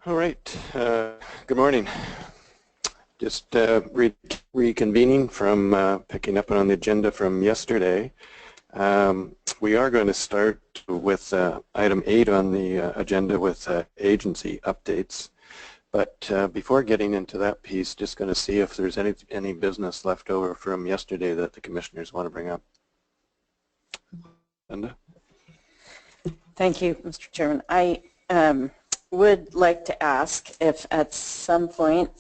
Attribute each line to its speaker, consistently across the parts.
Speaker 1: All right. Good morning. Just reconvening from picking up on the agenda from yesterday. We are going to start with item 8 on the agenda with agency updates. But before getting into that piece, just going to see if there's any business left over from yesterday that the commissioners want to bring up. Linda?
Speaker 2: Thank you, Mr. Chairman. I would like to ask if at some point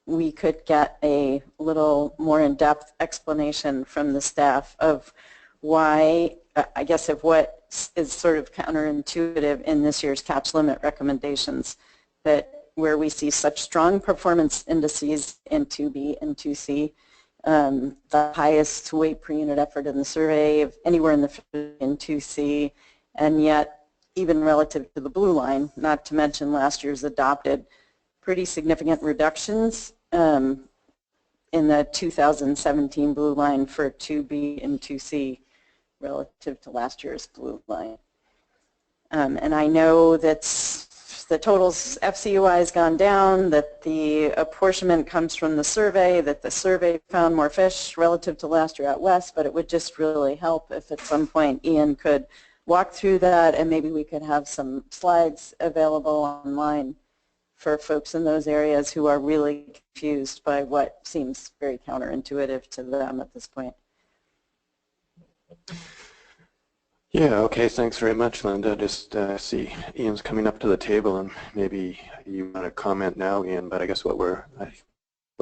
Speaker 2: we could get a little more in-depth explanation from the staff of why, I guess, of what is sort of counterintuitive in this year's catch limit recommendations, that where we see such strong performance indices in 2B and 2C, the highest weight per unit effort in the survey of anywhere in 2C, and yet even relative to the blue line, not to mention last year's adopted pretty significant reductions in the 2017 blue line for 2B and 2C relative to last year's blue line. And I know that the totals FCUI has gone down, that the apportionment comes from the survey, that the survey found more fish relative to last year out west, but it would just really help if at some point Ian could walk through that, and maybe we could have some slides available online for folks in those areas who are really confused by what seems very counterintuitive to them at this point.
Speaker 1: Yeah, okay, thanks very much, Linda. Just see Ian's coming up to the table, and maybe you want to comment now, Ian, but I guess what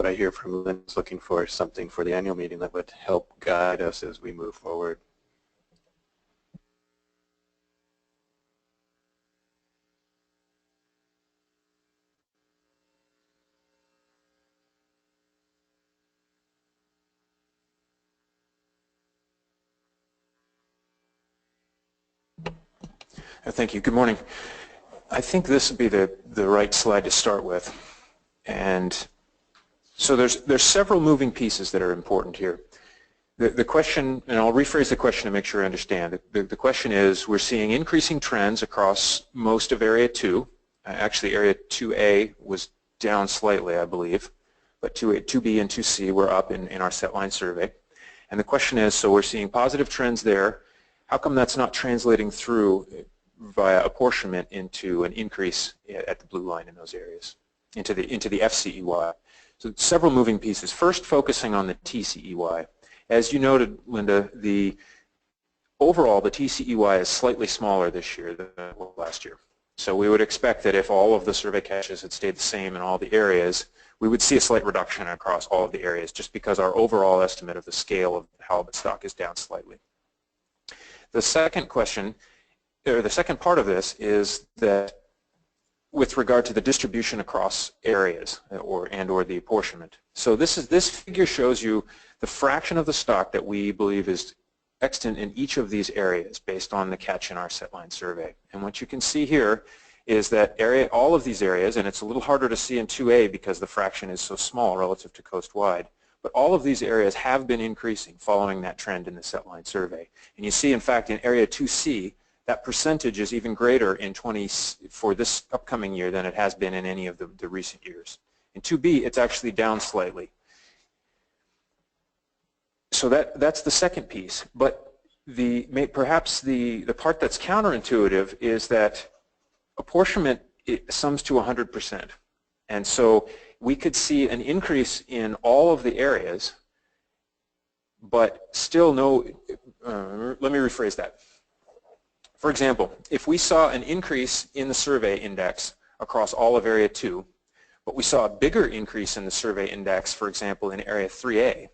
Speaker 1: I hear from Linda is looking for something for the annual meeting that would help guide us as we move forward.
Speaker 3: Thank you. Good morning. I think this would be the right slide to start with. And so there's several moving pieces that are important here. The question, and I'll rephrase the question to make sure I understand. The question is, we're seeing increasing trends across most of Area 2. Actually, Area 2A was down slightly, I believe. But 2B and 2C were up in our setline survey. And the question is, so we're seeing positive trends there. How come that's not translating through via apportionment into an increase at the blue line in those areas, into the FCEY? So several moving pieces. First, focusing on the TCEY. As you noted, Linda, overall the TCEY is slightly smaller this year than last year. So we would expect that if all of the survey catches had stayed the same in all the areas, we would see a slight reduction across all of the areas, just because our overall estimate of the scale of halibut stock is down slightly. The second question, or the second part of this, is that with regard to the distribution across areas or the apportionment. So this figure shows you the fraction of the stock that we believe is extant in each of these areas based on the catch in our setline survey. And what you can see here is that all of these areas, and it's a little harder to see in 2A because the fraction is so small relative to coast-wide, but all of these areas have been increasing following that trend in the setline survey. And you see, in fact, in Area 2C, that percentage is even greater for this upcoming year than it has been in any of the recent years. In 2B, it's actually down slightly. So that's the second piece. But perhaps the part that's counterintuitive is that apportionment sums to 100%. And so we could see an increase in all of the areas, but still no, let me rephrase that. For example, if we saw an increase in the survey index across all of Area 2, but we saw a bigger increase in the survey index, for example, in Area 3A,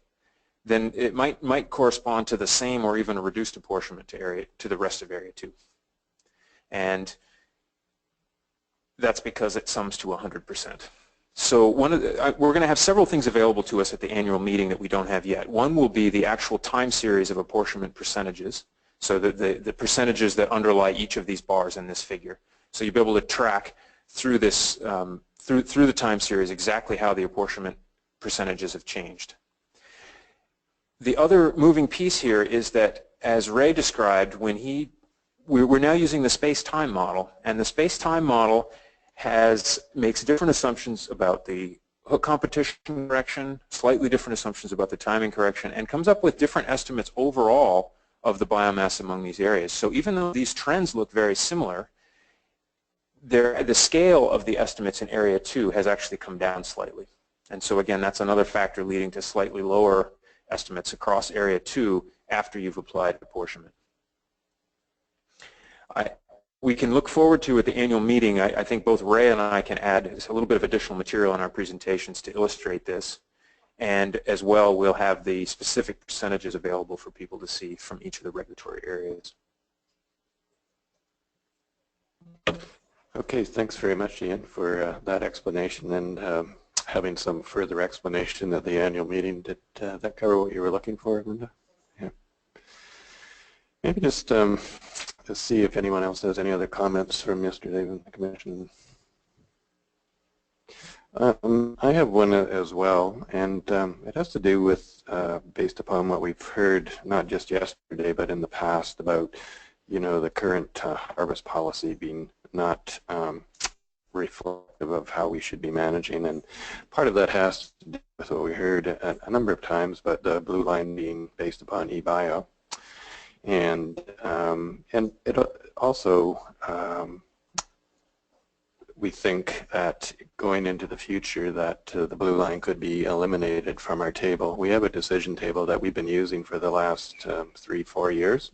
Speaker 3: then it might correspond to the same or even a reduced apportionment to the rest of Area 2. And that's because it sums to 100%. So we're going to have several things available to us at the annual meeting that we don't have yet. One will be the actual time series of apportionment percentages, so the percentages that underlie each of these bars in this figure. So you'll be able to track through this through the time series exactly how the apportionment percentages have changed. The other moving piece here is that, as Ray described, we're now using the space-time model, and the space-time model makes different assumptions about the hook competition correction, slightly different assumptions about the timing correction, and comes up with different estimates overall of the biomass among these areas. So even though these trends look very similar, the scale of the estimates in Area 2 has actually come down slightly. And so again, that's another factor leading to slightly lower estimates across Area 2 after you've applied apportionment. We can look forward to at the annual meeting, I think both Ray and I can add a little bit of additional material in our presentations to illustrate this. And as well, we'll have the specific percentages available for people to see from each of the regulatory areas.
Speaker 1: Okay, thanks very much, Ian, for that explanation and having some further explanation at the annual meeting. Did that cover what you were looking for, Linda? Yeah. Maybe just to see if anyone else has any other comments from yesterday in the Commission. I have one as well, and it has to do with, based upon what we've heard, not just yesterday, but in the past about, the current harvest policy being not reflective of how we should be managing, and part of that has to do with what we heard a number of times, but the blue line being based upon eBio, and it also we think that going into the future that the blue line could be eliminated from our table. We have a decision table that we've been using for the last 3-4 years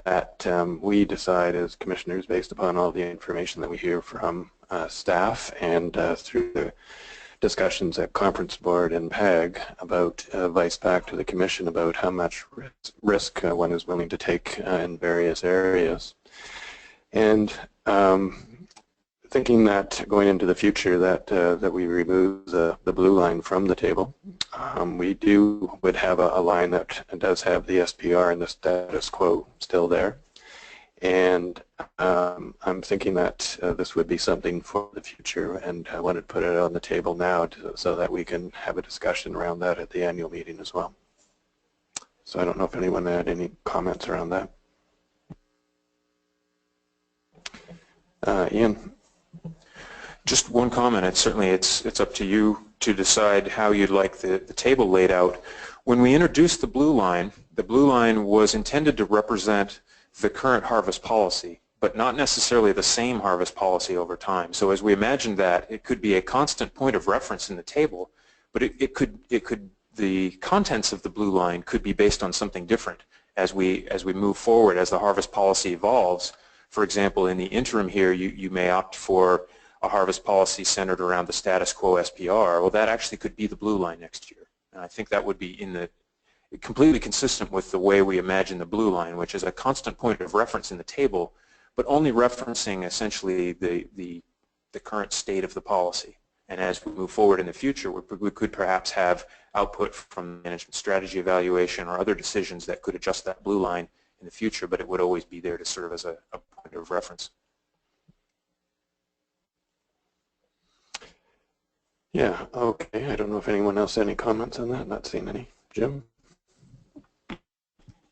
Speaker 1: that we decide as commissioners based upon all the information that we hear from staff and through the discussions at conference board and PAG about advice back to the commission about how much risk one is willing to take in various areas. And thinking that going into the future that we remove the blue line from the table, we would have a line that does have the SPR and the status quo still there. And I'm thinking that this would be something for the future, and I wanted to put it on the table now so that we can have a discussion around that at the annual meeting as well. So I don't know if anyone had any comments around that. Ian?
Speaker 3: Just one comment. It's up to you to decide how you'd like the table laid out. When we introduced the blue line was intended to represent the current harvest policy, but not necessarily the same harvest policy over time. So as we imagined that, it could be a constant point of reference in the table, but the contents of the blue line could be based on something different as we move forward, as the harvest policy evolves. For example, in the interim here, you may opt for a harvest policy centered around the status quo SPR. Well, that actually could be the blue line next year. And I think that would be completely consistent with the way we imagine the blue line, which is a constant point of reference in the table, but only referencing essentially the current state of the policy. And as we move forward in the future, we could perhaps have output from management strategy evaluation or other decisions that could adjust that blue line in the future, but it would always be there to serve as a point of reference.
Speaker 1: Yeah, okay. I don't know if anyone else has any comments on that. Not seeing any. Jim?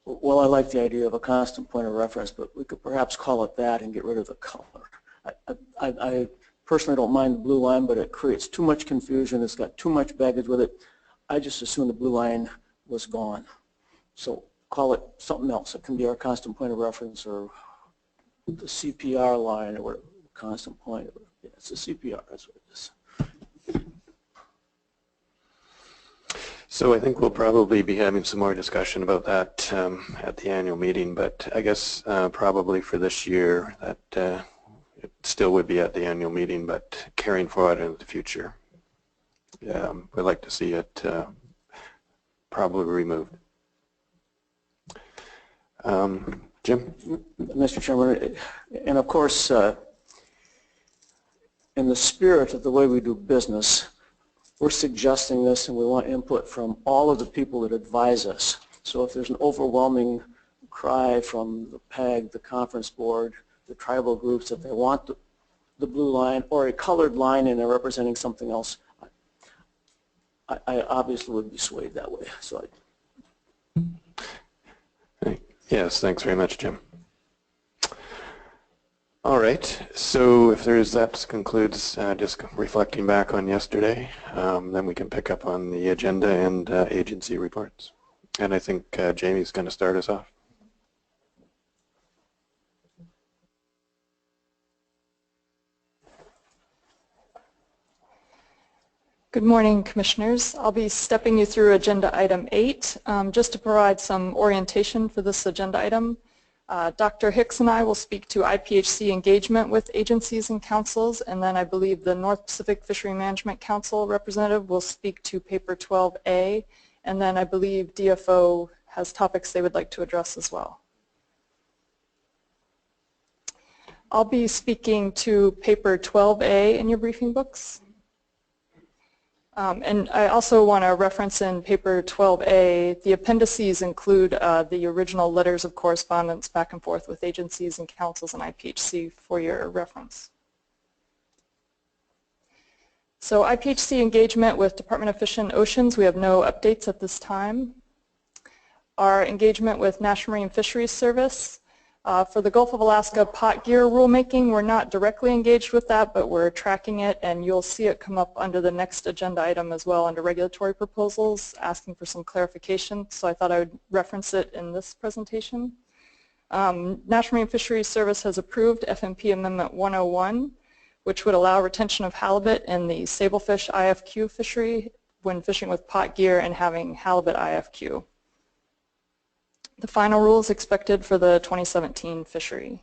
Speaker 4: Well, I like the idea of a constant point of reference, but we could perhaps call it that and get rid of the color. I personally don't mind the blue line, but it creates too much confusion. It's got too much baggage with it. I just assumed the blue line was gone. So call it something else. It can be our constant point of reference or the CPR line or whatever, constant point. Yeah, it's a CPR, that's what it is.
Speaker 1: So I think we'll probably be having some more discussion about that at the annual meeting, but I guess probably for this year that it still would be at the annual meeting, but carrying forward into the future. We'd like to see it probably removed. Jim?
Speaker 4: Mr. Chairman, and of course, in the spirit of the way we do business, we're suggesting this and we want input from all of the people that advise us. So if there's an overwhelming cry from the PAG, the conference board, the tribal groups that they want the blue line or a colored line and they're representing something else, I obviously would be swayed that way. So
Speaker 1: Yes, thanks very much, Jim. All right, so if that concludes just reflecting back on yesterday, then we can pick up on the agenda and agency reports. And I think Jamie's going to start us off.
Speaker 5: Good morning, Commissioners. I'll be stepping you through Agenda Item 8 just to provide some orientation for this agenda item. Dr. Hicks and I will speak to IPHC engagement with agencies and councils, and then I believe the North Pacific Fishery Management Council representative will speak to Paper 12A, and then I believe DFO has topics they would like to address as well. I'll be speaking to Paper 12A in your briefing books. And I also want to reference in Paper 12A, the appendices include the original letters of correspondence back and forth with agencies and councils and IPHC for your reference. So IPHC engagement with Department of Fish and Oceans, we have no updates at this time. Our engagement with National Marine Fisheries Service, for the Gulf of Alaska pot gear rulemaking, we're not directly engaged with that, but we're tracking it, and you'll see it come up under the next agenda item as well under regulatory proposals, asking for some clarification, so I thought I would reference it in this presentation. National Marine Fisheries Service has approved FMP Amendment 101, which would allow retention of halibut in the sablefish IFQ fishery when fishing with pot gear and having halibut IFQ. The final rule is expected for the 2017 fishery.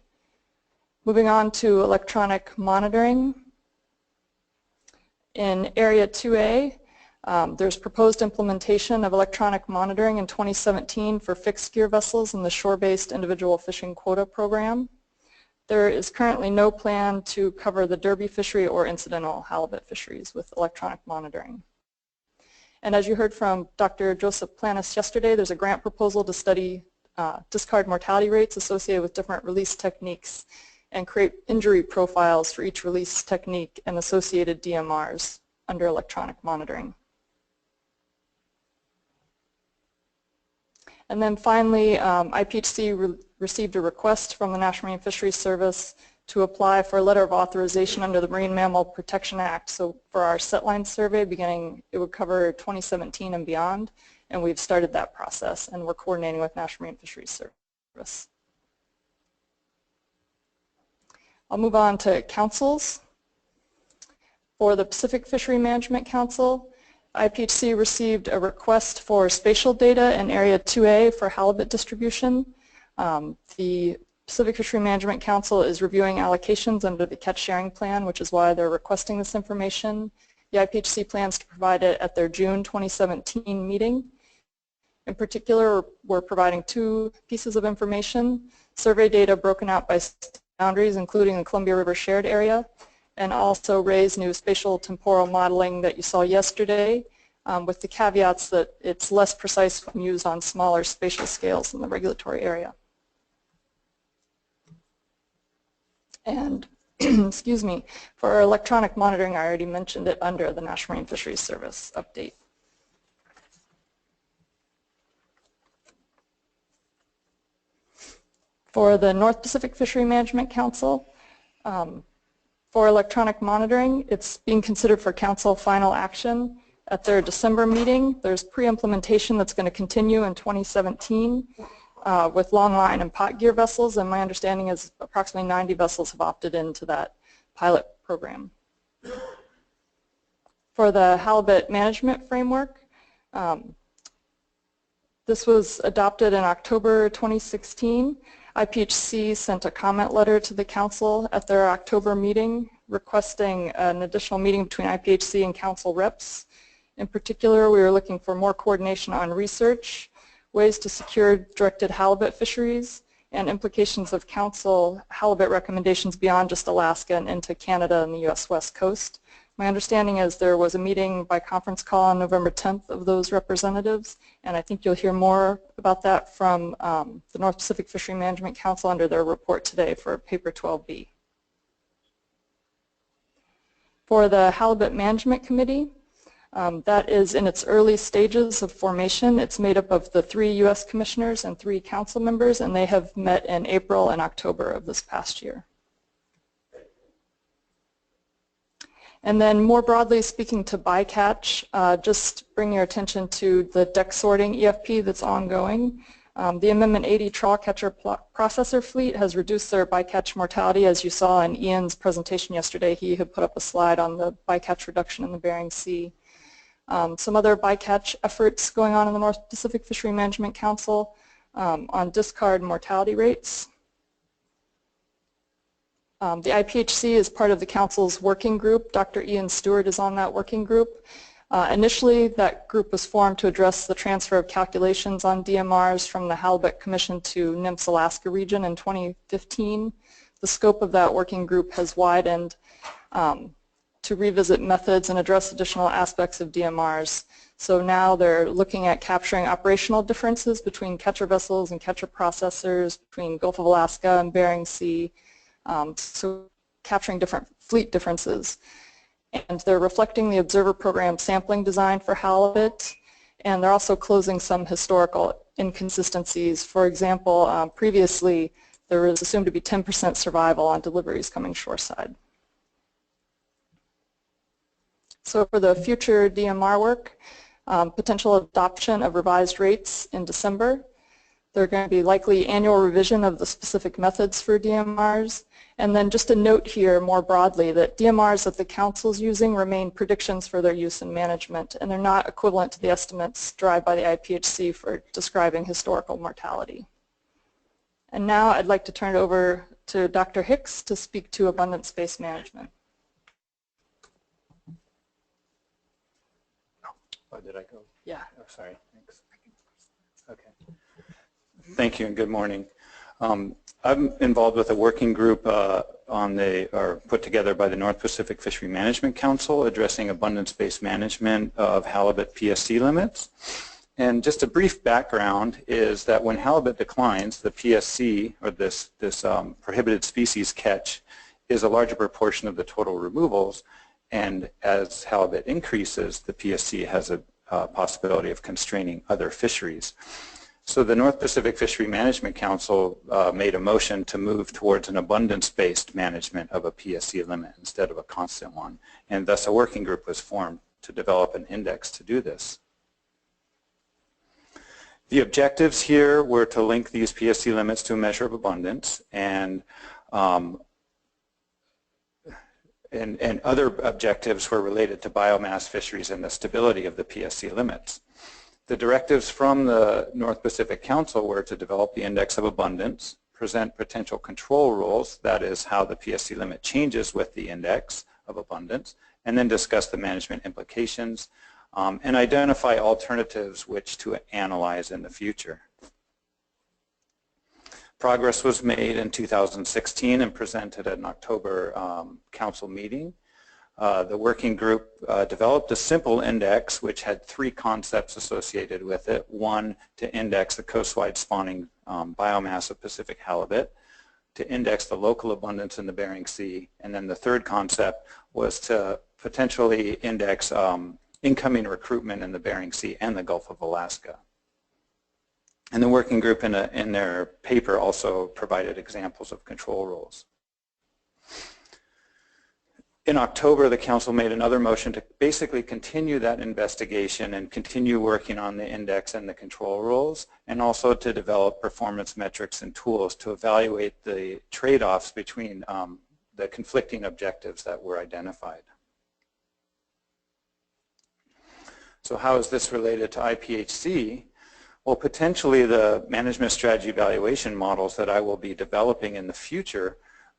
Speaker 5: Moving on to electronic monitoring. In Area 2A, there's proposed implementation of electronic monitoring in 2017 for fixed gear vessels in the shore-based individual fishing quota program. There is currently no plan to cover the derby fishery or incidental halibut fisheries with electronic monitoring. And as you heard from Dr. Joseph Planis yesterday, there's a grant proposal to study discard mortality rates associated with different release techniques and create injury profiles for each release technique and associated DMRs under electronic monitoring. And then finally, IPHC received a request from the National Marine Fisheries Service to apply for a letter of authorization under the Marine Mammal Protection Act. So for our setline survey beginning, it would cover 2017 and beyond, and we've started that process, and we're coordinating with National Marine Fisheries Service. I'll move on to councils. For the Pacific Fishery Management Council, IPHC received a request for spatial data in Area 2A for halibut distribution. The Pacific Fishery Management Council is reviewing allocations under the catch sharing plan, which is why they're requesting this information. The IPHC plans to provide it at their June 2017 meeting. In particular, we're providing two pieces of information, survey data broken out by boundaries, including the Columbia River shared area, and also Ray's new spatial temporal modeling that you saw yesterday, with the caveats that it's less precise when used on smaller spatial scales in the regulatory area. And excuse me, for our electronic monitoring, I already mentioned it under the National Marine Fisheries Service update. For the North Pacific Fishery Management Council, for electronic monitoring, it's being considered for council final action at their December meeting. There's pre-implementation that's going to continue in 2017 with longline and pot gear vessels, and my understanding is approximately 90 vessels have opted into that pilot program. For the halibut management framework, this was adopted in October 2016. IPHC sent a comment letter to the council at their October meeting requesting an additional meeting between IPHC and council reps. In particular, we were looking for more coordination on research, ways to secure directed halibut fisheries, and implications of council halibut recommendations beyond just Alaska and into Canada and the US West Coast. My understanding is there was a meeting by conference call on November 10th of those representatives, and I think you'll hear more about that from the North Pacific Fishery Management Council under their report today for Paper 12B. For the Halibut Management Committee, that is in its early stages of formation. It's made up of the 3 U.S. commissioners and 3 council members, and they have met in April and October of this past year. And then more broadly speaking to bycatch, just bring your attention to the deck sorting EFP that's ongoing. The Amendment 80 trawl catcher processor fleet has reduced their bycatch mortality. As you saw in Ian's presentation yesterday, he had put up a slide on the bycatch reduction in the Bering Sea. Some other bycatch efforts going on in the North Pacific Fishery Management Council on discard mortality rates. The IPHC is part of the Council's working group. Dr. Ian Stewart is on that working group. Initially, that group was formed to address the transfer of calculations on DMRs from the Halibut Commission to NMFS Alaska region in 2015. The scope of that working group has widened to revisit methods and address additional aspects of DMRs. So now they're looking at capturing operational differences between catcher vessels and catcher processors, between Gulf of Alaska and Bering Sea, so capturing different fleet differences. And they're reflecting the observer program sampling design for halibut, and they're also closing some historical inconsistencies. For example, previously there was assumed to be 10% survival on deliveries coming shoreside. So for the future DMR work, potential adoption of revised rates in December. There are going to be likely annual revision of the specific methods for DMRs. And then just a note here more broadly that DMRs that the Council is using remain predictions for their use and management, and they're not equivalent to the estimates derived by the IPHC for describing historical mortality. And now I'd like to turn it over to Dr. Hicks to speak to abundance-based management.
Speaker 6: Oh, did I go?
Speaker 5: Yeah.
Speaker 6: Oh, sorry. Thanks. Okay. Thank you and good morning. I'm involved with a working group put together by the North Pacific Fishery Management Council addressing abundance-based management of halibut PSC limits. And just a brief background is that when halibut declines, the PSC, or this prohibited species catch, is a larger proportion of the total removals. And as halibut increases, the PSC has a possibility of constraining other fisheries. So the North Pacific Fishery Management Council made a motion to move towards an abundance-based management of a PSC limit instead of a constant one. And thus a working group was formed to develop an index to do this. The objectives here were to link these PSC limits to a measure of abundance, and other objectives were related to biomass fisheries and the stability of the PSC limits. The directives from the North Pacific Council were to develop the index of abundance, present potential control rules, that is how the PSC limit changes with the index of abundance, and then discuss the management implications and identify alternatives which to analyze in the future. Progress was made in 2016 and presented at an October council meeting. The working group developed a simple index which had three concepts associated with it. One, to index the coastwide spawning biomass of Pacific halibut, to index the local abundance in the Bering Sea, and then the third concept was to potentially index incoming recruitment in the Bering Sea and the Gulf of Alaska. And the working group in their paper also provided examples of control rules. In October, the Council made another motion to basically continue that investigation and continue working on the index and the control rules, and also to develop performance metrics and tools to evaluate the trade-offs between the conflicting objectives that were identified. So how is this related to IPHC? Well, potentially the management strategy evaluation models that I will be developing in the future,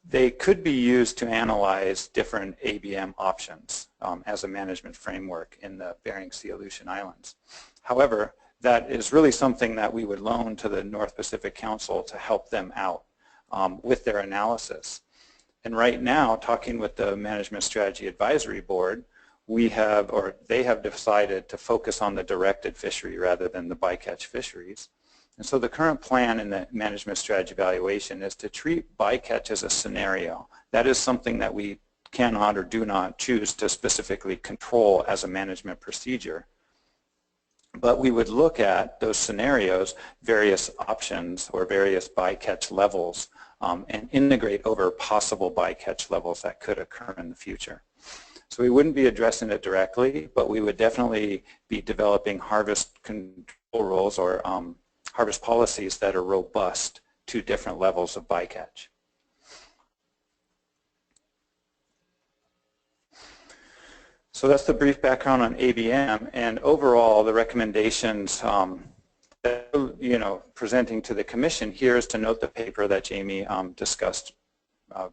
Speaker 6: they could be used to analyze different ABM options as a management framework in the Bering Sea Aleutian Islands. However, that is really something that we would loan to the North Pacific Council to help them out with their analysis. And right now, talking with the Management Strategy Advisory Board, they have decided to focus on the directed fishery rather than the bycatch fisheries. And so the current plan in the management strategy evaluation is to treat bycatch as a scenario. That is something that we cannot or do not choose to specifically control as a management procedure. But we would look at those scenarios, various options or various bycatch levels, and integrate over possible bycatch levels that could occur in the future. So we wouldn't be addressing it directly, but we would definitely be developing harvest control rules or harvest policies that are robust to different levels of bycatch. So that's the brief background on ABM, and overall the recommendations presenting to the Commission here is to note the paper that Jamie discussed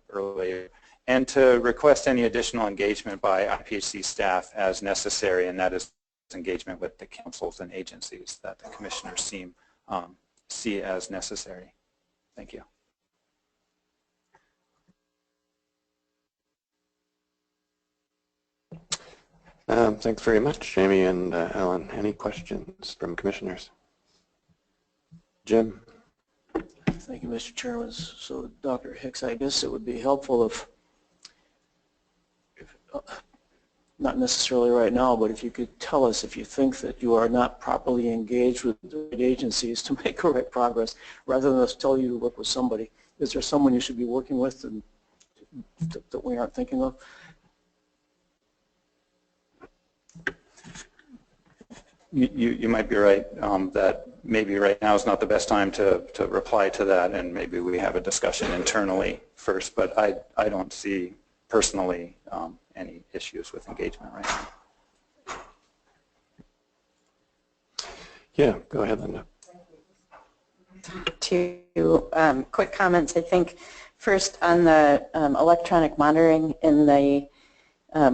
Speaker 6: earlier, and to request any additional engagement by IPHC staff as necessary, and that is engagement with the councils and agencies that the Commissioners see as necessary. Thank you.
Speaker 1: Thanks very much, Jamie and Alan. Any questions from commissioners? Jim?
Speaker 4: Thank you, Mr. Chairman. So, Dr. Hicks, I guess it would be helpful if not necessarily right now, but if you could tell us if you think that you are not properly engaged with the right agencies to make correct progress, rather than us tell you to work with somebody. Is there someone you should be working with and that we aren't thinking of?
Speaker 6: You might be right that maybe right now is not the best time to reply to that, and maybe we have a discussion internally first, but I don't see personally any issues with engagement right now.
Speaker 1: Yeah, go ahead, Linda.
Speaker 2: Two quick comments. I think first on the electronic monitoring in the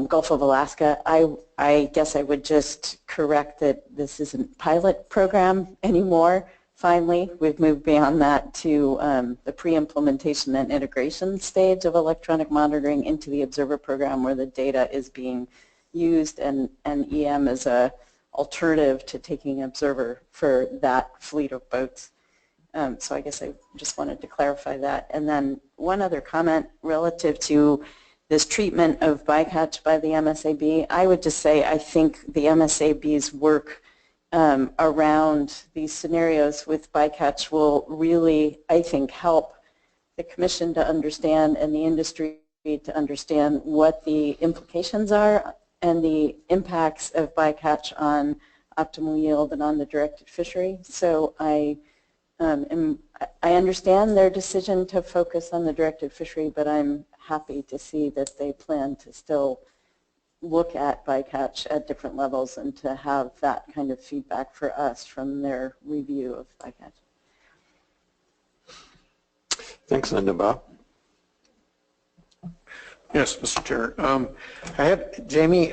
Speaker 2: Gulf of Alaska, I guess I would just correct that this isn't pilot program anymore. Finally, we've moved beyond that to the pre-implementation and integration stage of electronic monitoring into the observer program, where the data is being used, and EM is a alternative to taking observer for that fleet of boats. So I guess I just wanted to clarify that. And then one other comment relative to this treatment of bycatch by the MSAB. I would just say I think the MSAB's work around these scenarios with bycatch will really, I think, help the Commission to understand and the industry to understand what the implications are and the impacts of bycatch on optimal yield and on the directed fishery. So I understand their decision to focus on the directed fishery, but I'm happy to see that they plan to still look at bycatch at different levels and to have that kind of feedback for us from their review of bycatch.
Speaker 1: Thanks, Linda. Bob?
Speaker 7: Yes, Mr. Chair. I had, Jamie,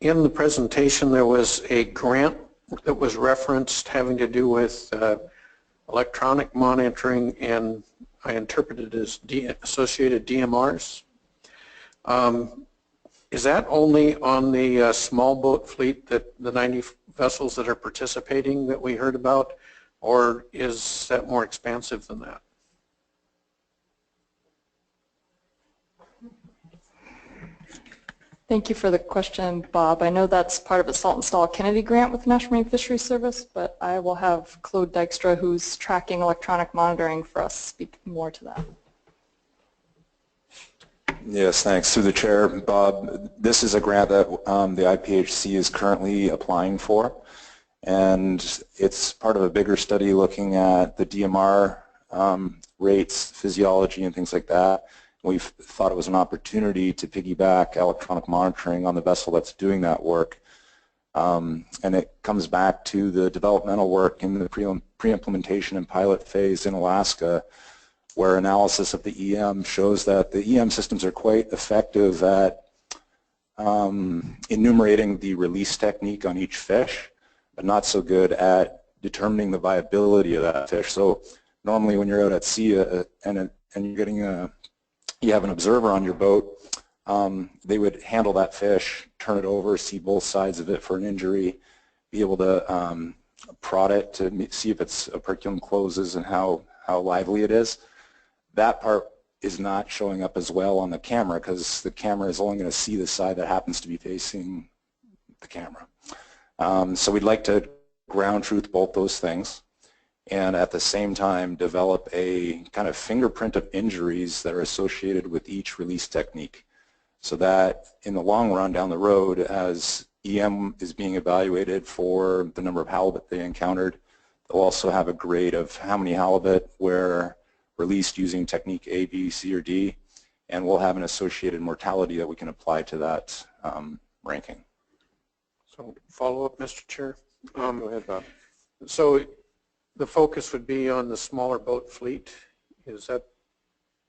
Speaker 7: in the presentation there was a grant that was referenced having to do with electronic monitoring, and I interpreted it as associated DMRs. Is that only on the small boat fleet, that the 90 vessels that are participating that we heard about, or is that more expansive than that?
Speaker 5: Thank you for the question, Bob. I know that's part of a Salt and Stall Kennedy grant with the National Marine Fisheries Service, but I will have Claude Dykstra, who's tracking electronic monitoring for us, speak more to that.
Speaker 8: Yes, thanks. Through the chair, Bob, this is a grant that the IPHC is currently applying for, and it's part of a bigger study looking at the DMR rates, physiology, and things like that. We've thought it was an opportunity to piggyback electronic monitoring on the vessel that's doing that work. And it comes back to the developmental work in the pre-implementation and pilot phase in Alaska, where analysis of the EM shows that the EM systems are quite effective at enumerating the release technique on each fish, but not so good at determining the viability of that fish. So normally when you're out at sea and you're getting you have an observer on your boat, they would handle that fish, turn it over, see both sides of it for an injury, be able to prod it to see if its operculum closes and how lively it is. That part is not showing up as well on the camera because the camera is only going to see the side that happens to be facing the camera. So we'd like to ground truth both those things, and at the same time develop a kind of fingerprint of injuries that are associated with each release technique. so that in the long run down the road, as EM is being evaluated for the number of halibut they encountered, they'll also have a grade of how many halibut were released using technique A, B, C, or D, and we'll have an associated mortality that we can apply to that ranking.
Speaker 7: So follow up, Mr. Chair.
Speaker 1: Go ahead, Bob.
Speaker 7: So the focus would be on the smaller boat fleet. Is that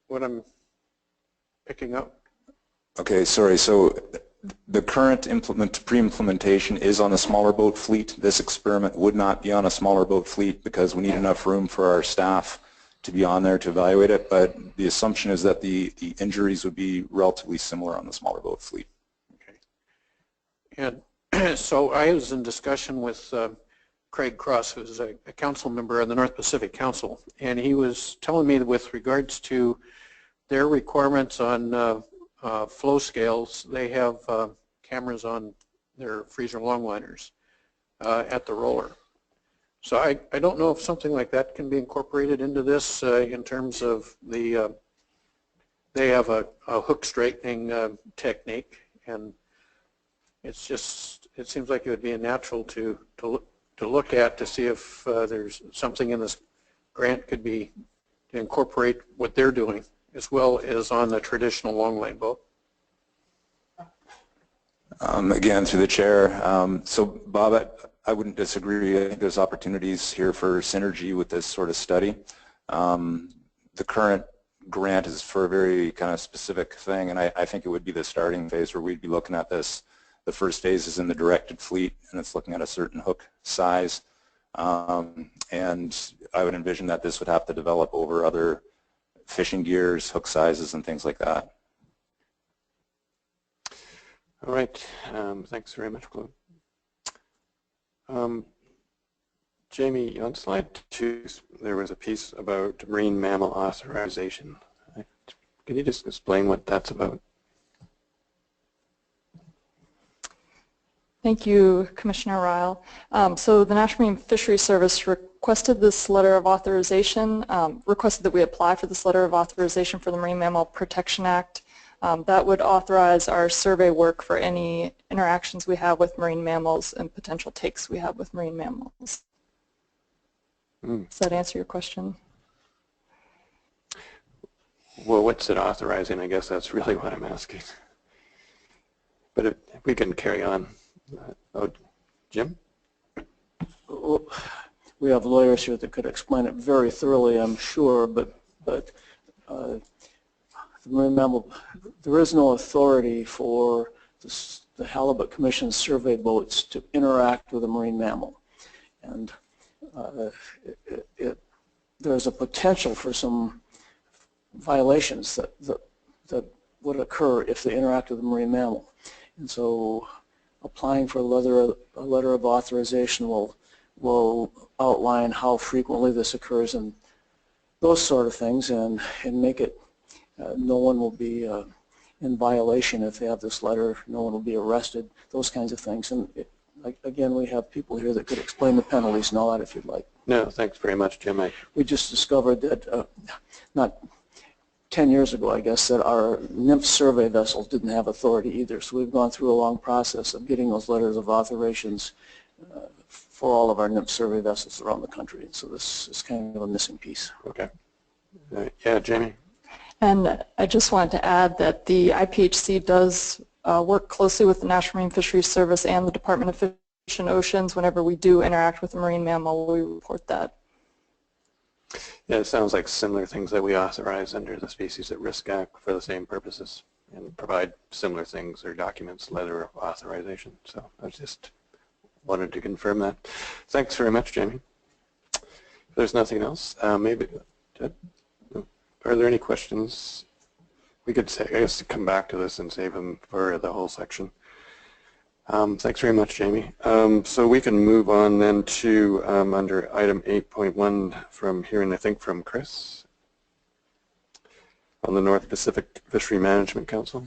Speaker 7: what I'm picking up?
Speaker 8: Okay, sorry. So the current pre-implementation is on the smaller boat fleet. This experiment would not be on a smaller boat fleet because we need enough room for our staff to be on there to evaluate it, but the assumption is that the injuries would be relatively similar on the smaller boat fleet.
Speaker 7: Okay. And so I was in discussion with Craig Cross, who's a council member on the North Pacific Council, and he was telling me that with regards to their requirements on flow scales, they have cameras on their freezer longliners at the roller. So I don't know if something like that can be incorporated into this in terms of the, they have a hook straightening technique, and it's just, it seems like it would be a natural to look at to see if there's something in this grant could be to incorporate what they're doing as well as on the traditional longline boat.
Speaker 8: Again, through the chair. So Bob, I wouldn't disagree. I think there's opportunities here for synergy with this sort of study. The current grant is for a very kind of specific thing, and I think it would be the starting phase where we'd be looking at this. The first phase is in the directed fleet, and it's looking at a certain hook size. And I would envision that this would have to develop over other fishing gears, hook sizes, and things like that.
Speaker 1: All right. Thanks very much, Claude. Jamie, on slide 2, there was a piece about marine mammal authorization. Can you just explain what that's about?
Speaker 5: Thank you, Commissioner Ryle. So the National Marine Fisheries Service requested this letter of authorization, requested that we apply for this letter of authorization for the Marine Mammal Protection Act. That would authorize our survey work for any interactions we have with marine mammals and potential takes we have with marine mammals. Does that answer your question?
Speaker 1: Well, what's it authorizing? I guess that's really what I'm asking. But if we can carry on. Oh, Jim?
Speaker 4: We have lawyers here that could explain it very thoroughly, I'm sure, but the marine mammal, there is no authority for the Halibut Commission survey boats to interact with a marine mammal. And there's a potential for some violations that would occur if they interact with a marine mammal. And so applying for a letter of authorization will outline how frequently this occurs and those sort of things, and make it no one will be in violation if they have this letter. No one will be arrested, those kinds of things. And again, we have people here that could explain the penalties and all that if you'd like.
Speaker 1: No, thanks very much, Jim.
Speaker 4: We just discovered that, not 10 years ago, I guess, that our nymph survey vessels didn't have authority either. So we've gone through a long process of getting those letters of authorizations for all of our nymph survey vessels around the country. And so this is kind of a missing piece.
Speaker 1: Okay. Yeah, Jamie?
Speaker 5: And I just wanted to add that the IPHC does work closely with the National Marine Fisheries Service and the Department of Fish and Oceans. Whenever we do interact with a marine mammal, we report that.
Speaker 1: Yeah, it sounds like similar things that we authorize under the Species at Risk Act for the same purposes and provide similar things or documents, letter of authorization. So I just wanted to confirm that. Thanks very much, Jamie. If there's nothing else, maybe, are there any questions? We could say, I guess, come back to this and save them for the whole section. Thanks very much, Jamie. So we can move on then to under item 8.1 from hearing, I think, from Chris on the North Pacific Fishery Management Council.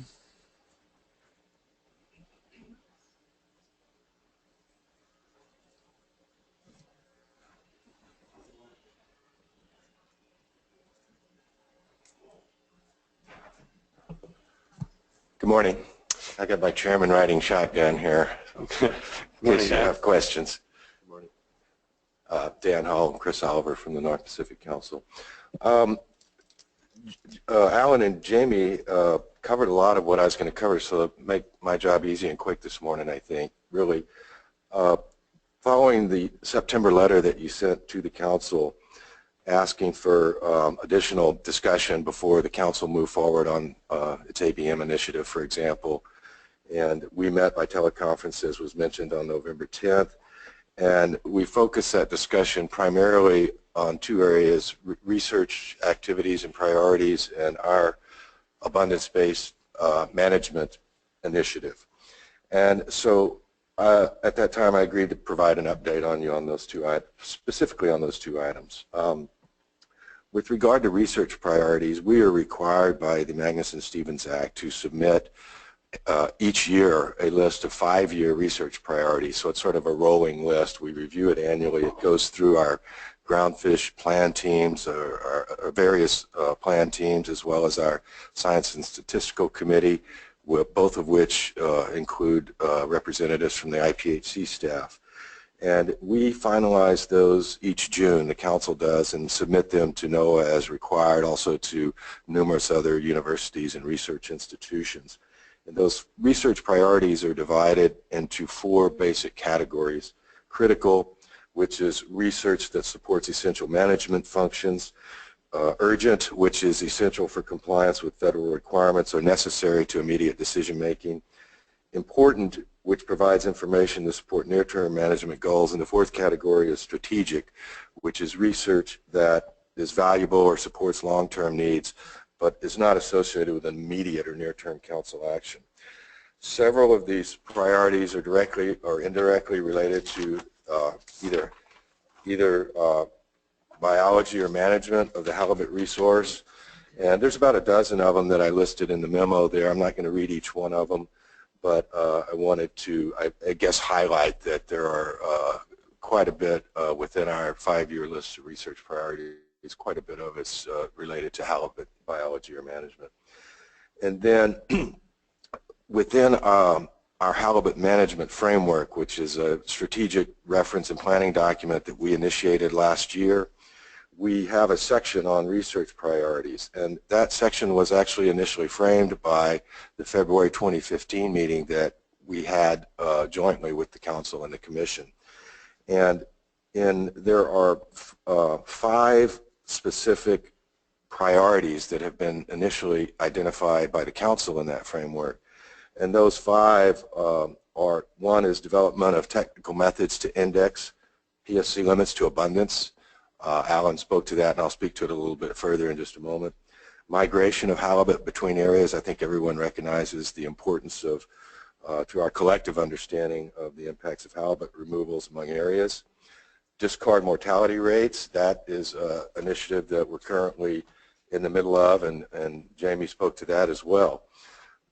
Speaker 8: Good
Speaker 9: morning. I got my chairman riding shotgun here in case you have questions. Good morning. Dan Hall and Chris Oliver from the North Pacific Council. Alan and Jamie covered a lot of what I was going to cover, so to make my job easy and quick this morning, I think, really. Following the September letter that you sent to the Council asking for additional discussion before the Council moved forward on its ABM initiative, for example, and we met by teleconference, as was mentioned, on November 10th, and we focused that discussion primarily on two areas: research activities and priorities, and our abundance-based management initiative. And so at that time, I agreed to provide an update on you on those two items, specifically on those two items. With regard to research priorities, we are required by the Magnuson-Stevens Act to submit each year a list of 5-year research priorities. So it's sort of a rolling list. We review it annually. It goes through our groundfish plan teams, our various plan teams, as well as our Science and Statistical Committee, both of which include representatives from the IPHC staff. And we finalize those each June, the Council does, and submit them to NOAA as required, also to numerous other universities and research institutions. And those research priorities are divided into 4 basic categories: critical, which is research that supports essential management functions; urgent, which is essential for compliance with federal requirements or necessary to immediate decision making; important, which provides information to support near-term management goals; and the 4th category is strategic, which is research that is valuable or supports long-term needs but is not associated with immediate or near-term Council action. Several of these priorities are directly or indirectly related to either biology or management of the halibut resource, and there's about a dozen of them that I listed in the memo there. I'm not going to read each one of them, but I wanted to, I guess, highlight that there are quite a bit within our 5-year list of research priorities. Quite a bit of it's related to halibut biology or management. And then within our halibut management framework, which is a strategic reference and planning document that we initiated last year, we have a section on research priorities, and that section was actually initially framed by the February 2015 meeting that we had jointly with the Council and the Commission. And there are 5 specific priorities that have been initially identified by the Council in that framework. And those 5 are: 1 is development of technical methods to index PSC limits to abundance. Alan spoke to that, and I'll speak to it a little bit further in just a moment. Migration of halibut between areas. I think everyone recognizes the importance of, to our collective understanding of the impacts of halibut removals among areas. Discard mortality rates. That is an initiative that we're currently in the middle of, and Jamie spoke to that as well.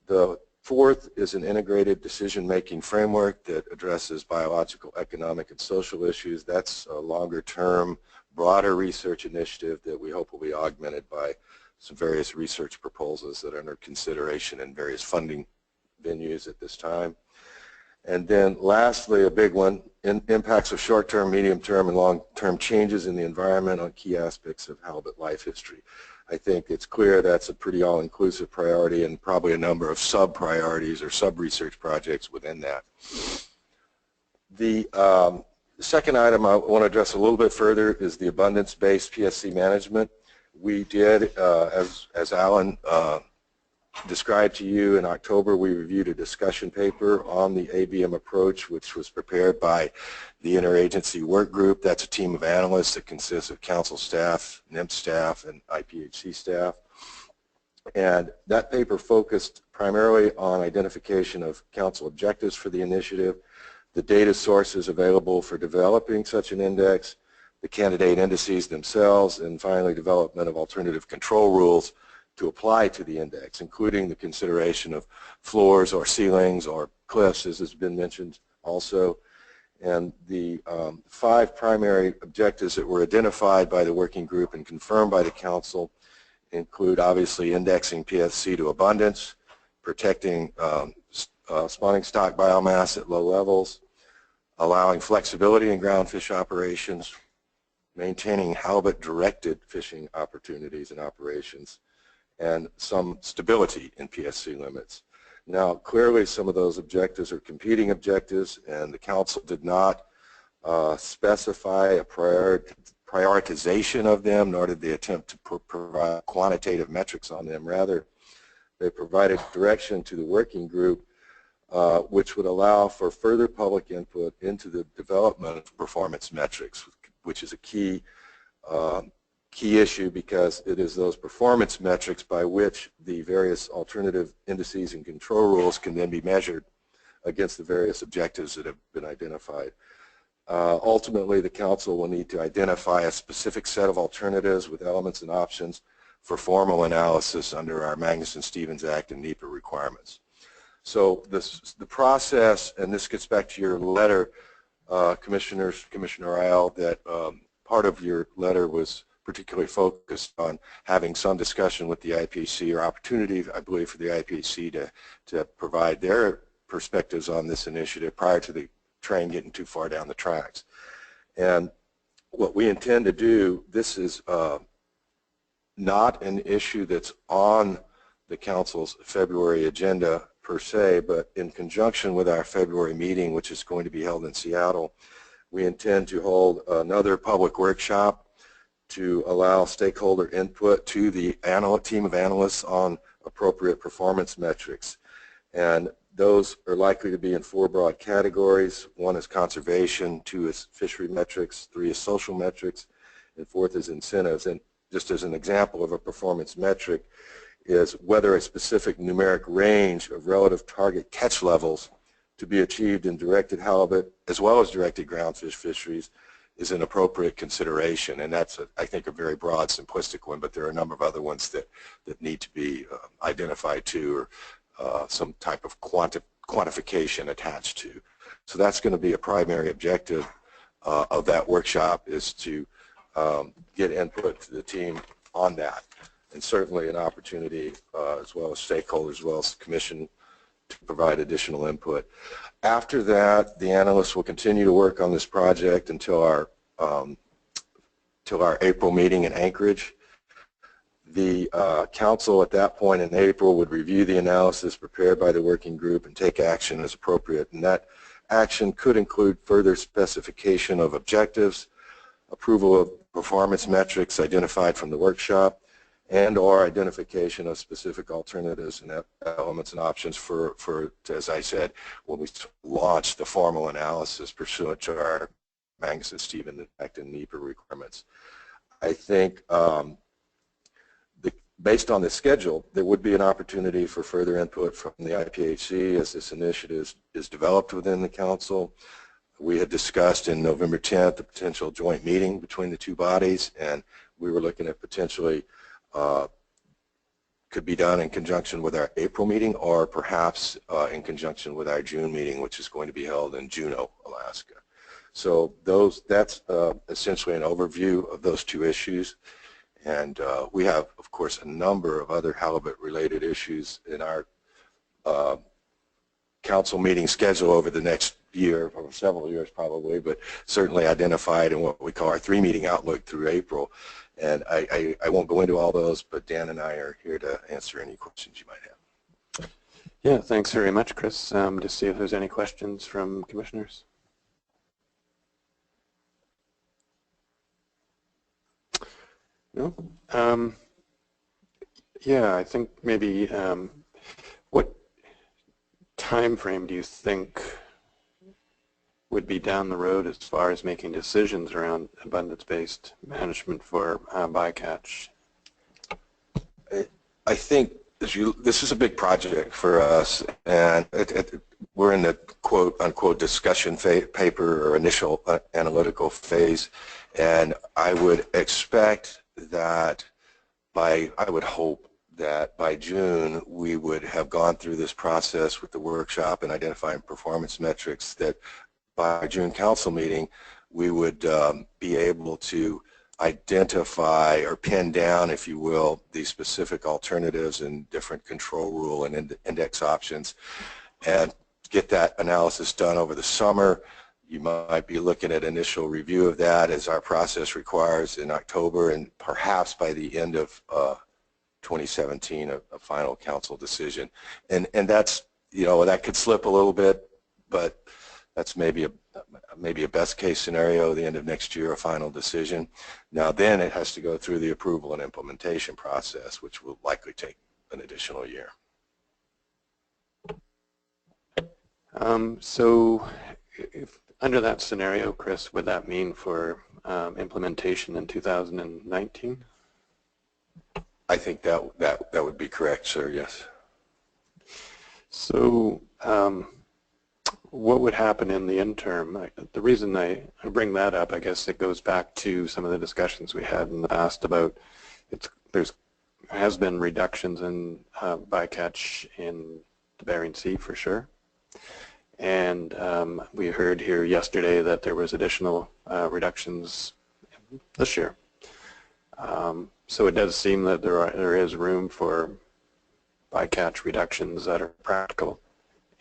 Speaker 9: The 4th is an integrated decision-making framework that addresses biological, economic, and social issues. That's a longer-term, broader research initiative that we hope will be augmented by some various research proposals that are under consideration in various funding venues at this time. And then lastly, a big one, impacts of short-term, medium-term, and long-term changes in the environment on key aspects of halibut life history. I think it's clear that's a pretty all-inclusive priority and probably a number of sub-priorities or sub-research projects within that. The second item I want to address a little bit further is the abundance-based PSC management. We did, as Alan described to you in October, we reviewed a discussion paper on the ABM approach, which was prepared by the Interagency Work Group. That's a team of analysts that consists of Council staff, NIMS staff, and IPHC staff. And that paper focused primarily on identification of Council objectives for the initiative, the data sources available for developing such an index, the candidate indices themselves, and finally development of alternative control rules to apply to the index, including the consideration of floors or ceilings or cliffs, as has been mentioned also. And the 5 primary objectives that were identified by the working group and confirmed by the Council include obviously indexing PSC to abundance, protecting spawning stock biomass at low levels, allowing flexibility in ground fish operations, maintaining halibut-directed fishing opportunities and operations, and some stability in PSC limits. Now, clearly some of those objectives are competing objectives, and the Council did not specify a prioritization of them, nor did they attempt to provide quantitative metrics on them. Rather, they provided direction to the working group, which would allow for further public input into the development of performance metrics, which is a key issue, because it is those performance metrics by which the various alternative indices and control rules can then be measured against the various objectives that have been identified. Ultimately, the Council will need to identify a specific set of alternatives with elements and options for formal analysis under our Magnuson-Stevens Act and NEPA requirements. So the process, and this gets back to your letter, Commissioner Isle, that part of your letter was particularly focused on having some discussion with the IPHC, or opportunity, I believe, for the IPHC to provide their perspectives on this initiative prior to the train getting too far down the tracks. And what we intend to do, this is not an issue that's on the Council's February agenda per se, but in conjunction with our February meeting, which is going to be held in Seattle, we intend to hold another public workshop to allow stakeholder input to the team of analysts on appropriate performance metrics. And those are likely to be in 4 broad categories. 1 is conservation, 2 is fishery metrics, 3 is social metrics, and 4th is incentives. And just as an example of a performance metric is whether a specific numeric range of relative target catch levels to be achieved in directed halibut as well as directed groundfish fisheries is an appropriate consideration. And that's, I think, a very broad, simplistic one, but there are a number of other ones that need to be identified too, or some type of quantification attached to. So that's going to be a primary objective of that workshop, is to get input to the team on that. And certainly an opportunity, as well as stakeholders, as well as the Commission, to provide additional input. After that, the analysts will continue to work on this project until our April meeting in Anchorage. The Council at that point in April would review the analysis prepared by the working group and take action as appropriate. And that action could include further specification of objectives, approval of performance metrics identified from the workshop, and or identification of specific alternatives and elements and options for, as I said, when we launch the formal analysis pursuant to our Magnuson-Stevens Act and NEPA requirements. I think based on the schedule, there would be an opportunity for further input from the IPHC as this initiative is developed within the Council. We had discussed in November 10th a potential joint meeting between the two bodies, and we were looking at potentially could be done in conjunction with our April meeting, or perhaps in conjunction with our June meeting, which is going to be held in Juneau, Alaska. So that's essentially an overview of those two issues. And we have, of course, a number of other halibut-related issues in our Council meeting schedule over the next year, or several years probably, but certainly identified in what we call our 3-meeting outlook through April. And I won't go into all those, but Dan and I are here to answer any questions you might have.
Speaker 1: Yeah, thanks very much, Chris. Just see if there's any questions from commissioners. No? Yeah, I think maybe what time frame do you think would be down the road as far as making decisions around abundance-based management for bycatch?
Speaker 9: I think this is a big project for us, and we're in the quote-unquote discussion paper or initial analytical phase, and I would expect that I would hope that by June we would have gone through this process with the workshop and identifying performance metrics that by June Council meeting we would be able to identify or pin down, if you will, the specific alternatives and different control rule and index options, and get that analysis done over the summer. You might be looking at initial review of that, as our process requires, in October, and perhaps by the end of 2017 a final council decision. And that's, you know, that could slip a little bit, but that's maybe a best case scenario, the end of next year, a final decision. Now then it has to go through the approval and implementation process, which will likely take an additional year.
Speaker 1: So if, under that scenario, Chris, would that mean for implementation in 2019?
Speaker 9: I think that would be correct, sir, yes.
Speaker 1: So what would happen in the interim? The reason I bring that up, I guess it goes back to some of the discussions we had in the past about there's has been reductions in bycatch in the Bering Sea for sure. And we heard here yesterday that there was additional reductions this year. So it does seem that there is room for bycatch reductions that are practical.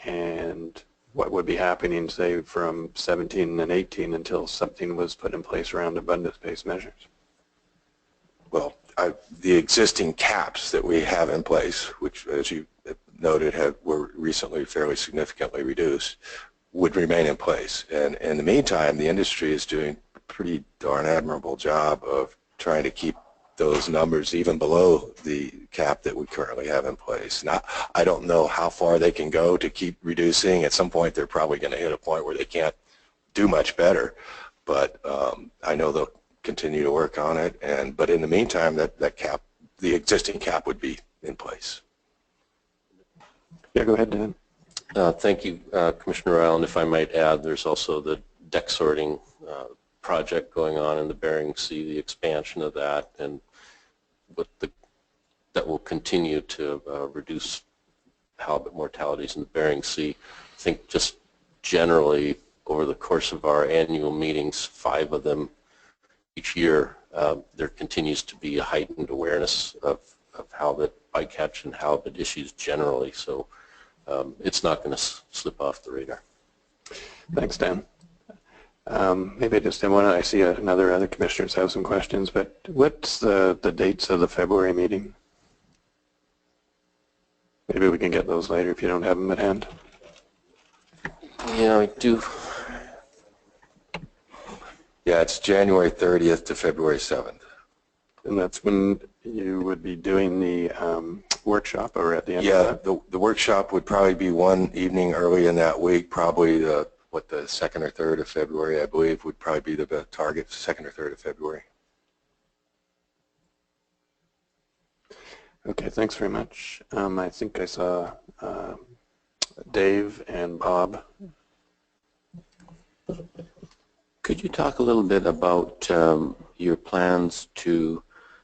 Speaker 1: And what would be happening, say, from 17 and 18 until something was put in place around abundance-based measures?
Speaker 9: Well, the existing caps that we have in place, which, as you noted, were recently fairly significantly reduced, would remain in place. And in the meantime, the industry is doing a pretty darn admirable job of trying to keep those numbers even below the cap that we currently have in place. Now, I don't know how far they can go to keep reducing. At some point, they're probably going to hit a point where they can't do much better. But I know they'll continue to work on it. But in the meantime, that cap, the existing cap, would be in place.
Speaker 1: Yeah, go ahead, Dan.
Speaker 10: Thank you, Commissioner Island. If I might add, there's also the deck sorting project going on in the Bering Sea, the expansion of that, and that will continue to reduce halibut mortalities in the Bering Sea. I think just generally over the course of our annual meetings, 5 of them each year, there continues to be a heightened awareness of halibut bycatch and halibut issues generally. So it's not going to slip off the radar.
Speaker 1: Thanks, Dan. Maybe I just want to, I see other commissioners have some questions, but what's the dates of the February meeting? Maybe we can get those later if you don't have them at hand.
Speaker 10: Yeah, I do.
Speaker 9: Yeah, it's January 30th to February 7th.
Speaker 1: And that's when you would be doing the workshop, or at the end
Speaker 9: of
Speaker 1: that?
Speaker 9: Yeah, the workshop would probably be one evening early in that week, probably the 2nd or 3rd of February, I believe, would probably be the target, 2nd or 3rd of February.
Speaker 1: Okay, thanks very much. I think I saw Dave and Bob.
Speaker 11: Could you talk a little bit about your plans to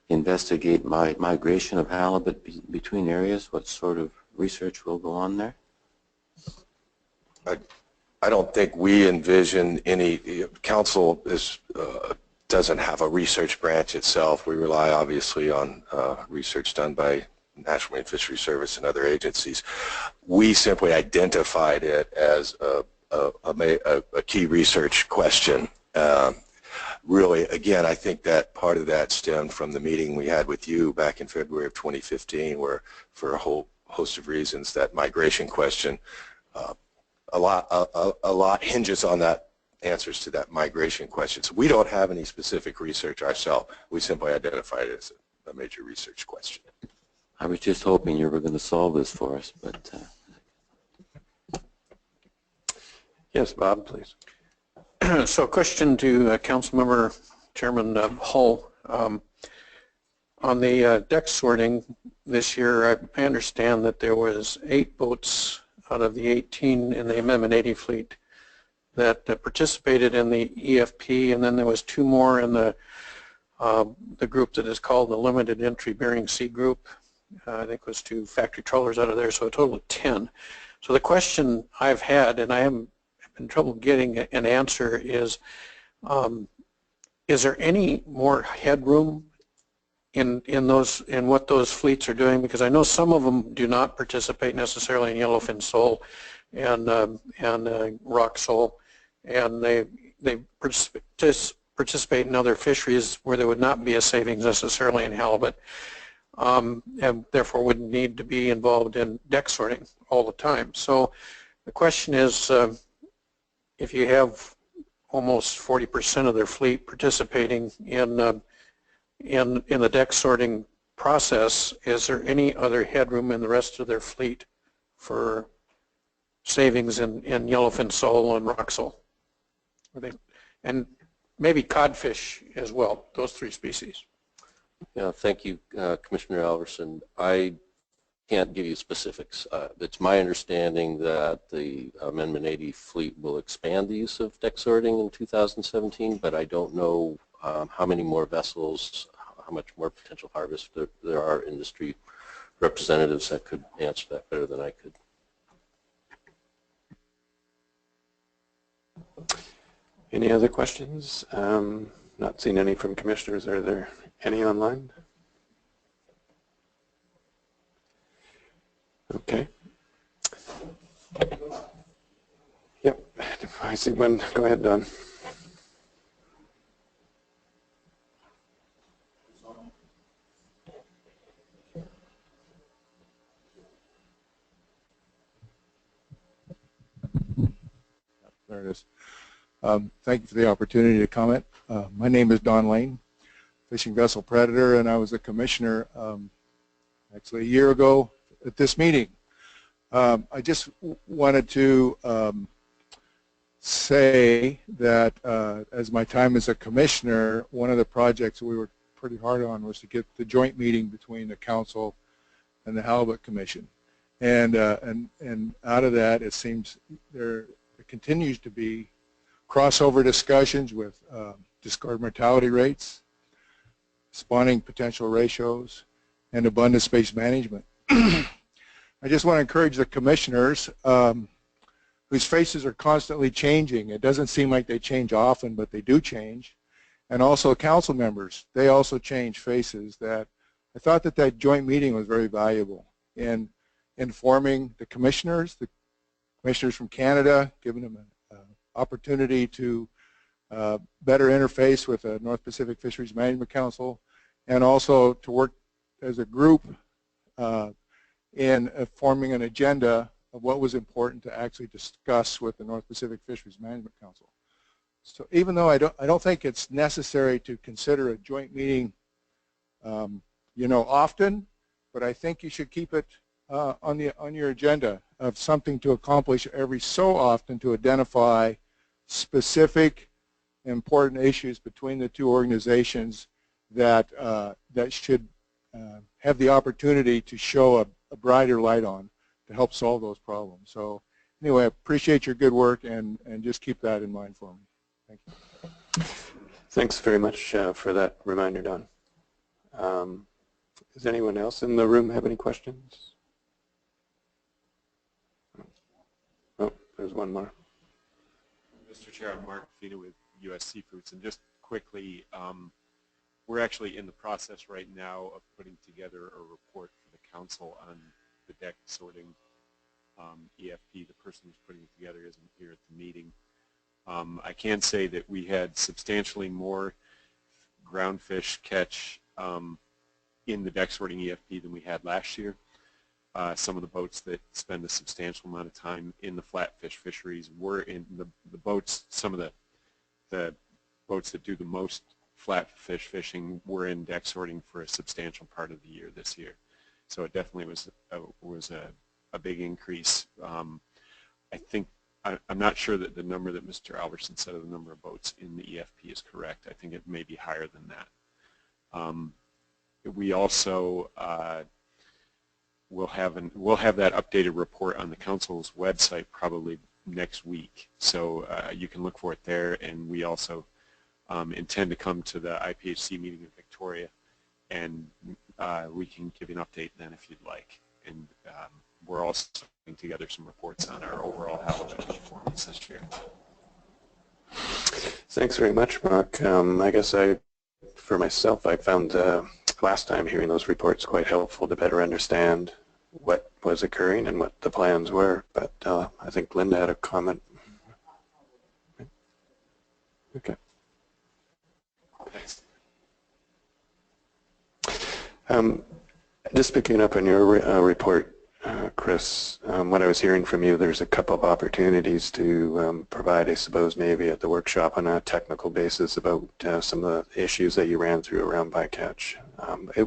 Speaker 11: investigate migration of halibut between areas? What sort of research will go on there?
Speaker 9: I don't think we envision any, council doesn't have a research branch itself. We rely obviously on research done by National Marine Fisheries Service and other agencies. We simply identified it as a key research question. Really, again, I think that part of that stemmed from the meeting we had with you back in February of 2015, where for a whole host of reasons that migration question, a lot hinges on that, answers to that migration question. So we don't have any specific research ourselves. We simply identified it as a major research question.
Speaker 11: I was just hoping you were going to solve this for us, but...
Speaker 1: Yes, Bob, please.
Speaker 7: So a question to Councilmember Chairman Hull. On the deck sorting this year, I understand that there was 8 boats out of the 18 in the IM092 fleet that participated in the EFP, and then there was 2 more in the group that is called the Limited Entry Bering Sea Group. I think it was 2 factory trawlers out of there, so a total of 10. So the question I've had, and I am in trouble getting an answer, is is there any more headroom in what those fleets are doing? Because I know some of them do not participate necessarily in yellowfin sole and rock sole, and they participate in other fisheries where there would not be a savings necessarily in halibut, and therefore wouldn't need to be involved in deck sorting all the time. So the question is, if you have almost 40% of their fleet participating in the deck sorting process, is there any other headroom in the rest of their fleet for savings in yellowfin sole and rock sole? And maybe codfish as well, those three species.
Speaker 10: Yeah, thank you, Commissioner Alverson. I can't give you specifics. It's my understanding that the Amendment 80 fleet will expand the use of deck sorting in 2017, but I don't know how many more vessels, how much more potential harvest. There are industry representatives that could answer that better than I could.
Speaker 1: Any other questions? Not seen any from commissioners. Are there any online? Okay. Yep, I see one. Go ahead, Don.
Speaker 12: There it is. Thank you for the opportunity to comment. My name is Don Lane, fishing vessel predator, and I was a commissioner actually a year ago at this meeting. I just wanted to say that as my time as a commissioner, one of the projects we were pretty hard on was to get the joint meeting between the council and the Halibut Commission. And out of that, it seems there continues to be crossover discussions with discard mortality rates, spawning potential ratios, and abundance-based management. I just want to encourage the commissioners whose faces are constantly changing. It doesn't seem like they change often, but they do change. And also council members, they also change faces. That I thought that joint meeting was very valuable in informing the commissioners from Canada, giving them an opportunity to better interface with the North Pacific Fisheries Management Council, and also to work as a group in forming an agenda of what was important to actually discuss with the North Pacific Fisheries Management Council. So even though I don't think it's necessary to consider a joint meeting, often, but I think you should keep it on your agenda of something to accomplish every so often to identify specific important issues between the two organizations that should have the opportunity to show a brighter light on to help solve those problems. So anyway, I appreciate your good work, and just keep that in mind for me. Thank you.
Speaker 1: Thanks very much for that reminder, Don. Does anyone else in the room have any questions? Oh, there's one more.
Speaker 13: Mr. Chair, I'm Mark Fina with U.S. Seafoods, and just quickly, we're actually in the process right now of putting together a report for the council on the deck sorting EFP. The person who's putting it together isn't here at the meeting. I can say that we had substantially more ground fish catch in the deck sorting EFP than we had last year. Some of the boats that spend a substantial amount of time in the flatfish fisheries were in the boats. Some of the boats that do the most flatfish fishing were in deck sorting for a substantial part of the year this year. So it definitely was a big increase. I think I'm not sure that the number that Mr. Alverson said of the number of boats in the EFP is correct. I think it may be higher than that. We also we'll have that updated report on the council's website probably next week, so you can look for it there. And we also intend to come to the IPHC meeting in Victoria, and we can give you an update then if you'd like. And we're also putting together some reports on our overall halibut performance this year.
Speaker 1: Thanks very much, Mark. I guess for myself, I found last time hearing those reports quite helpful to better understand what was occurring and what the plans were. But I think Linda had a comment. Okay.
Speaker 13: Thanks.
Speaker 1: Just picking up on your report, Chris, what I was hearing from you, there's a couple of opportunities to provide, I suppose, maybe at the workshop on a technical basis about some of the issues that you ran through around bycatch.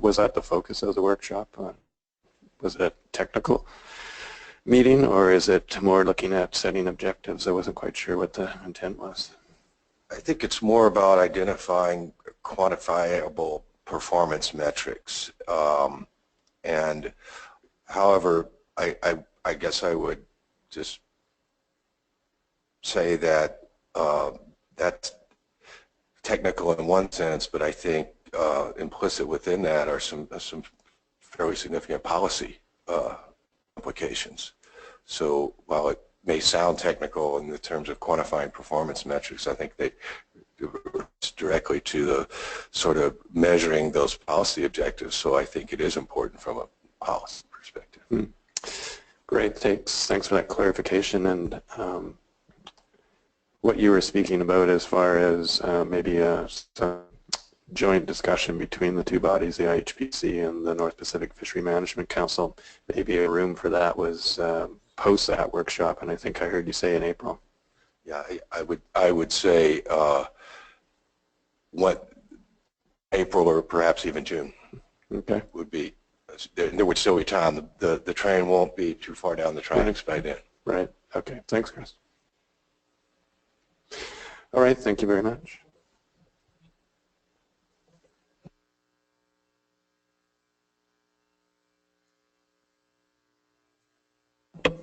Speaker 1: Was that the focus of the workshop? Was it a technical meeting, or is it more looking at setting objectives? I wasn't quite sure what the intent was.
Speaker 9: I think it's more about identifying quantifiable performance metrics. And however, I guess I would just say that that's technical in one sense, but I think implicit within that are some fairly significant policy implications. So while it may sound technical in the terms of quantifying performance metrics, I think they relates directly to the sort of measuring those policy objectives. So I think it is important from a policy perspective.
Speaker 1: Great, thanks for that clarification. And what you were speaking about as far as maybe some joint discussion between the two bodies, the IPHC and the North Pacific Fishery Management Council, maybe a room for that was post that workshop, and I think I heard you say in April.
Speaker 9: Yeah, I would say what April or perhaps even June would be. There would still be time. The train won't be too far down the tracks by then.
Speaker 1: Right. Okay. Thanks, Chris. All right. Thank you very much.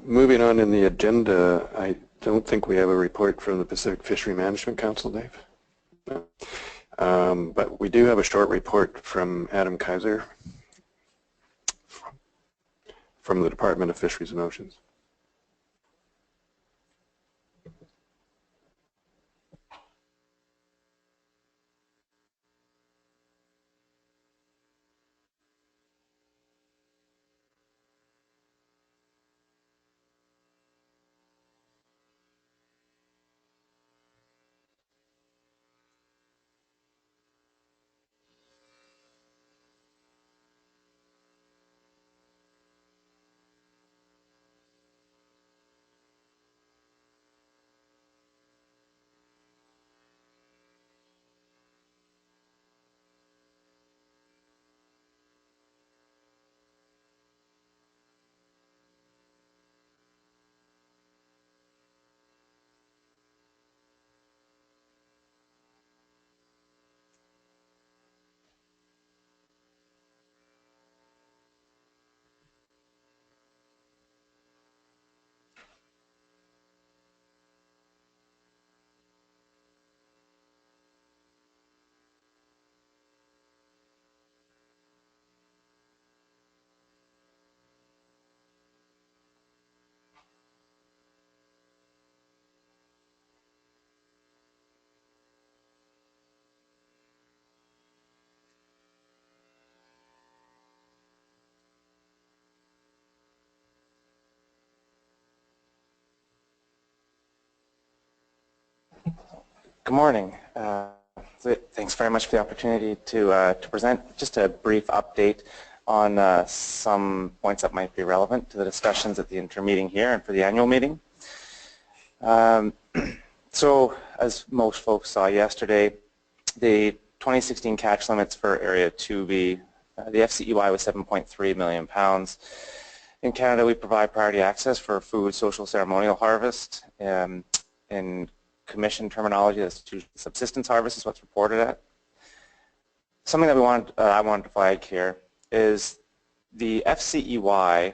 Speaker 1: Moving on in the agenda, I don't think we have a report from the Pacific Fishery Management Council, Dave. No. But we do have a short report from Adam Kaiser from the Department of Fisheries and Oceans.
Speaker 14: Good morning. Thanks very much for the opportunity to present just a brief update on some points that might be relevant to the discussions at the interim meeting here and for the annual meeting. So as most folks saw yesterday, the 2016 catch limits for Area 2B, the FCEY was 7.3 million pounds. In Canada, we provide priority access for food, social, ceremonial harvest. In Commission terminology, that's subsistence harvest is what's reported at. Something that I wanted to flag here is the FCEY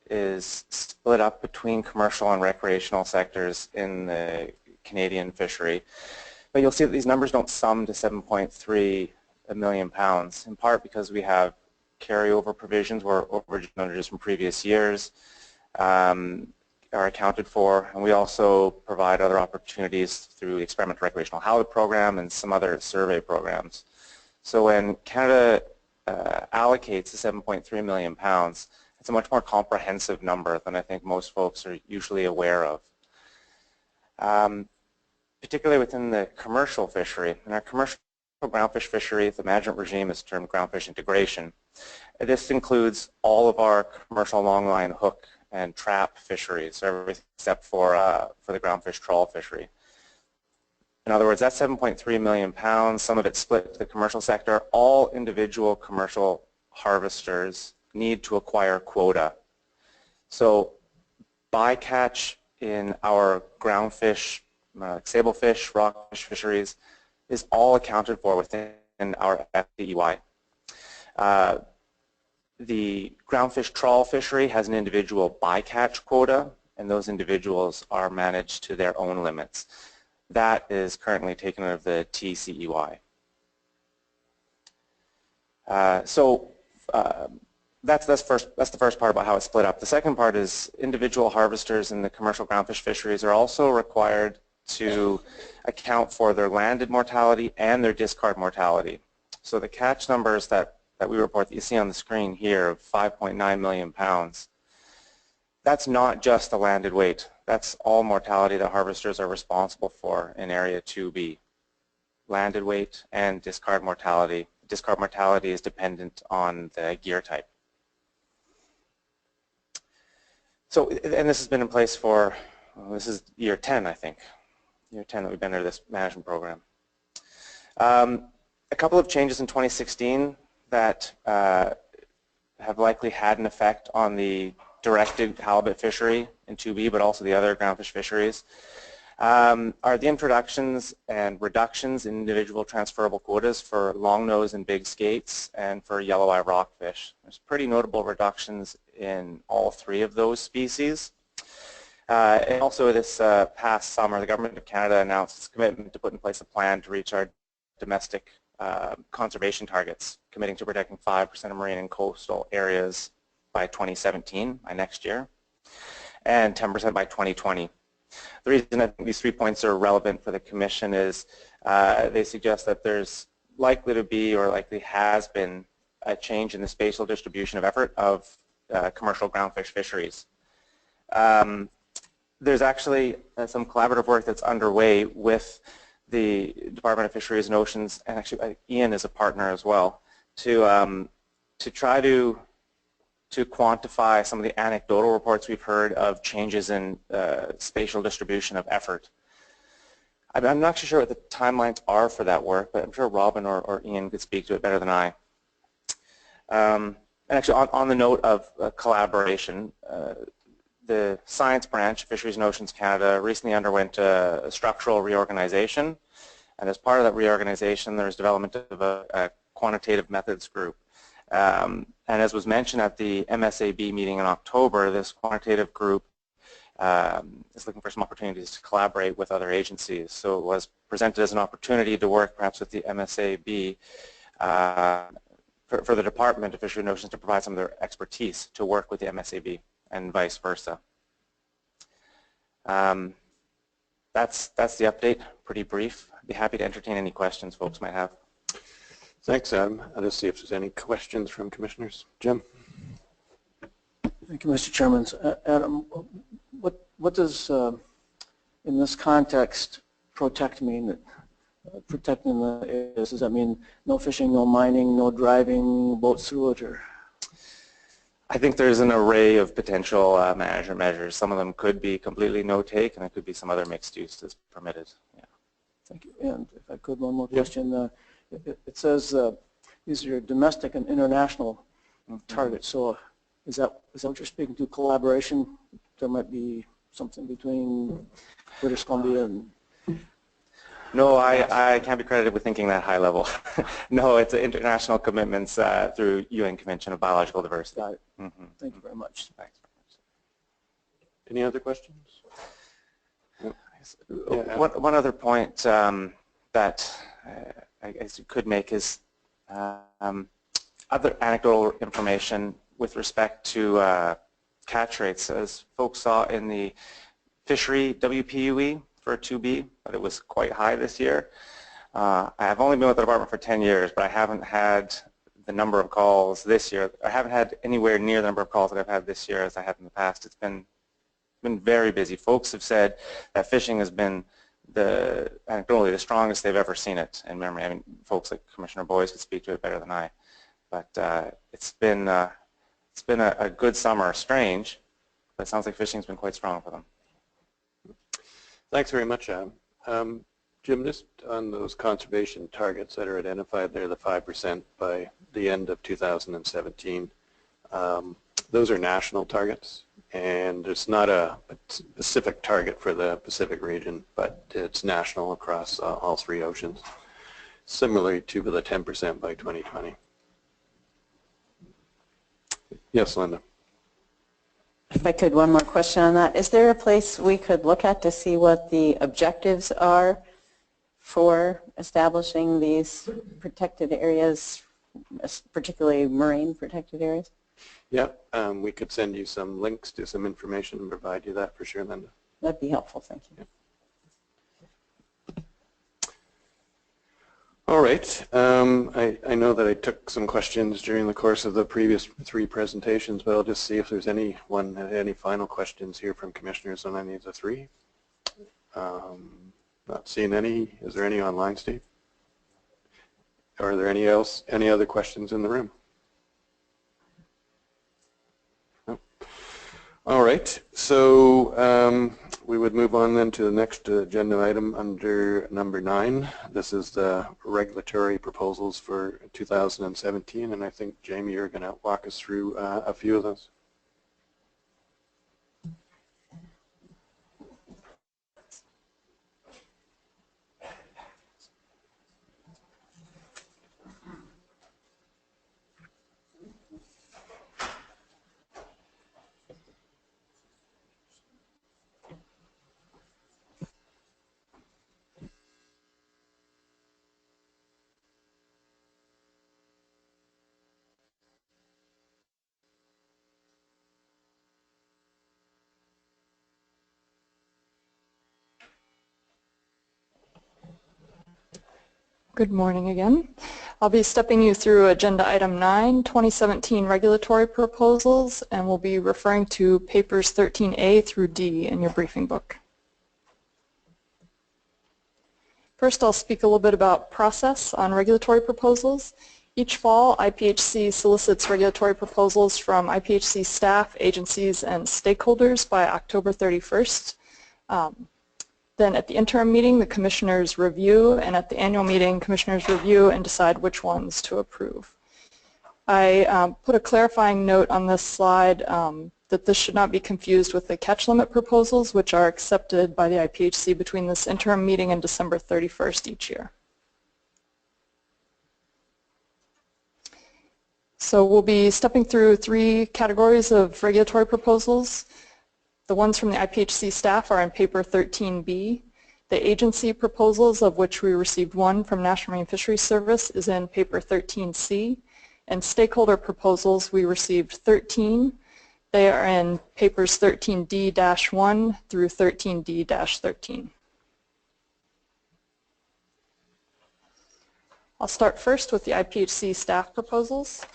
Speaker 14: is split up between commercial and recreational sectors in the Canadian fishery. But you'll see that these numbers don't sum to 7.3 million pounds, in part because we have carryover provisions or original unders from previous years. are accounted for, and we also provide other opportunities through the Experimental Recreational Halibut Program and some other survey programs. So when Canada allocates the 7.3 million pounds, it's a much more comprehensive number than I think most folks are usually aware of. Particularly within the commercial fishery. In our commercial groundfish fishery, the management regime is termed groundfish integration. This includes all of our commercial longline hook and trap fisheries, so everything except for the groundfish trawl fishery. In other words, that's 7.3 million pounds, some of it split to the commercial sector. All individual commercial harvesters need to acquire quota. So bycatch in our groundfish, sablefish, rockfish fisheries is all accounted for within our FDEY. The groundfish trawl fishery has an individual bycatch quota, and those individuals are managed to their own limits. That is currently taken out of the TCEY. That's the first part about how it's split up. The second part is individual harvesters in the commercial groundfish fisheries are also required to account for their landed mortality and their discard mortality. So the catch numbers that we report that you see on the screen here of 5.9 million pounds, that's not just the landed weight. That's all mortality that harvesters are responsible for in Area 2B. Landed weight and discard mortality. Discard mortality is dependent on the gear type. So, and this has been in place for, well, this is year 10, I think. Year 10 that we've been under this management program. A couple of changes in 2016 that have likely had an effect on the directed halibut fishery in 2B, but also the other groundfish fisheries, are the introductions and reductions in individual transferable quotas for longnose and big skates and for yellow eye rockfish. There's pretty notable reductions in all three of those species. And also this past summer, the Government of Canada announced its commitment to put in place a plan to reach our domestic conservation targets, committing to protecting 5% of marine and coastal areas by 2017, by next year, and 10% by 2020. The reason I think these 3 points are relevant for the Commission is they suggest that there's likely to be, or likely has been, a change in the spatial distribution of effort of commercial groundfish fisheries. There's actually some collaborative work that's underway with the Department of Fisheries and Oceans, and actually Ian is a partner as well, to try to quantify some of the anecdotal reports we've heard of changes in spatial distribution of effort. I'm not sure what the timelines are for that work, but I'm sure Robin or Ian could speak to it better than I. And actually, on the note of collaboration, the Science Branch, Fisheries and Oceans Canada, recently underwent a structural reorganization, and as part of that reorganization, there's development of a quantitative methods group. And as was mentioned at the MSAB meeting in October, this quantitative group is looking for some opportunities to collaborate with other agencies. So it was presented as an opportunity to work perhaps with the MSAB for the Department of Fisheries and Oceans to provide some of their expertise to work with the MSAB and vice versa. That's the update, pretty brief. I'd be happy to entertain any questions folks might have.
Speaker 1: Thanks, Adam. I'll just see if there's any questions from commissioners. Jim?
Speaker 4: Thank you, Mr. Chairman. Adam, what does, in this context, protect mean? Protecting the areas, does that mean no fishing, no mining, no driving boats through it? Or?
Speaker 14: I think there's an array of potential management measures. Some of them could be completely no-take, and it could be some other mixed use that's permitted. Yeah. Thank you.
Speaker 4: And if I could, one more question. It says these are your domestic and international targets. So is that what you're speaking to? Collaboration? There might be something between British Columbia and.
Speaker 14: No, I can't be credited with thinking that high level. No, it's international commitments through UN Convention of Biological Diversity.
Speaker 4: Got it. Thank you very much.
Speaker 14: Thanks.
Speaker 1: Any other questions?
Speaker 14: One other point that I guess you could make is other anecdotal information with respect to catch rates. As folks saw in the fishery WPUE for 2B, but it was quite high this year. I have only been with the department for 10 years, but I haven't had the number of calls this year. I haven't had anywhere near the number of calls that I've had this year as I have in the past. It's been very busy. Folks have said that fishing has been anecdotally the strongest they've ever seen it in memory. I mean, folks like Commissioner Boyce could speak to it better than I. But it's been a good summer. Strange, but it sounds like fishing's been quite strong for them.
Speaker 1: Thanks very much, Adam. Jim, just on those conservation targets that are identified there, the 5% by the end of 2017, those are national targets, and it's not a specific target for the Pacific region, but it's national across all three oceans, similarly to the 10% by 2020. Yes, Linda.
Speaker 2: If I could, one more question on that. Is there a place we could look at to see what the objectives are for establishing these protected areas, particularly marine protected areas?
Speaker 1: Yeah, we could send you some links to some information and provide you that for sure, Linda.
Speaker 2: That'd be helpful, thank you.
Speaker 1: Yeah. All right. I know that I took some questions during the course of the previous three presentations, but I'll just see if there's anyone any final questions here from commissioners on any of the three. Not seeing any. Is there any online, Steve? Or are there any other questions in the room? No. All right. So we would move on then to the next agenda item under number 9. This is the regulatory proposals for 2017, and I think, Jamie, you're going to walk us through a few of those.
Speaker 5: Good morning again. I'll be stepping you through Agenda Item 9, 2017 regulatory proposals, and we'll be referring to papers 13A through D in your briefing book. First, I'll speak a little bit about process on regulatory proposals. Each fall, IPHC solicits regulatory proposals from IPHC staff, agencies, and stakeholders by October 31st. Then at the interim meeting, the commissioners review, and at the annual meeting, commissioners review and decide which ones to approve. I put a clarifying note on this slide that this should not be confused with the catch limit proposals, which are accepted by the IPHC between this interim meeting and December 31st each year. So we'll be stepping through 3 categories of regulatory proposals. The ones from the IPHC staff are in paper 13B. The agency proposals, of which we received 1 from National Marine Fisheries Service, is in paper 13C. And stakeholder proposals, we received 13. They are in papers 13D-1 through 13D-13. I'll start first with the IPHC staff proposals.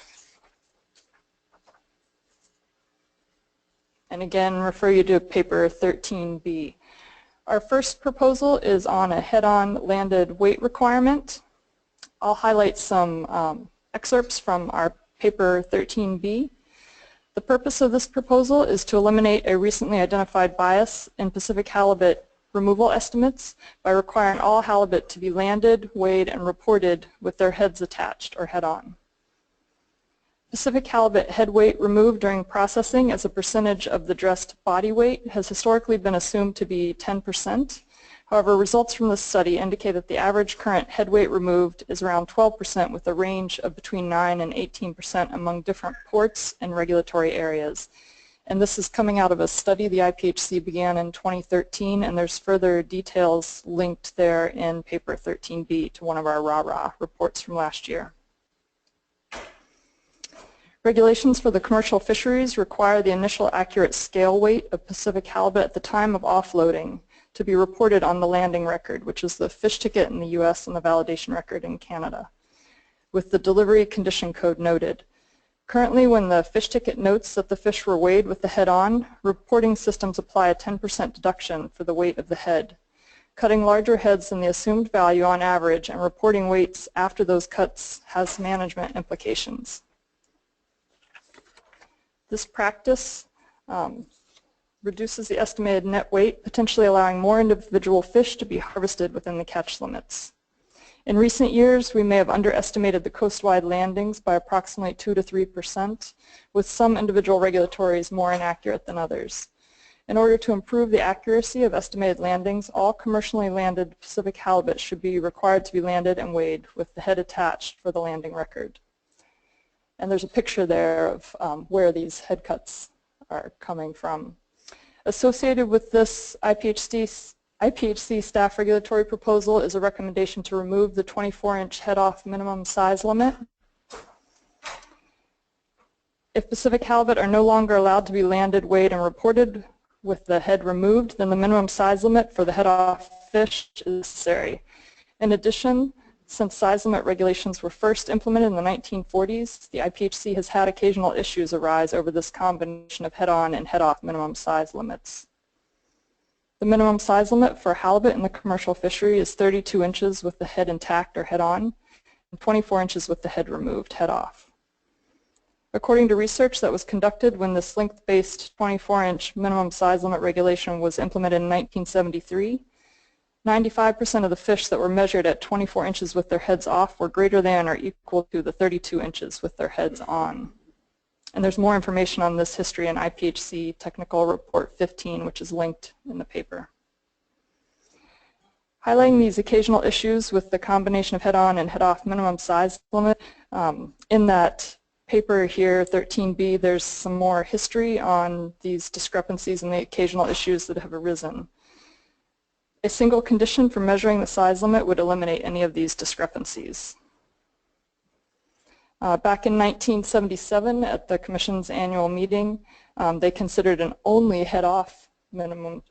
Speaker 5: And again, refer you to paper 13B. Our first proposal is on a head-on landed weight requirement. I'll highlight some excerpts from our paper 13B. The purpose of this proposal is to eliminate a recently identified bias in Pacific halibut removal estimates by requiring all halibut to be landed, weighed, and reported with their heads attached or head-on. Pacific halibut head weight removed during processing as a percentage of the dressed body weight has historically been assumed to be 10%. However, results from this study indicate that the average current head weight removed is around 12% with a range of between 9 and 18% among different ports and regulatory areas. And this is coming out of a study the IPHC began in 2013, and there's further details linked there in paper 13B to one of our RAH reports from last year. Regulations for the commercial fisheries require the initial accurate scale weight of Pacific halibut at the time of offloading to be reported on the landing record, which is the fish ticket in the U.S. and the validation record in Canada, with the delivery condition code noted. Currently, when the fish ticket notes that the fish were weighed with the head on, reporting systems apply a 10% deduction for the weight of the head. Cutting larger heads than the assumed value on average and reporting weights after those cuts has management implications. This practice reduces the estimated net weight, potentially allowing more individual fish to be harvested within the catch limits. In recent years, we may have underestimated the coastwide landings by approximately 2 to 3%, with some individual regulatories more inaccurate than others. In order to improve the accuracy of estimated landings, all commercially landed Pacific halibut should be required to be landed and weighed with the head attached for the landing record. And there's a picture there of where these head cuts are coming from. Associated with this IPHC staff regulatory proposal is a recommendation to remove the 24-inch head-off minimum size limit. If Pacific halibut are no longer allowed to be landed, weighed, and reported with the head removed, then the minimum size limit for the head-off fish is necessary. In addition, since size limit regulations were first implemented in the 1940s, the IPHC has had occasional issues arise over this combination of head-on and head-off minimum size limits. The minimum size limit for halibut in the commercial fishery is 32 inches with the head intact or head-on, and 24 inches with the head removed, head-off. According to research that was conducted when this length-based 24-inch minimum size limit regulation was implemented in 1973, 95% of the fish that were measured at 24 inches with their heads off were greater than or equal to the 32 inches with their heads on. And there's more information on this history in IPHC Technical Report 15, which is linked in the paper. Highlighting these occasional issues with the combination of head-on and head-off minimum size limit, in that paper here, 13B, there's some more history on these discrepancies and the occasional issues that have arisen. A single condition for measuring the size limit would eliminate any of these discrepancies. Back in 1977 at the Commission's annual meeting, they considered an only head-off minimum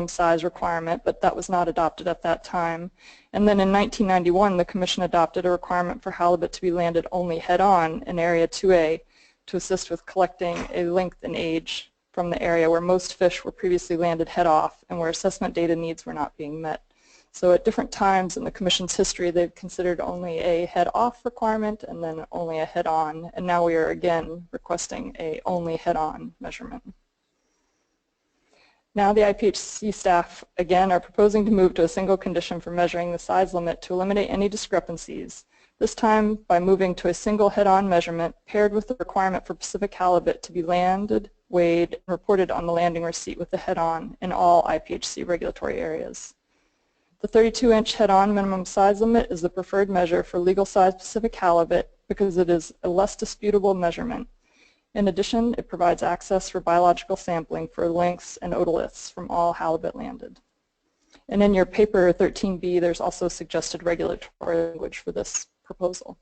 Speaker 5: size requirement, but that was not adopted at that time. And then in 1991, the Commission adopted a requirement for halibut to be landed only head-on in Area 2A to assist with collecting a length and age from the area where most fish were previously landed head-off and where assessment data needs were not being met. So at different times in the Commission's history, they've considered only a head-off requirement and then only a head-on, and now we are again requesting a only head-on measurement. Now the IPHC staff, again, are proposing to move to a single condition for measuring the size limit to eliminate any discrepancies, this time by moving to a single head-on measurement paired with the requirement for Pacific halibut to be landed, weighed, and reported on the landing receipt with the head-on in all IPHC regulatory areas. The 32-inch head-on minimum size limit is the preferred measure for legal-size Pacific halibut because it is a less disputable measurement. In addition, it provides access for biological sampling for lengths and otoliths from all halibut landed. And in your paper 13B, there's also suggested regulatory language for this proposal.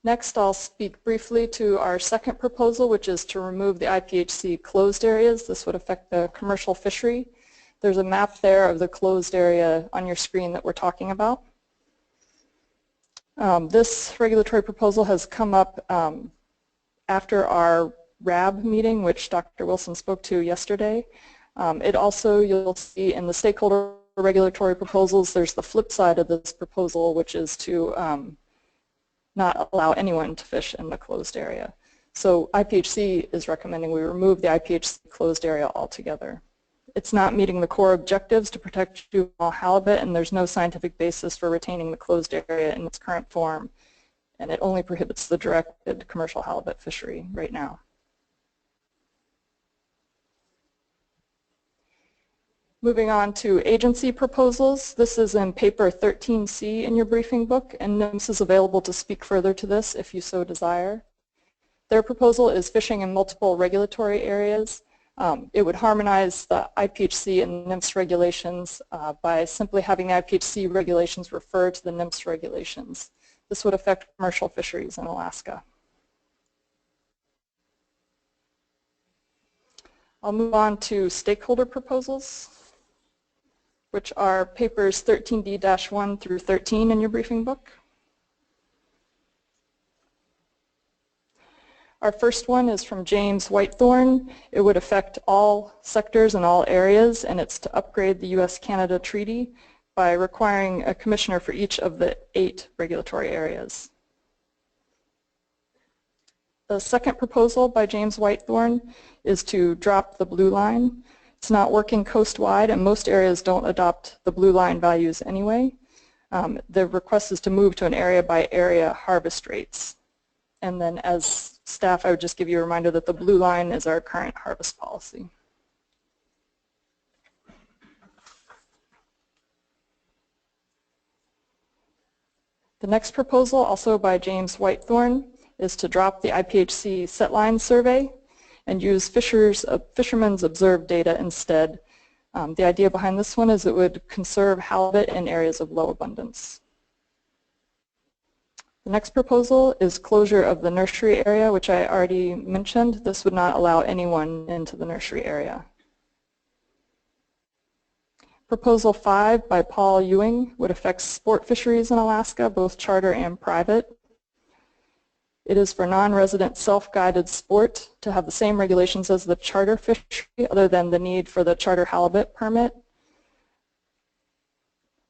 Speaker 5: Next, I'll speak briefly to our second proposal, which is to remove the IPHC closed areas. This would affect the commercial fishery. There's a map there of the closed area on your screen that we're talking about. This regulatory proposal has come up after our RAB meeting, which Dr. Wilson spoke to yesterday. It also, you'll see in the stakeholder regulatory proposals, there's the flip side of this proposal, which is to not allow anyone to fish in the closed area. So IPHC is recommending we remove the IPHC closed area altogether. It's not meeting the core objectives to protect juvenile halibut, and there's no scientific basis for retaining the closed area in its current form, and it only prohibits the directed commercial halibut fishery right now. Moving on to agency proposals. This is in paper 13C in your briefing book, and NIMS is available to speak further to this if you so desire. Their proposal is fishing in multiple regulatory areas. It would harmonize the IPHC and NIMS regulations by simply having the IPHC regulations refer to the NIMS regulations. This would affect commercial fisheries in Alaska. I'll move on to stakeholder proposals, which are papers 13D-1 through 13 in your briefing book. Our first one is from James Whitethorn. It would affect all sectors and all areas, and it's to upgrade the U.S.-Canada Treaty by requiring a commissioner for each of the 8 regulatory areas. The second proposal by James Whitethorn is to drop the blue line. It's not working coast-wide, and most areas don't adopt the blue line values anyway. The request is to move to an area-by-area harvest rates. And then as staff, I would just give you a reminder that the blue line is our current harvest policy. The next proposal, also by James Whitethorn, is to drop the IPHC setline survey and use fishermen's observed data instead. The idea behind this one is it would conserve halibut in areas of low abundance. The next proposal is closure of the nursery area, which I already mentioned. This would not allow anyone into the nursery area. Proposal 5 by Paul Ewing would affect sport fisheries in Alaska, both charter and private. It is for non-resident self-guided sport to have the same regulations as the charter fishery, other than the need for the charter halibut permit.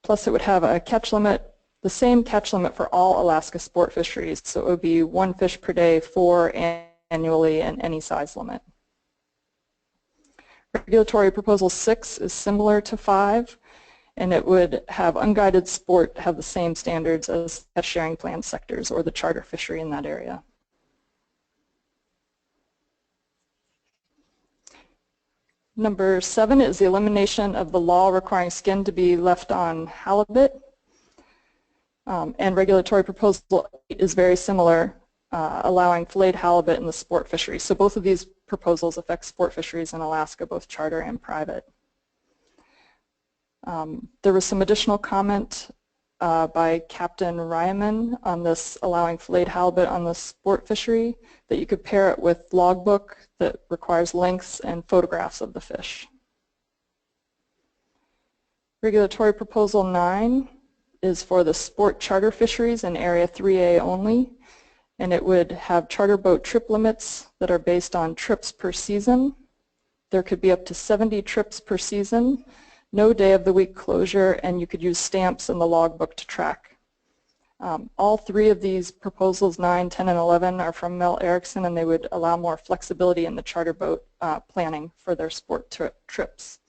Speaker 5: Plus it would have a catch limit, the same catch limit for all Alaska sport fisheries, so it would be 1 fish per day, 4 annually, and any size limit. Regulatory Proposal 6 is similar to 5, and it would have unguided sport have the same standards as sharing plan sectors or the charter fishery in that area. Number 7 is the elimination of the law requiring skin to be left on halibut. And Regulatory Proposal 8 is very similar, allowing filleted halibut in the sport fishery. So both of these proposals affect sport fisheries in Alaska, both charter and private. There was some additional comment by Captain Ryman on this allowing filleted halibut on the sport fishery, that you could pair it with logbook that requires links and photographs of the fish. Regulatory Proposal 9 is for the sport charter fisheries in Area 3A only, and it would have charter boat trip limits that are based on trips per season. There could be up to 70 trips per season, no day of the week closure, and you could use stamps in the logbook to track. All 3 of these proposals, 9, 10, and 11, are from Mel Erickson, and they would allow more flexibility in the charter boat planning for their sport trips.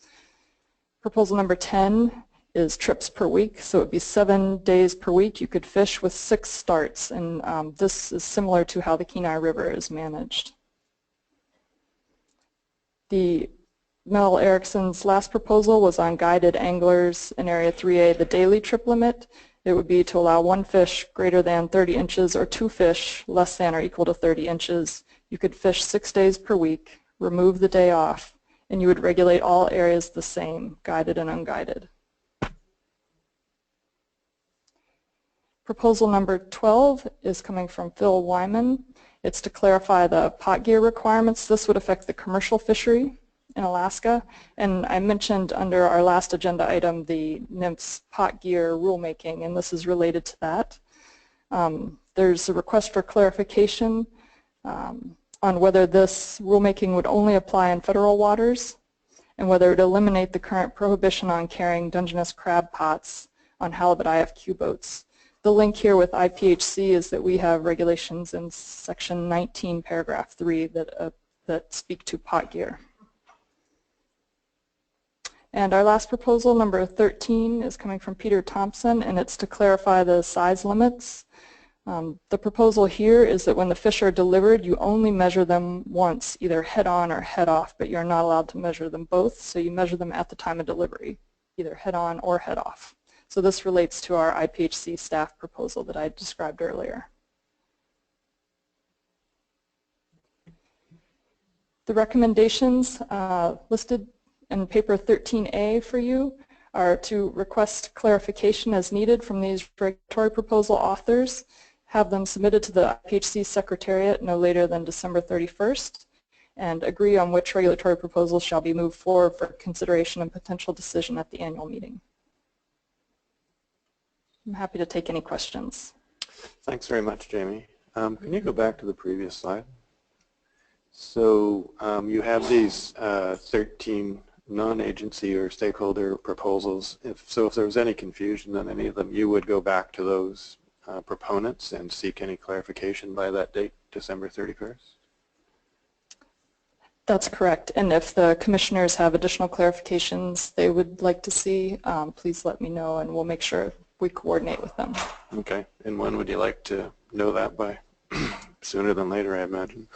Speaker 5: Proposal number 10 is trips per week, so it would be 7 days per week. You could fish with 6 starts, and this is similar to how the Kenai River is managed. The Mel Erickson's last proposal was on guided anglers in Area 3A, the daily trip limit. It would be to allow 1 fish greater than 30 inches or 2 fish less than or equal to 30 inches. You could fish 6 days per week, remove the day off, and you would regulate all areas the same, guided and unguided. Proposal number 12 is coming from Phil Wyman. It's to clarify the pot gear requirements. This would affect the commercial fishery in Alaska, and I mentioned under our last agenda item the NMFS pot gear rulemaking, and this is related to that. There's a request for clarification on whether this rulemaking would only apply in federal waters and whether it would eliminate the current prohibition on carrying Dungeness crab pots on halibut IFQ boats. The link here with IPHC is that we have regulations in Section 19, Paragraph 3 that speak to pot gear. And our last proposal, number 13, is coming from Peter Thompson, and it's to clarify the size limits. The proposal here is that when the fish are delivered, you only measure them once, either head-on or head-off, but you're not allowed to measure them both, so you measure them at the time of delivery, either head-on or head-off. So this relates to our IPHC staff proposal that I described earlier. The recommendations listed in paper 13A for you are to request clarification as needed from these regulatory proposal authors, have them submitted to the IPHC Secretariat no later than December 31st, and agree on which regulatory proposals shall be moved forward for consideration and potential decision at the annual meeting. I'm happy to take any questions.
Speaker 1: Thanks very much, Jamie. Can you go back to the previous slide? So you have these 13 non-agency or stakeholder proposals. If there was any confusion on any of them, you would go back to those proponents and seek any clarification by that date, December 31st?
Speaker 5: That's correct. And if the commissioners have additional clarifications they would like to see, please let me know and we'll make sure we coordinate with them.
Speaker 1: Okay. And when would you like to know that by? Sooner than later, I imagine.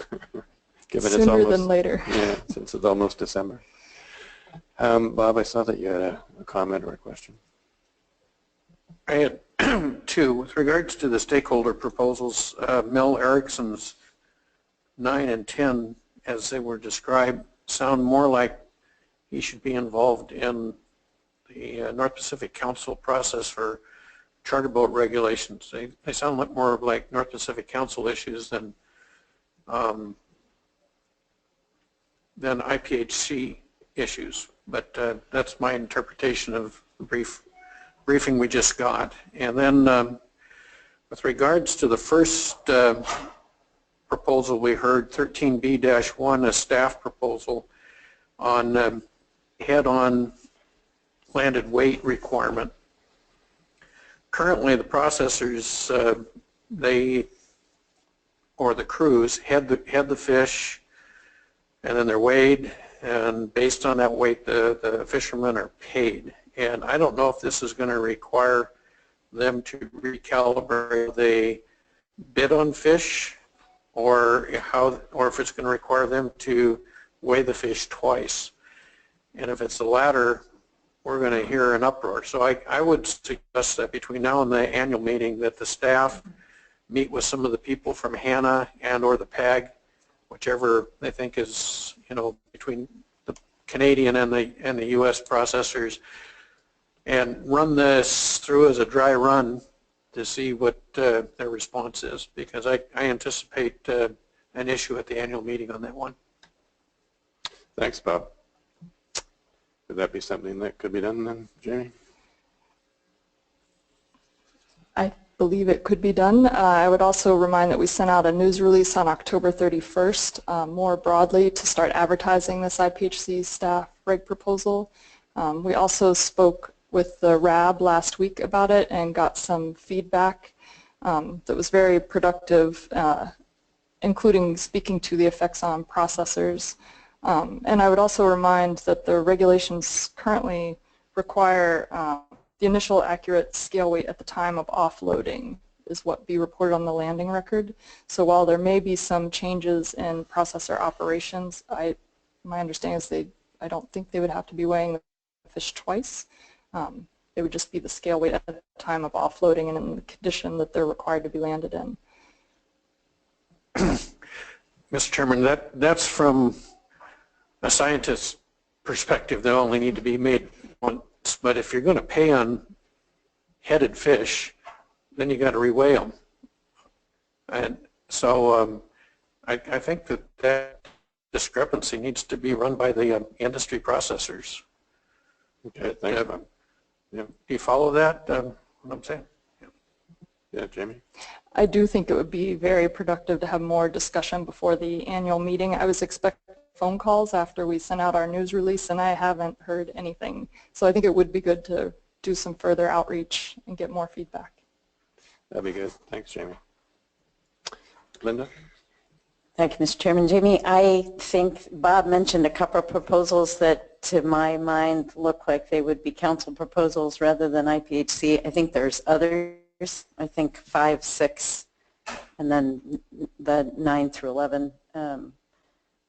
Speaker 1: Given
Speaker 5: Sooner
Speaker 1: it's almost,
Speaker 5: than later.
Speaker 1: Yeah, since it's almost December. Bob, I saw that you had a comment or a question.
Speaker 7: I had two. With regards to the stakeholder proposals, Mel Erickson's 9 and 10, as they were described, sound more like he should be involved in the North Pacific Council process for charter boat regulations. They sound like more like North Pacific Council issues than IPHC issues. But that's my interpretation of the briefing we just got. And then with regards to the first proposal we heard, 13B-1, a staff proposal on head-on landed weight requirement. Currently the processors, or the crews, head the fish and then they're weighed, and based on that weight the fishermen are paid. And I don't know if this is going to require them to recalibrate the bid on fish, or if it's going to require them to weigh the fish twice. And if it's the latter, we're going to hear an uproar. So I would suggest that between now and the annual meeting that the staff meet with some of the people from HANA and or the PAG, whichever they think is, between the Canadian and the U.S. processors, and run this through as a dry run to see what their response is, because I anticipate an issue at the annual meeting on that one.
Speaker 1: Thanks, Bob. Could that be something that could be done then, Jamie?
Speaker 5: I believe it could be done. I would also remind that we sent out a news release on October 31st more broadly to start advertising this IPHC staff reg proposal. We also spoke with the RAB last week about it and got some feedback that was very productive, including speaking to the effects on processors. And I would also remind that the regulations currently require the initial accurate scale weight at the time of offloading is what be reported on the landing record. So while there may be some changes in processor operations, my understanding is I don't think they would have to be weighing the fish twice. It would just be the scale weight at the time of offloading and in the condition that they're required to be landed in.
Speaker 7: Mr. Chairman, that's from a scientist's perspective. They only need to be made once, but if you're going to pay on headed fish, then you got to reweigh them. And so I think that discrepancy needs to be run by the industry processors.
Speaker 1: Okay, thanks, Bob.
Speaker 7: Do you follow that, what I'm saying?
Speaker 1: Yeah, Jamie?
Speaker 5: I do think it would be very productive to have more discussion before the annual meeting. I was expecting phone calls after we sent out our news release, and I haven't heard anything. So I think it would be good to do some further outreach and get more feedback.
Speaker 1: That'd be good. Thanks, Jamie. Linda?
Speaker 2: Thank you, Mr. Chairman. Jamie, I think Bob mentioned a couple of proposals that, to my mind, look like they would be council proposals rather than IPHC. I think there's others. I think 5, 6, and then the 9 through 11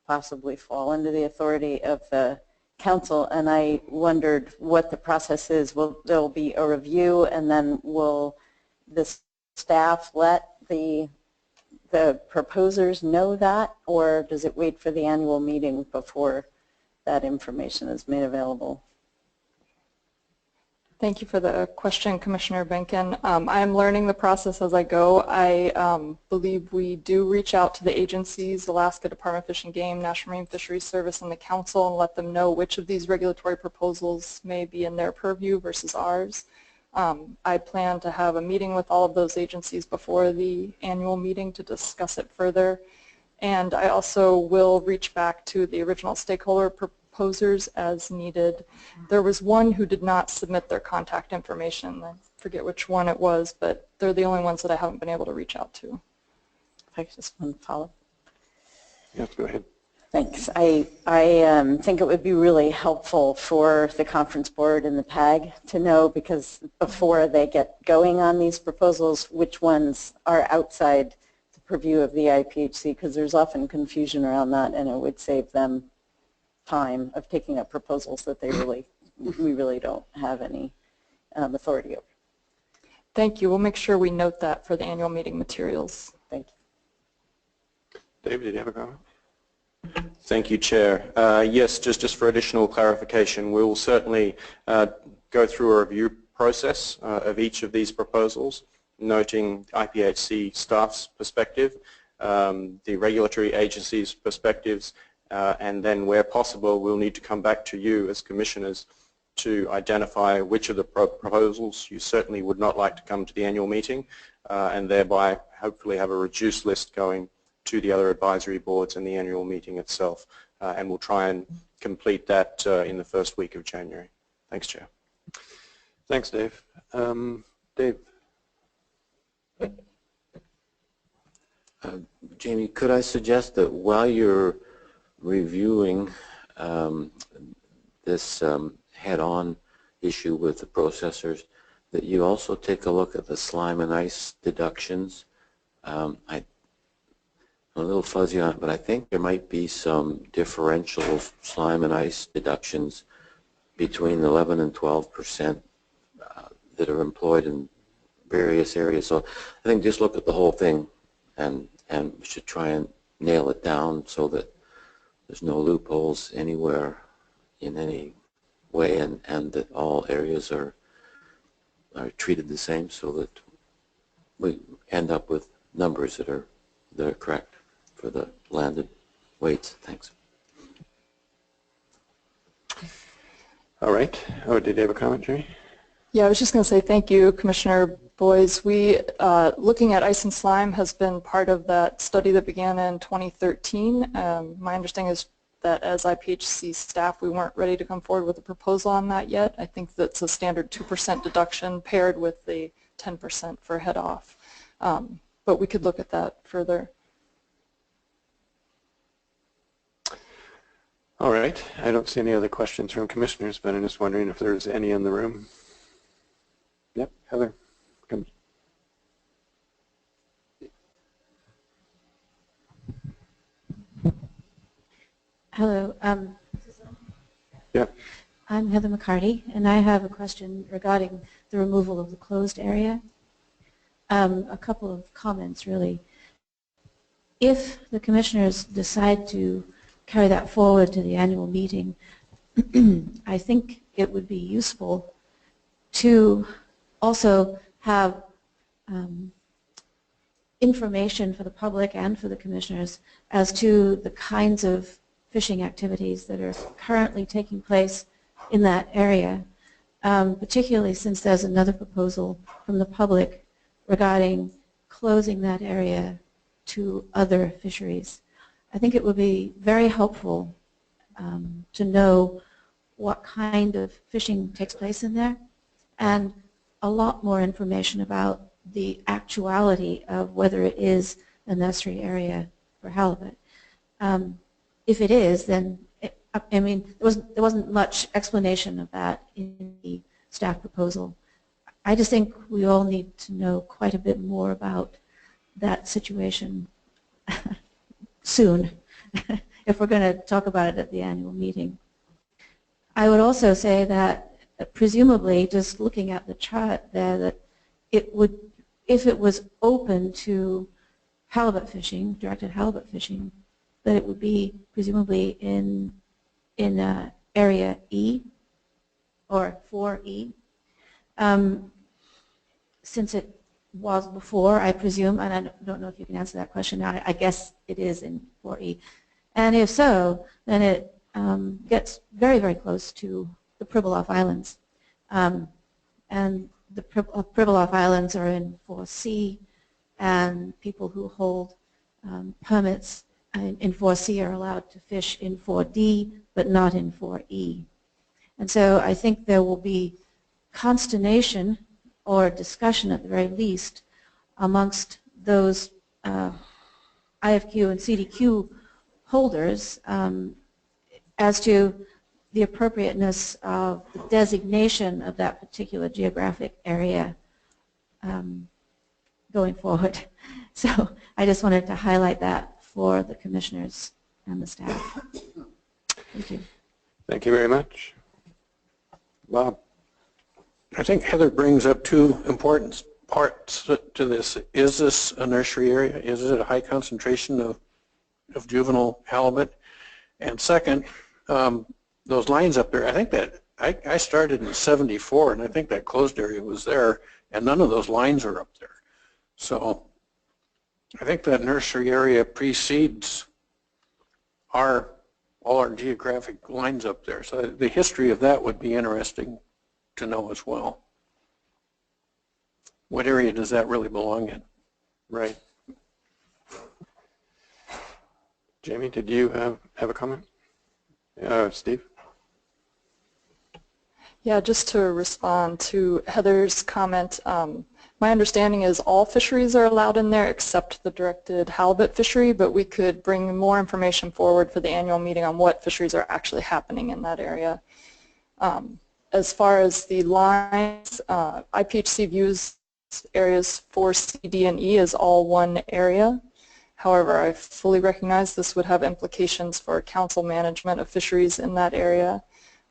Speaker 2: possibly fall under the authority of the council. And I wondered what the process is. Will there be a review, and then will the staff let the proposers know that, or does it wait for the annual meeting before that information is made available?
Speaker 5: Thank you for the question, Commissioner Benkin. I am learning the process as I go. I believe we do reach out to the agencies, Alaska Department of Fish and Game, National Marine Fisheries Service, and the Council, and let them know which of these regulatory proposals may be in their purview versus ours. I plan to have a meeting with all of those agencies before the annual meeting to discuss it further. And I also will reach back to the original stakeholder proposers as needed. There was one who did not submit their contact information. I forget which one it was, but they're the only ones that I haven't been able to reach out to.
Speaker 2: If I could just one follow.
Speaker 1: Yes, go ahead.
Speaker 2: Thanks. I think it would be really helpful for the conference board and the PAG to know, because before they get going on these proposals, which ones are outside the purview of the IPHC, because there's often confusion around that, and it would save them time of taking up proposals that we really don't have any authority over.
Speaker 5: Thank you. We'll make sure we note that for the annual meeting materials.
Speaker 2: Thank you.
Speaker 1: David, did you have a comment?
Speaker 3: Thank you, Chair. Yes, just for additional clarification, we will certainly go through a review process of each of these proposals, noting IPHC staff's perspective, the regulatory agencies' perspectives, and then where possible we'll need to come back to you as commissioners to identify which of the proposals you certainly would not like to come to the annual meeting, and thereby hopefully have a reduced list going to the other advisory boards and the annual meeting itself. And we'll try and complete that in the first week of January. Thanks, Chair.
Speaker 1: Thanks, Dave. Dave.
Speaker 11: Jamie, could I suggest that while you're reviewing this head-on issue with the processors, that you also take a look at the slime and ice deductions? I'm a little fuzzy on it, but I think there might be some differential slime and ice deductions between 11 and 12% that are employed in various areas. So I think just look at the whole thing and we should try and nail it down so that there's no loopholes anywhere in any way, and that all areas are treated the same, so that we end up with numbers that are correct for the landed weights. Thanks.
Speaker 1: All right. Oh, did you have a comment, Jerry?
Speaker 5: Yeah, I was just going to say thank you, Commissioner Boyes. We, looking at ice and slime has been part of that study that began in 2013. My understanding is that as IPHC staff, we weren't ready to come forward with a proposal on that yet. I think that's a standard 2% deduction paired with the 10% for head off. But we could look at that further.
Speaker 1: All right. I don't see any other questions from commissioners, but I'm just wondering if there's any in the room. Yep, Heather. Come.
Speaker 15: Hello.
Speaker 1: Yeah.
Speaker 15: I'm Heather McCarty, and I have a question regarding the removal of the closed area. A couple of comments, really. If the commissioners decide to carry that forward to the annual meeting, I think it would be useful to also have information for the public and for the commissioners as to the kinds of fishing activities that are currently taking place in that area, particularly since there's another proposal from the public regarding closing that area to other fisheries. I think it would be very helpful to know what kind of fishing takes place in there, and a lot more information about the actuality of whether it is a nursery area for halibut. If it is, then I mean, there wasn't much explanation of that in the staff proposal. I just think we all need to know quite a bit more about that situation soon if we're going to talk about it at the annual meeting. I would also say that presumably, just looking at the chart there, that it would, if it was open to halibut fishing, directed halibut fishing, that it would be presumably in area E or 4E. Since it was before, I presume, and I don't know if you can answer that question now, I guess it is in 4E. And if so, then it gets very, very close to the Pribilof Islands. And the Pribilof Islands are in 4C, and people who hold permits in 4C are allowed to fish in 4D, but not in 4E. And so I think there will be consternation or discussion at the very least amongst those IFQ and CDQ holders as to the appropriateness of the designation of that particular geographic area going forward. So I just wanted to highlight that for the commissioners and the staff. Thank you.
Speaker 1: Thank you very much. Bob.
Speaker 7: I think Heather brings up two important parts to this. Is this a nursery area? Is it a high concentration of juvenile halibut? And second, those lines up there, I think that I started in 74, and I think that closed area was there, and none of those lines are up there. So I think that nursery area precedes all our geographic lines up there. So the history of that would be interesting to know as well. What area does that really belong in?
Speaker 1: Right. Jamie, did you have a comment? Steve?
Speaker 5: Yeah, just to respond to Heather's comment, my understanding is all fisheries are allowed in there except the directed halibut fishery, but we could bring more information forward for the annual meeting on what fisheries are actually happening in that area. As far as the lines, IPHC views areas 4C, D, and E as all one area. However, I fully recognize this would have implications for council management of fisheries in that area.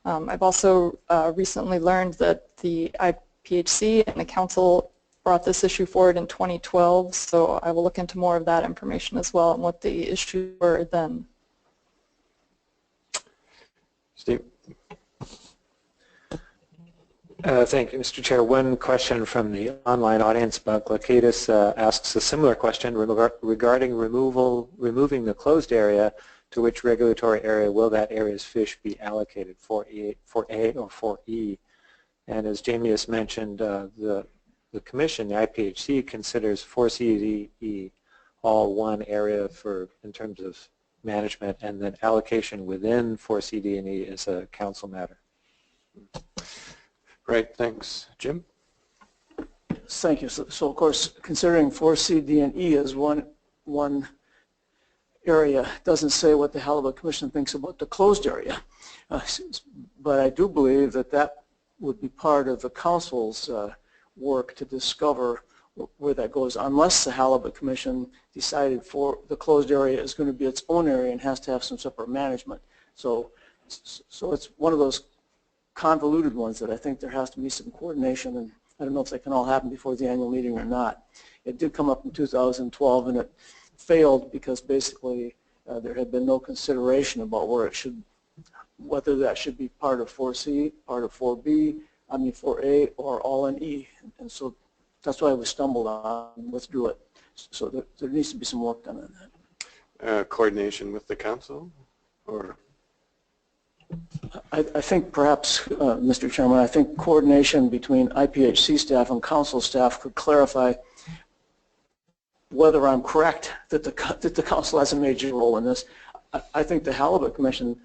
Speaker 5: I've also recently learned that the IPHC and the council brought this issue forward in 2012, so I will look into more of that information as well and what the issues were then.
Speaker 1: Steve?
Speaker 3: Thank you, Mr. Chair. One question from the online audience. Glakadis asks a similar question regarding removing the closed area. To which regulatory area will that area's fish be allocated, 4A or 4E? And as Jamie has mentioned, the Commission, the IPHC, considers 4CDE all one area in terms of management, and that allocation within 4CD and E is a council matter.
Speaker 1: Right, thanks. Jim?
Speaker 4: Thank you. So of course, considering 4C, D, and E as one area doesn't say what the Halibut Commission thinks about the closed area. But I do believe that that would be part of the council's work to discover where that goes, unless the Halibut Commission decided for the closed area is going to be its own area and has to have some separate management. So it's one of those convoluted ones that I think there has to be some coordination, and I don't know if that can all happen before the annual meeting or not. It did come up in 2012, and it failed because basically there had been no consideration about whether that should be part of 4C, part of 4B, 4A, or all in E. And so that's why we stumbled on and withdrew it. So there needs to be some work done on that.
Speaker 1: Coordination with the council, or?
Speaker 4: I think perhaps, Mr. Chairman, I think coordination between IPHC staff and council staff could clarify whether I'm correct that the council has a major role in this. I think the Halibut Commission,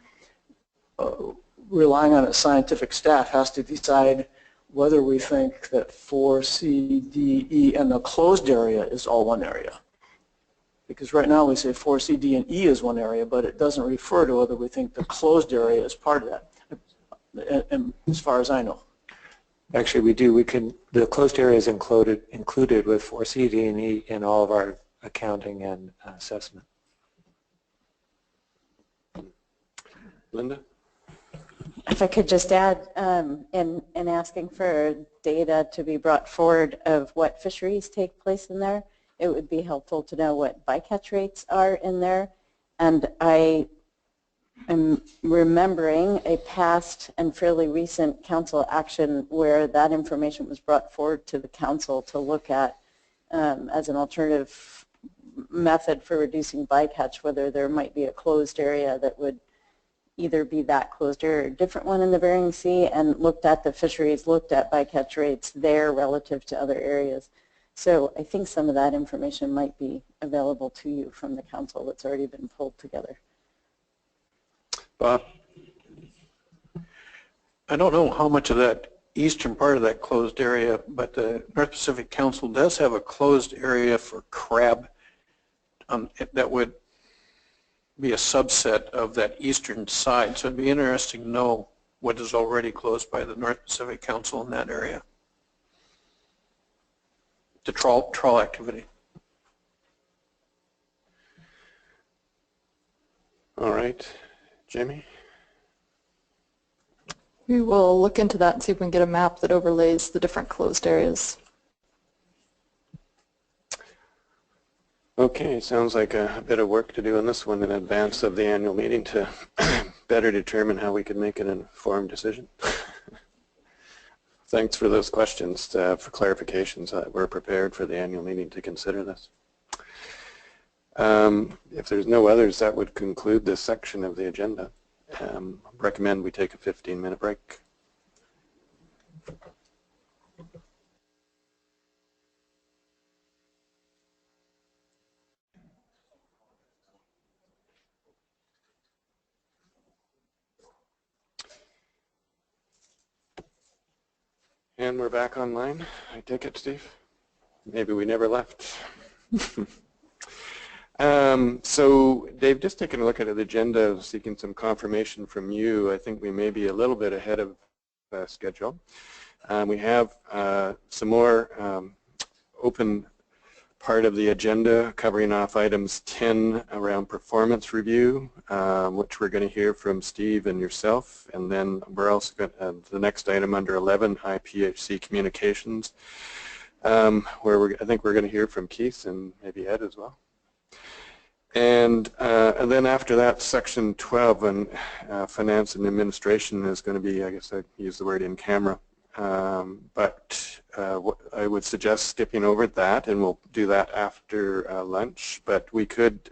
Speaker 4: relying on its scientific staff, has to decide whether we think that 4C, D, E, and the closed area is all one area. Because right now we say 4C, D, and E is one area, but it doesn't refer to whether we think the closed area is part of that, and as far as I know.
Speaker 3: Actually, we do. The closed area is included with 4C, D, and E in all of our accounting and assessment.
Speaker 1: Linda?
Speaker 2: If I could just add, in asking for data to be brought forward of what fisheries take place in there, it would be helpful to know what bycatch rates are in there. And I I'm remembering a past and fairly recent council action where that information was brought forward to the council to look at as an alternative method for reducing bycatch, whether there might be a closed area that would either be that closed area or a different one in the Bering Sea, and looked at the fisheries, looked at bycatch rates there relative to other areas. So I think some of that information might be available to you from the council that's already been pulled together.
Speaker 7: Bob? I don't know how much of that eastern part of that closed area, but the North Pacific Council does have a closed area for crab that would be a subset of that eastern side. So it'd be interesting to know what is already closed by the North Pacific Council in that area. The trawl activity.
Speaker 1: All right. Jamie?
Speaker 5: We will look into that and see if we can get a map that overlays the different closed areas.
Speaker 1: Okay, sounds like a bit of work to do on this one in advance of the annual meeting to better determine how we can make an informed decision. Thanks for those questions, for clarifications. We're prepared for the annual meeting to consider this. If there's no others, that would conclude this section of the agenda. Recommend we take a 15-minute break. And we're back online, I take it, Steve? Maybe we never left. So Dave, just taking a look at the agenda, seeking some confirmation from you, I think we may be a little bit ahead of schedule. We have some more open part of the agenda covering off items 10 around performance review, which we're going to hear from Steve and yourself, and then we're also going to the next item under 11, IPHC communications, where I think we're going to hear from Keith and maybe Ed as well. And then after that, section 12 on finance and administration is going to be, I guess I use the word in camera, but I would suggest skipping over that, and we'll do that after lunch. But we could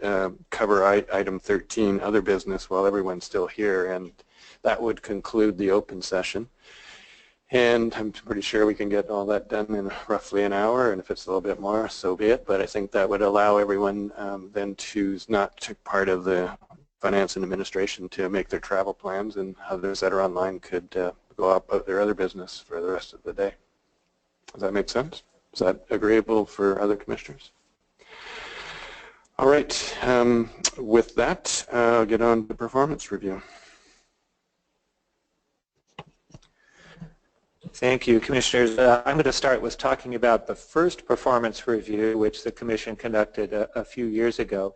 Speaker 1: cover item 13, other business, while everyone's still here, and that would conclude the open session. And I'm pretty sure we can get all that done in roughly an hour, and if it's a little bit more, so be it. But I think that would allow everyone then who's not part of the finance and administration to make their travel plans, and others that are online could go about their other business for the rest of the day. Does that make sense? Is that agreeable for other commissioners? All right. With that, I'll get on to performance review.
Speaker 6: Thank you, Commissioners. I'm going to start with talking about the first performance review, which the Commission conducted a few years ago.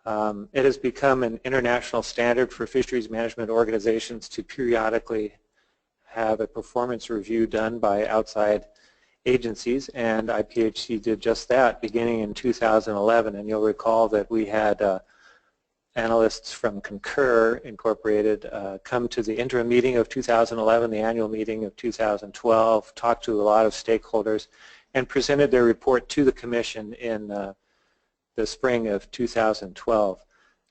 Speaker 6: It has become an international standard for fisheries management organizations to periodically have a performance review done by outside agencies, and IPHC did just that beginning in 2011. And you'll recall that we had analysts from Concur Incorporated come to the interim meeting of 2011, the annual meeting of 2012, talked to a lot of stakeholders, and presented their report to the Commission in the spring of 2012.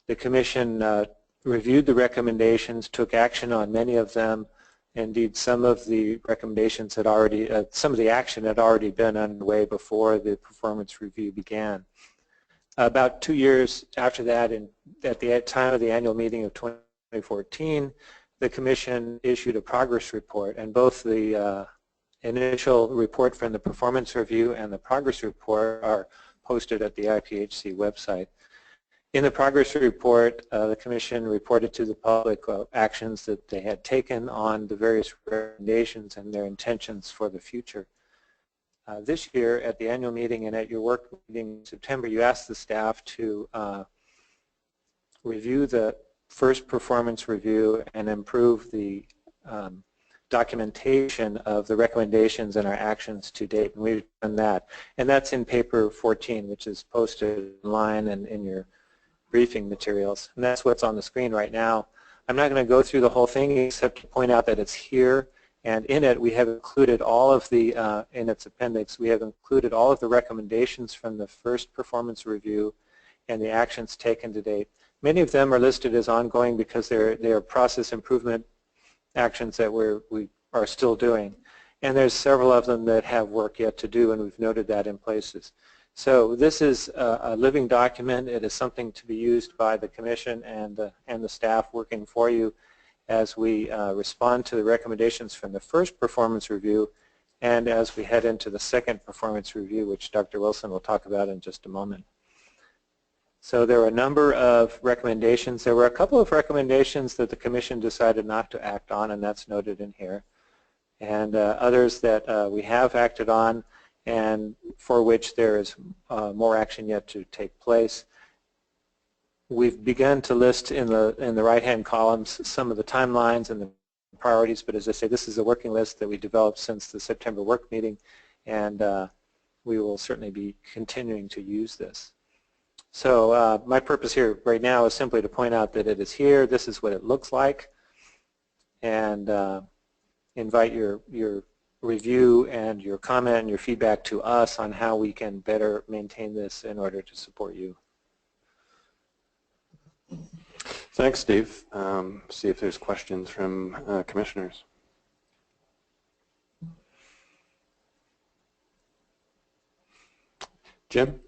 Speaker 6: The Commission reviewed the recommendations, took action on many of them. Indeed, some of the recommendations had already, some of the action had already been underway before the performance review began. About 2 years after that, at the time of the annual meeting of 2014, the Commission issued a progress report, and both the initial report from the performance review and the progress report are posted at the IPHC website. In the progress report, the Commission reported to the public actions that they had taken on the various recommendations and their intentions for the future. This year, at the annual meeting and at your work meeting in September, you asked the staff to review the first performance review and improve the documentation of the recommendations and our actions to date, and we've done that. And that's in paper 14, which is posted online and in your briefing materials. And that's what's on the screen right now.
Speaker 3: I'm not going to go through the whole thing except to point out that it's here, and in it we have included all of the, in its appendix, we have included all of the recommendations from the first performance review and the actions taken to date. Many of them are listed as ongoing because they're process improvement actions that we are still doing. And there's several of them that have work yet to do, and we've noted that in places. So this is a living document. It is something to be used by the Commission and the staff working for you as we respond to the recommendations from the first performance review and as we head into the second performance review, which Dr. Wilson will talk about in just a moment. So there were a number of recommendations. There were a couple of recommendations that the Commission decided not to act on, and that's noted in here. And others that we have acted on and for which there is more action yet to take place. We've begun to list in the right-hand columns some of the timelines and the priorities, but as I say, this is a working list that we developed since the September work meeting, and we will certainly be continuing to use this. So my purpose here right now is simply to point out that it is here, this is what it looks like, and invite your review and your comment and your feedback to us on how we can better maintain this in order to support you.
Speaker 1: Thanks, Steve. See if there's questions from commissioners. Jim?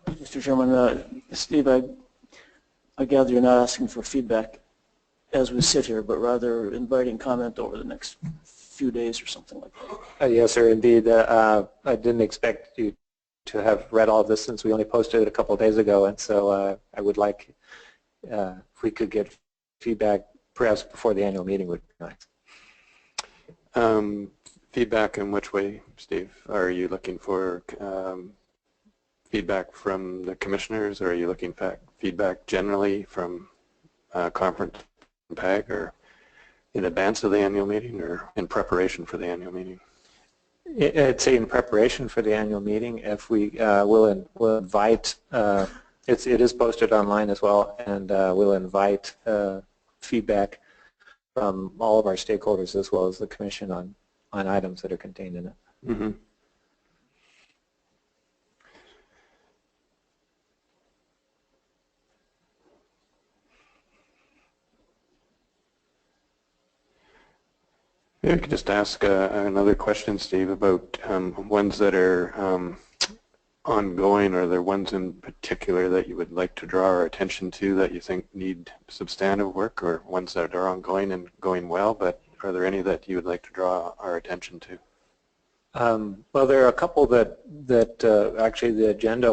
Speaker 4: Mr. Chairman, Steve, I gather you're not asking for feedback as we sit here, but rather inviting comment over the next few days or something like that.
Speaker 3: Yes, sir, indeed. I didn't expect you to have read all of this since we only posted it a couple of days ago, and so I would like, if we could get feedback perhaps before the annual meeting would be nice.
Speaker 1: Feedback in which way, Steve? Are you looking for feedback from the commissioners, or are you looking for feedback generally from conference and PAG, or in advance of the annual meeting or in preparation for the annual meeting?
Speaker 3: I'd say in preparation for the annual meeting. If we will invite, it is posted online as well, and we'll invite feedback from all of our stakeholders as well as the Commission on items that are contained in it.
Speaker 1: Mm-hmm. Maybe I could just ask another question, Steve, about ones that are ongoing. Are there ones in particular that you would like to draw our attention to that you think need substantive work, or ones that are ongoing and going well, but are there any that you would like to draw our attention to?
Speaker 3: Well, there are a couple that actually the agenda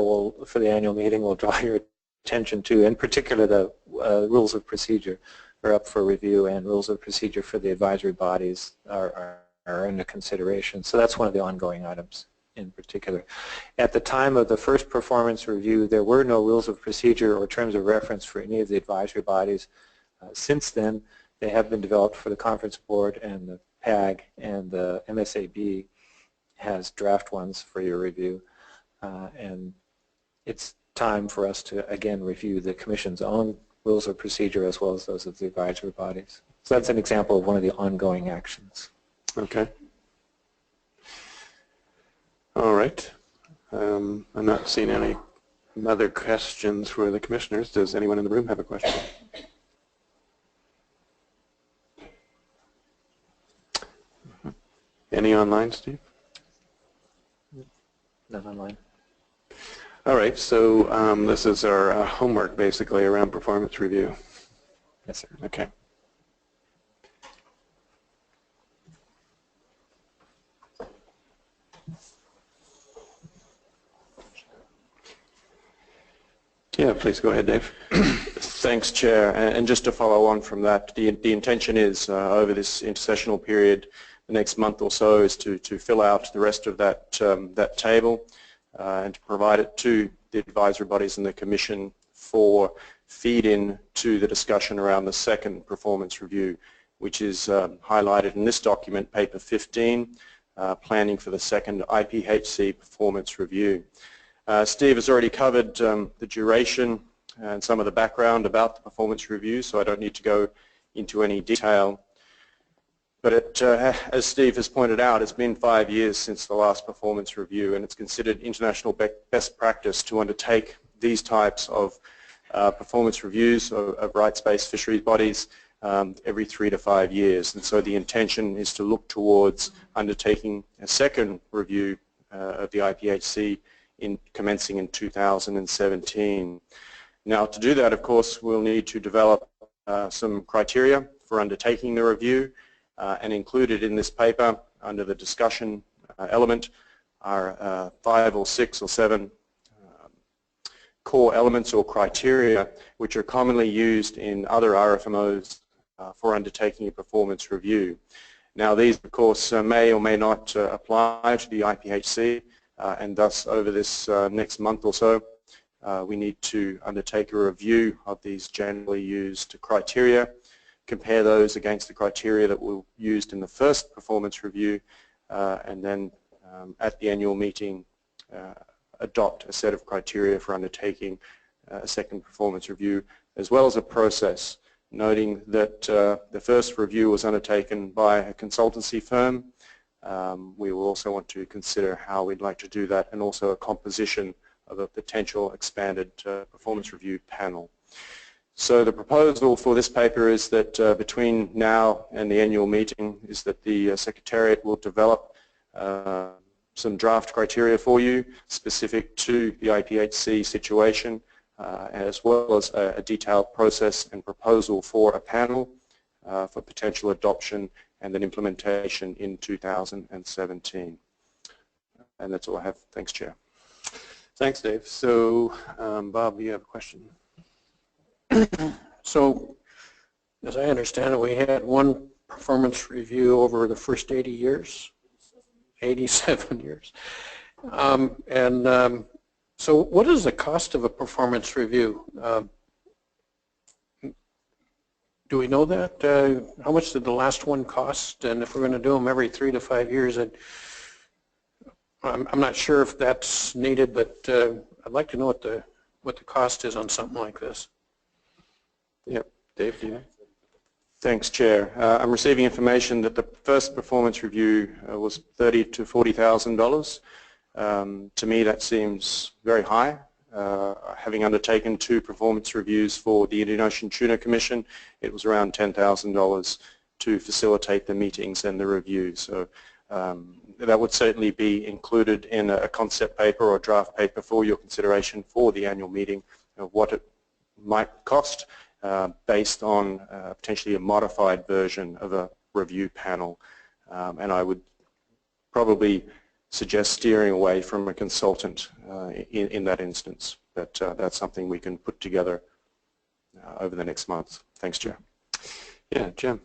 Speaker 3: for the annual meeting will draw your attention to, in particular the rules of procedure are up for review, and rules of procedure for the advisory bodies are under consideration. So that's one of the ongoing items in particular. At the time of the first performance review, there were no rules of procedure or terms of reference for any of the advisory bodies. Since then, they have been developed for the Conference Board and the PAG, and the MSAB has draft ones for your review. And it's time for us to, again, review the Commission's own rules of procedure as well as those of the advisory bodies. So that's an example of one of the ongoing actions.
Speaker 1: Okay. All right. I'm not seeing any other questions for the commissioners. Does anyone in the room have a question? Any online, Steve?
Speaker 3: None online.
Speaker 1: All right, so this is our homework basically around performance review.
Speaker 3: Yes, sir.
Speaker 1: Okay. Yeah, please go ahead, Dave.
Speaker 16: Thanks, Chair. And just to follow on from that, the intention is over this intersessional period, the next month or so, is to fill out the rest of that table and to provide it to the advisory bodies and the Commission for feed-in to the discussion around the second performance review, which is highlighted in this document, paper 15, planning for the second IPHC performance review. Steve has already covered the duration and some of the background about the performance review, so I don't need to go into any detail. But as Steve has pointed out, it's been 5 years since the last performance review, and it's considered international best practice to undertake these types of performance reviews of rights-based fisheries bodies every 3 to 5 years. And so the intention is to look towards undertaking a second review of the IPHC commencing in 2017. Now, to do that, of course, we'll need to develop some criteria for undertaking the review, and included in this paper under the discussion element are 5 or 6 or 7 core elements or criteria which are commonly used in other RFMOs for undertaking a performance review. Now, these, of course, may or may not apply to the IPHC, and thus over this next month or so we need to undertake a review of these generally used criteria, compare those against the criteria that were used in the first performance review, and then at the annual meeting adopt a set of criteria for undertaking a second performance review, as well as a process, noting that the first review was undertaken by a consultancy firm. We will also want to consider how we'd like to do that, and also a composition of a potential expanded performance review panel. So the proposal for this paper is that between now and the annual meeting is that the Secretariat will develop some draft criteria for you specific to the IPHC situation, as well as a detailed process and proposal for a panel for potential adoption and then implementation in 2017. And that's all I have. Thanks, Chair.
Speaker 7: Thanks, Dave. So, Bob, you have a question? So, as I understand it, we had one performance review over the first 80 years, 87 years. So what is the cost of a performance review? Do we know that? How much did the last one cost? And if we're going to do them every 3 to 5 years, I'm not sure if that's needed, but I'd like to know what the cost is on something like this.
Speaker 16: Yep. Dave, do you know? Thanks, Chair. I'm receiving information that the first performance review was $30,000 to $40,000. To me, that seems very high. Having undertaken 2 performance reviews for the Indian Ocean Tuna Commission, it was around $10,000 to facilitate the meetings and the review. So that would certainly be included in a concept paper or draft paper for your consideration for the annual meeting of what it might cost based on potentially a modified version of a review panel. And I would probably suggest steering away from a consultant in that instance. But that's something we can put together over the next month. Thanks, Chair. Yeah, Jim.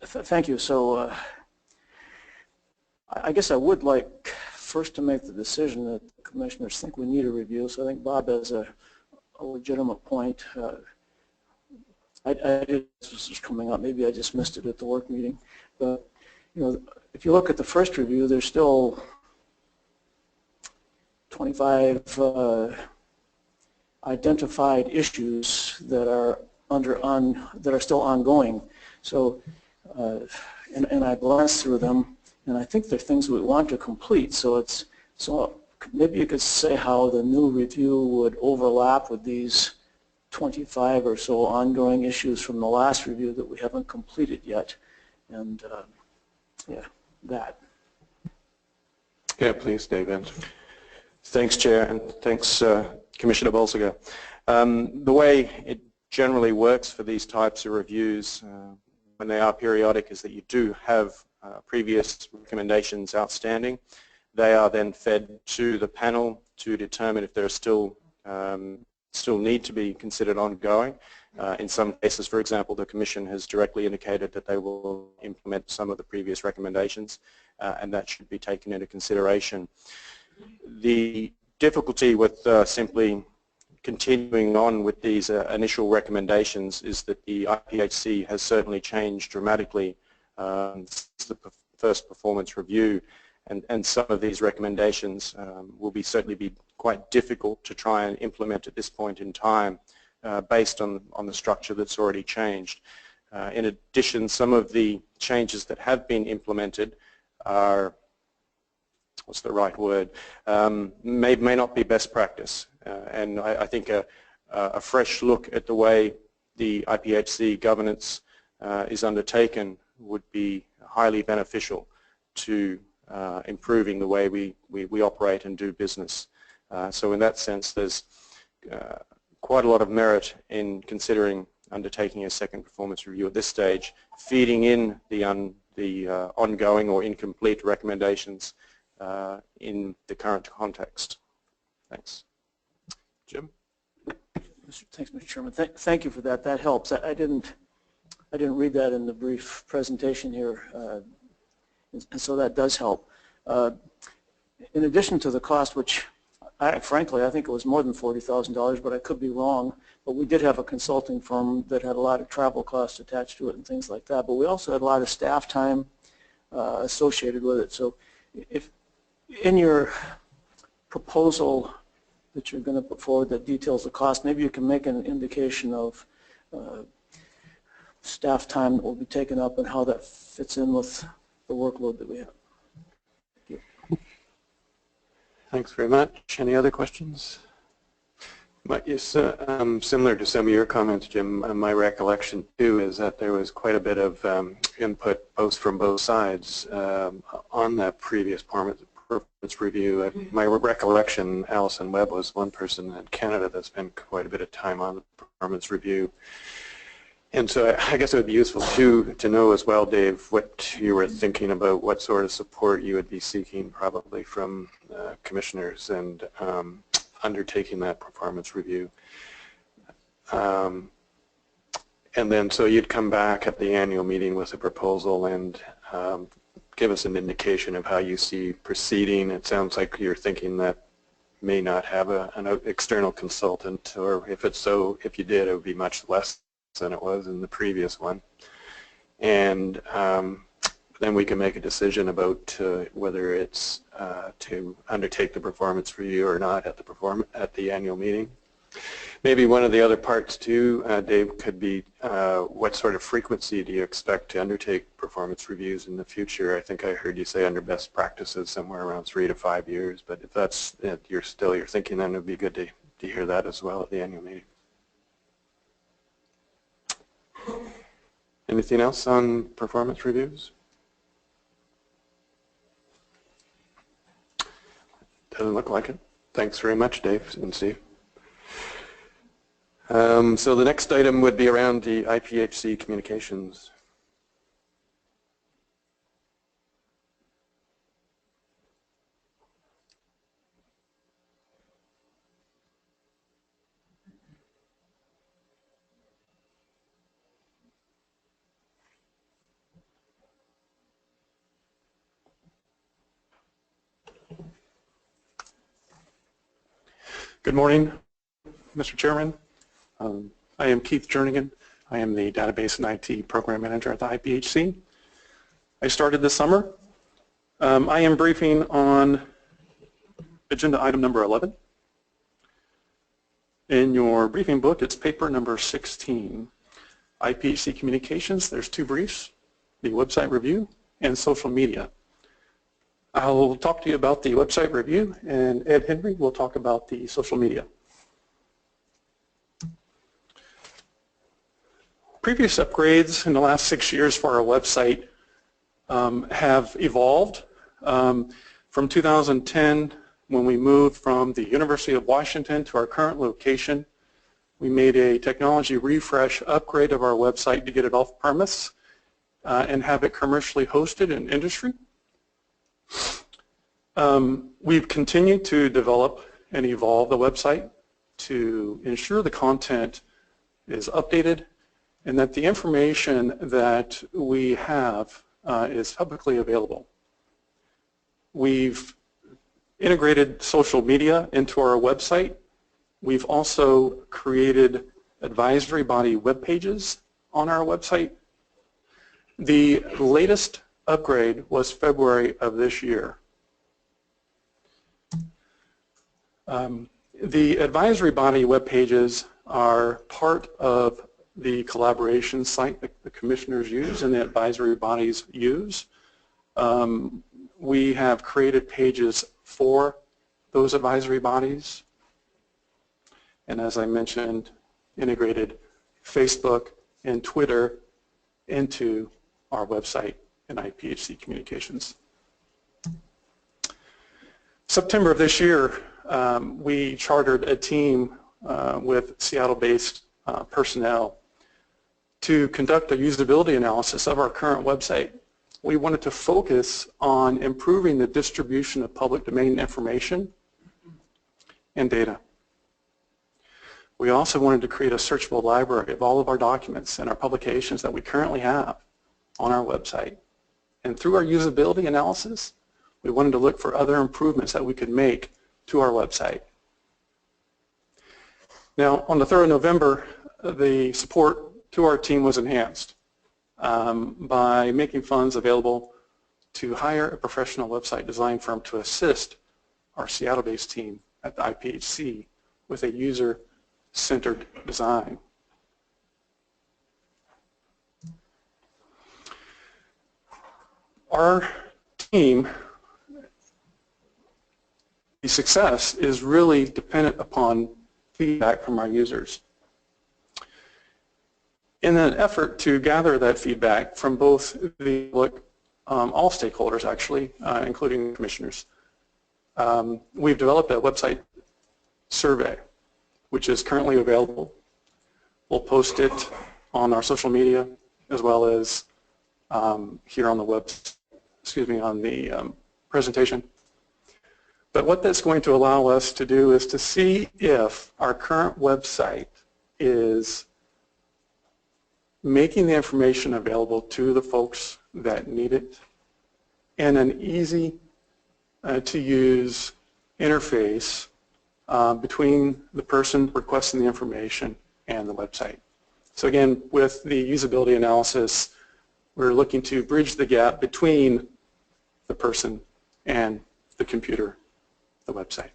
Speaker 4: Thank you. So I guess I would like first to make the decision that the commissioners think we need a review. So I think Bob has a legitimate point. This was coming up. Maybe I just missed it at the work meeting. But if you look at the first review, there's still 25 identified issues that are still ongoing. So, and I glanced through them, and I think they're things we want to complete. So maybe you could say how the new review would overlap with these 25 or so ongoing issues from the last review that we haven't completed yet. And yeah, that.
Speaker 16: Yeah, please, David. Thanks, Chair, and thanks, Commissioner Bolsiger. The way it generally works for these types of reviews when they are periodic is that you do have previous recommendations outstanding. They are then fed to the panel to determine if there are still need to be considered ongoing. In some cases, for example, the Commission has directly indicated that they will implement some of the previous recommendations, and that should be taken into consideration. The difficulty with simply continuing on with these initial recommendations is that the IPHC has certainly changed dramatically since the first performance review, and some of these recommendations will certainly be quite difficult to try and implement at this point in time based on the structure that's already changed. In addition, some of the changes that have been implemented are, what's the right word, may not be best practice. And I think a fresh look at the way the IPHC governance is undertaken would be highly beneficial to improving the way we operate and do business. So in that sense, there's quite a lot of merit in considering undertaking a second performance review at this stage, feeding in the ongoing or incomplete recommendations in the current context. Thanks. Jim?
Speaker 4: Thanks, Mr. Chairman. Thank you for that. That helps. I didn't read that in the brief presentation here, and so that does help. In addition to the cost, which frankly I think it was more than $40,000, but I could be wrong. But we did have a consulting firm that had a lot of travel costs attached to it and things like that. But we also had a lot of staff time associated with it. So if in your proposal that you're going to put forward that details the cost, maybe you can make an indication of staff time that will be taken up and how that fits in with the workload that we have. Thank you.
Speaker 1: Thanks very much. Any other questions? Yes, similar to some of your comments, Jim, my recollection too is that there was quite a bit of input from both sides on that previous performance review. My recollection, Alison Webb was one person in Canada that spent quite a bit of time on the performance review. And so I guess it would be useful to know as well, Dave, what you were thinking about, what sort of support you would be seeking probably from commissioners and undertaking that performance review. And then so you'd come back at the annual meeting with a proposal and give us an indication of how you see proceeding. It sounds like you're thinking that may not have an external consultant, or if it's so, if you did, it would be much less than it was in the previous one. And then we can make a decision about whether it's to undertake the performance review or not at the annual meeting. Maybe one of the other parts too, Dave, could be what sort of frequency do you expect to undertake performance reviews in the future? I think I heard you say under best practices somewhere around 3 to 5 years, but if that's you're thinking, then it would be good to hear that as well at the annual meeting. Anything else on performance reviews? Doesn't look like it. Thanks very much, Dave and Steve. So the next item would be around the IPHC communications.
Speaker 17: Good morning, Mr. Chairman. I am Keith Jernigan. I am the Database and IT Program Manager at the IPHC. I started this summer. I am briefing on agenda item number 11. In your briefing book, it's paper number 16. IPHC Communications, there's 2 briefs, the website review and social media. I'll talk to you about the website review, and Ed Henry will talk about the social media. Previous upgrades in the last 6 years for our website have evolved. From 2010, when we moved from the University of Washington to our current location, we made a technology refresh upgrade of our website to get it off premise and have it commercially hosted in industry. We've continued to develop and evolve the website to ensure the content is updated and that the information that we have is publicly available. We've integrated social media into our website. We've also created advisory body web pages on our website. The latest upgrade was February of this year. The advisory body web pages are part of the collaboration site that the commissioners use and the advisory bodies use. We have created pages for those advisory bodies, and as I mentioned, integrated Facebook and Twitter into our website and IPHC communications. September of this year, we chartered a team with Seattle-based personnel to conduct a usability analysis of our current website. We wanted to focus on improving the distribution of public domain information and data. We also wanted to create a searchable library of all of our documents and our publications that we currently have on our website. And through our usability analysis, we wanted to look for other improvements that we could make to our website. Now, on the 3rd of November, the support to our team was enhanced by making funds available to hire a professional website design firm to assist our Seattle-based team at the IPHC with a user-centered design. Our team, the success is really dependent upon feedback from our users. In an effort to gather that feedback from both the all stakeholders actually, including commissioners, we've developed a website survey which is currently available. We'll post it on our social media as well as here on the on the presentation. But what that's going to allow us to do is to see if our current website is making the information available to the folks that need it in an easy to use interface between the person requesting the information and the website. So again, with the usability analysis, we're looking to bridge the gap between the person and the computer, the website.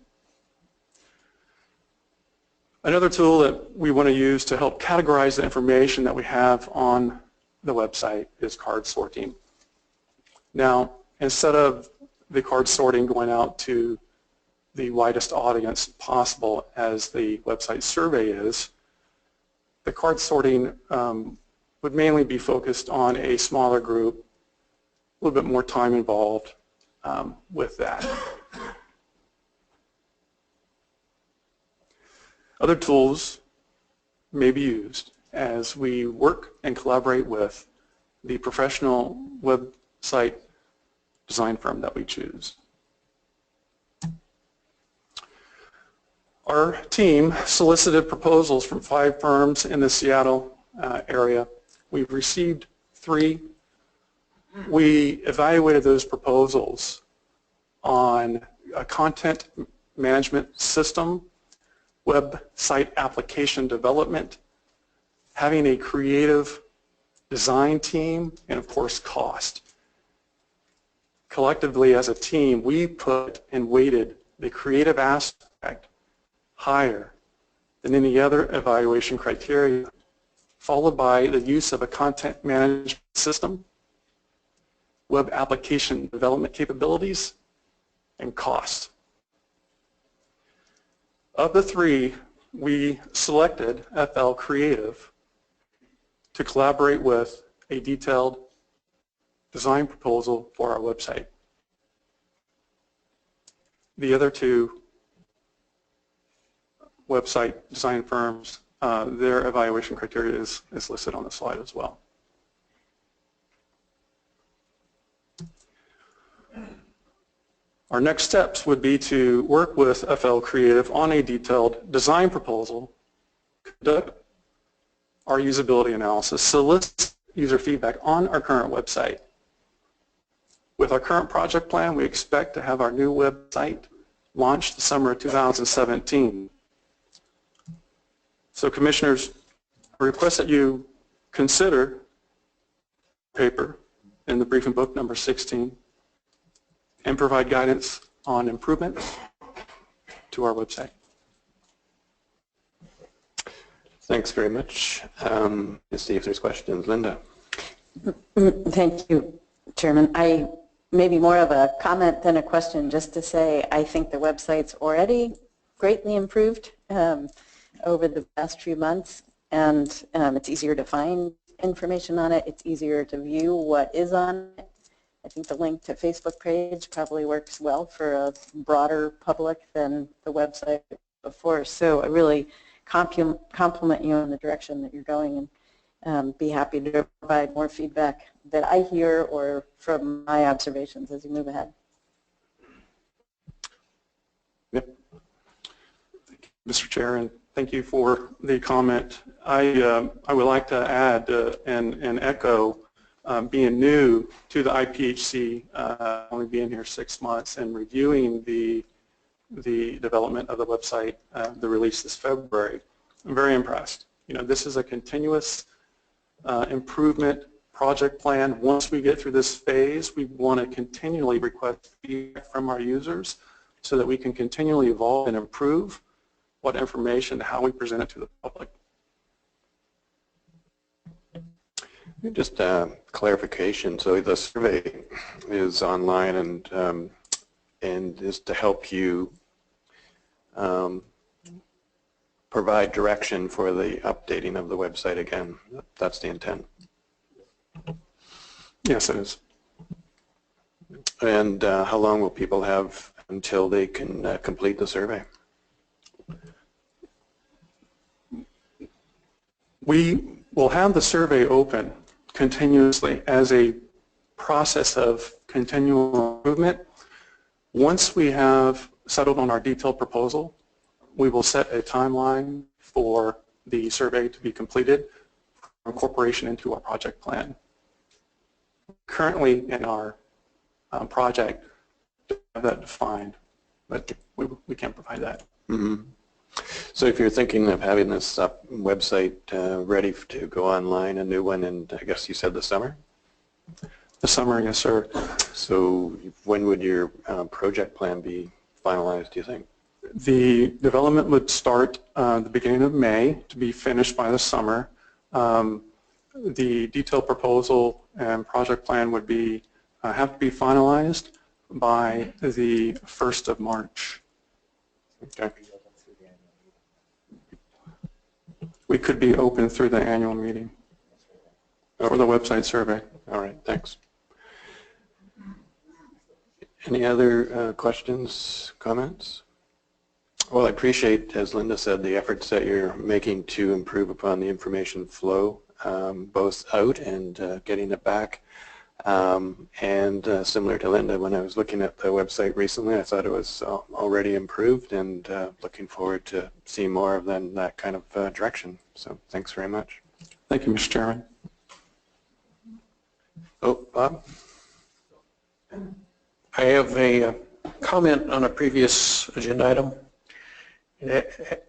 Speaker 17: Another tool that we want to use to help categorize the information that we have on the website is card sorting. Now, instead of the card sorting going out to the widest audience possible as the website survey is, the card sorting would mainly be focused on a smaller group, a little bit more time involved with that. Other tools may be used as we work and collaborate with the professional website design firm that we choose. Our team solicited proposals from 5 firms in the Seattle area. We've received 3. We evaluated those proposals on a content management system, website application development, having a creative design team, and of course cost. Collectively as a team, we put and weighted the creative aspect higher than any other evaluation criteria, followed by the use of a content management system, web application development capabilities, and cost. Of the 3, we selected FL Creative to collaborate with a detailed design proposal for our website. The other 2 website design firms, their evaluation criteria is listed on the slide as well. Our next steps would be to work with FL Creative on a detailed design proposal, conduct our usability analysis, solicit user feedback on our current website. With our current project plan, we expect to have our new website launched the summer of 2017. So commissioners, I request that you consider paper in the briefing book number 16 and provide guidance on improvements to our website.
Speaker 1: Thanks very much. Let's see if there's questions. Linda.
Speaker 2: Thank you, Chairman. I maybe more of a comment than a question, just to say I think the website's already greatly improved over the past few months, and it's easier to find information on it. It's easier to view what is on it. I think the link to Facebook page probably works well for a broader public than the website before. So I really compliment you on the direction that you're going, and be happy to provide more feedback that I hear or from my observations as you move ahead.
Speaker 1: Yep.
Speaker 17: Mr. Chair, and thank you for the comment. I would like to add and echo being new to the IPHC, only being here 6 months, and reviewing the development of the website, the release this February. I'm very impressed. You know, this is a continuous improvement project plan. Once we get through this phase, we want to continually request feedback from our users so that we can continually evolve and improve what information, how we present it to the public.
Speaker 1: Just clarification. So the survey is online and is to help you provide direction for the updating of the website again. That's the intent.
Speaker 17: Yes, it is.
Speaker 1: And how long will people have until they can complete the survey?
Speaker 17: We will have the survey open continuously as a process of continual improvement. Once we have settled on our detailed proposal, we will set a timeline for the survey to be completed for incorporation into our project plan. Currently in our project, we have that defined, but we can't provide that.
Speaker 1: Mm-hmm. So if you're thinking of having this website ready to go online, a new one, and I guess you said the summer?
Speaker 17: The summer, yes, sir.
Speaker 1: So when would your project plan be finalized, do you think?
Speaker 17: The development would start the beginning of May to be finished by the summer. The detailed proposal and project plan would be have to be finalized by the 1st of March.
Speaker 1: Okay.
Speaker 17: We could be open through the annual meeting for the website survey.
Speaker 1: All right, thanks. Any other questions, comments? Well, I appreciate, as Linda said, the efforts that you're making to improve upon the information flow, both out and getting it back. Similar to Linda, when I was looking at the website recently, I thought it was already improved, and looking forward to seeing more of that kind of direction. So thanks very much.
Speaker 17: Thank you, Mr. Chairman.
Speaker 1: Oh, Bob?
Speaker 7: I have a comment on a previous agenda item. It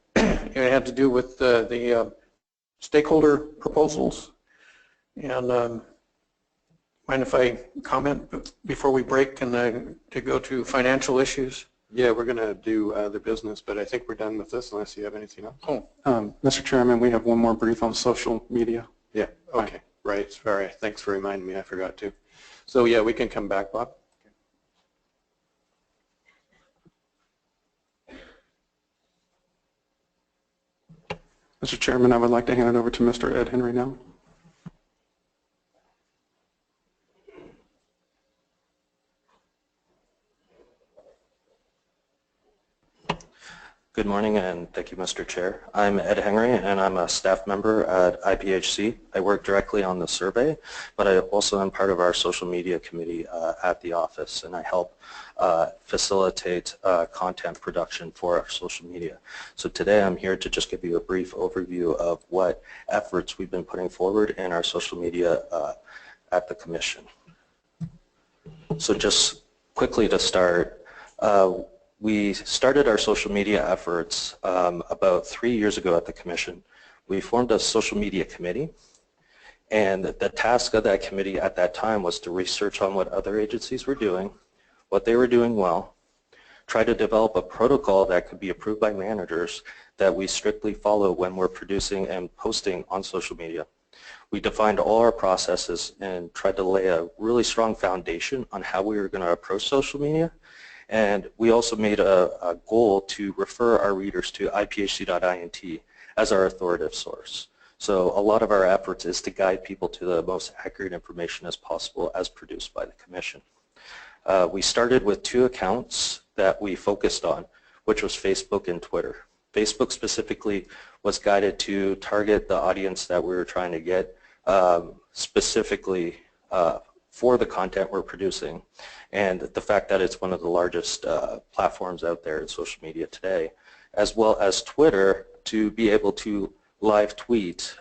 Speaker 7: had to do with the stakeholder proposals. And mind if I comment before we break and to go to financial issues?
Speaker 1: Yeah, we're going to do the business, but I think we're done with this unless you have anything else.
Speaker 17: Oh, Mr. Chairman, we have one more brief on social media.
Speaker 1: Yeah, okay, right. Sorry, thanks for reminding me. I forgot to. So yeah, we can come back, Bob.
Speaker 17: Mr. Chairman, I would like to hand it over to Mr. Ed Henry now.
Speaker 18: Good morning, and thank you, Mr. Chair. I'm Ed Henry, and I'm a staff member at IPHC. I work directly on the survey, but I also am part of our social media committee at the office, and I help facilitate content production for our social media. So today I'm here to just give you a brief overview of what efforts we've been putting forward in our social media at the Commission. So just quickly to start, we started our social media efforts about 3 years ago at the Commission. We formed a social media committee, and the task of that committee at that time was to research on what other agencies were doing, what they were doing well, try to develop a protocol that could be approved by managers that we strictly follow when we're producing and posting on social media. We defined all our processes and tried to lay a really strong foundation on how we were going to approach social media. And we also made a goal to refer our readers to IPHC.int as our authoritative source. So a lot of our efforts is to guide people to the most accurate information as possible as produced by the Commission. We started with 2 accounts that we focused on, which was Facebook and Twitter. Facebook specifically was guided to target the audience that we were trying to get specifically for the content we're producing, and the fact that it's one of the largest platforms out there in social media today, as well as Twitter to be able to live tweet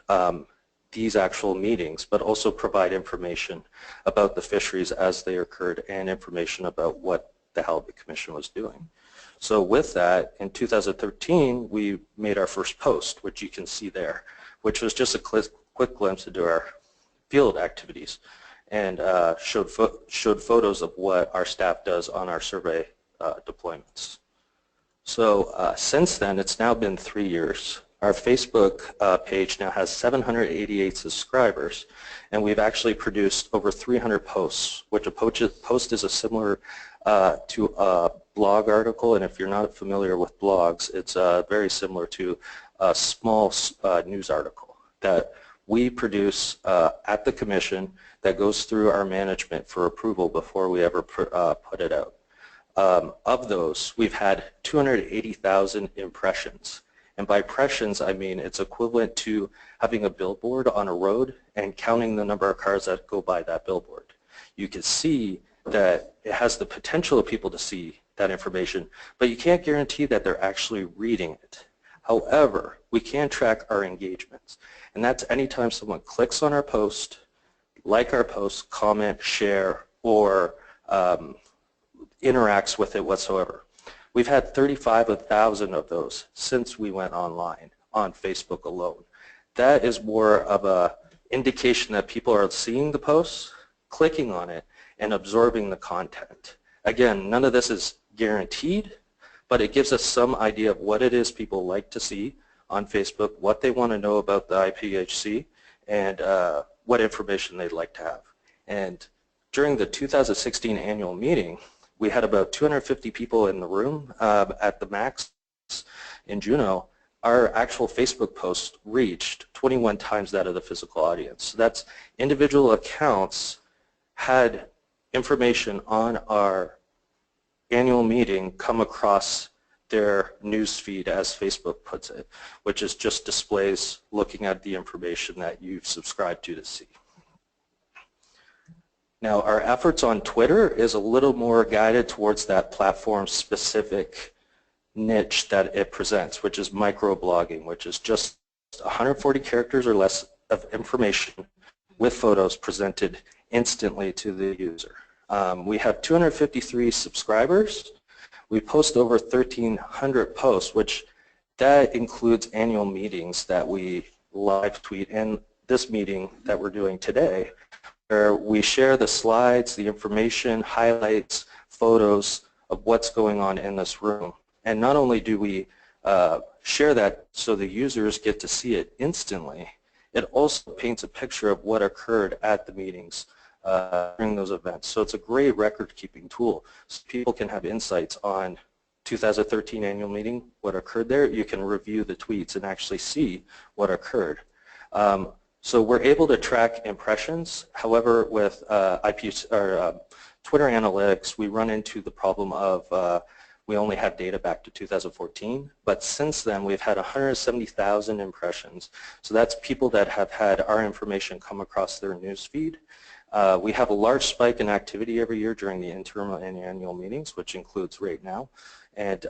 Speaker 18: these actual meetings, but also provide information about the fisheries as they occurred and information about what the Halibut Commission was doing. So with that, in 2013, we made our first post, which you can see there, which was just a quick glimpse into our field activities, and showed photos of what our staff does on our survey deployments. So since then, it's now been 3 years. Our Facebook page now has 788 subscribers, and we've actually produced over 300 posts, which a post is a similar to a blog article, and if you're not familiar with blogs, it's very similar to a small news article that we produce at the Commission that goes through our management for approval before we ever put it out. Of those, we've had 280,000 impressions. And by impressions, I mean it's equivalent to having a billboard on a road and counting the number of cars that go by that billboard. You can see that it has the potential of people to see that information, but you can't guarantee that they're actually reading it. However, we can track our engagements, and that's anytime someone clicks on our post, like our post, comment, share, or interacts with it whatsoever. We've had 35,000 of those since we went online on Facebook alone. That is more of an indication that people are seeing the posts, clicking on it, and absorbing the content. Again, none of this is guaranteed, but it gives us some idea of what it is people like to see on Facebook, what they want to know about the IPHC, and what information they'd like to have. And during the 2016 annual meeting, we had about 250 people in the room at the max in Juneau. Our actual Facebook post reached 21 times that of the physical audience. So that's individual accounts had information on our annual meeting come across their news feed, as Facebook puts it, which is just displays looking at the information that you've subscribed to see. Now, our efforts on Twitter is a little more guided towards that platform-specific niche that it presents, which is microblogging, which is just 140 characters or less of information with photos presented instantly to the user. We have 253 subscribers. We post over 1,300 posts, which that includes annual meetings that we live tweet, and this meeting that we're doing today, where we share the slides, the information, highlights, photos of what's going on in this room. And not only do we share that so the users get to see it instantly, it also paints a picture of what occurred at the meetings during those events. So it's a great record-keeping tool. So people can have insights on 2013 annual meeting, what occurred there. You can review the tweets and actually see what occurred. So we're able to track impressions. However, with Twitter analytics, we run into the problem of we only have data back to 2014, but since then we've had 170,000 impressions. So that's people that have had our information come across their news feed. We have a large spike in activity every year during the interim and annual meetings, which includes right now. And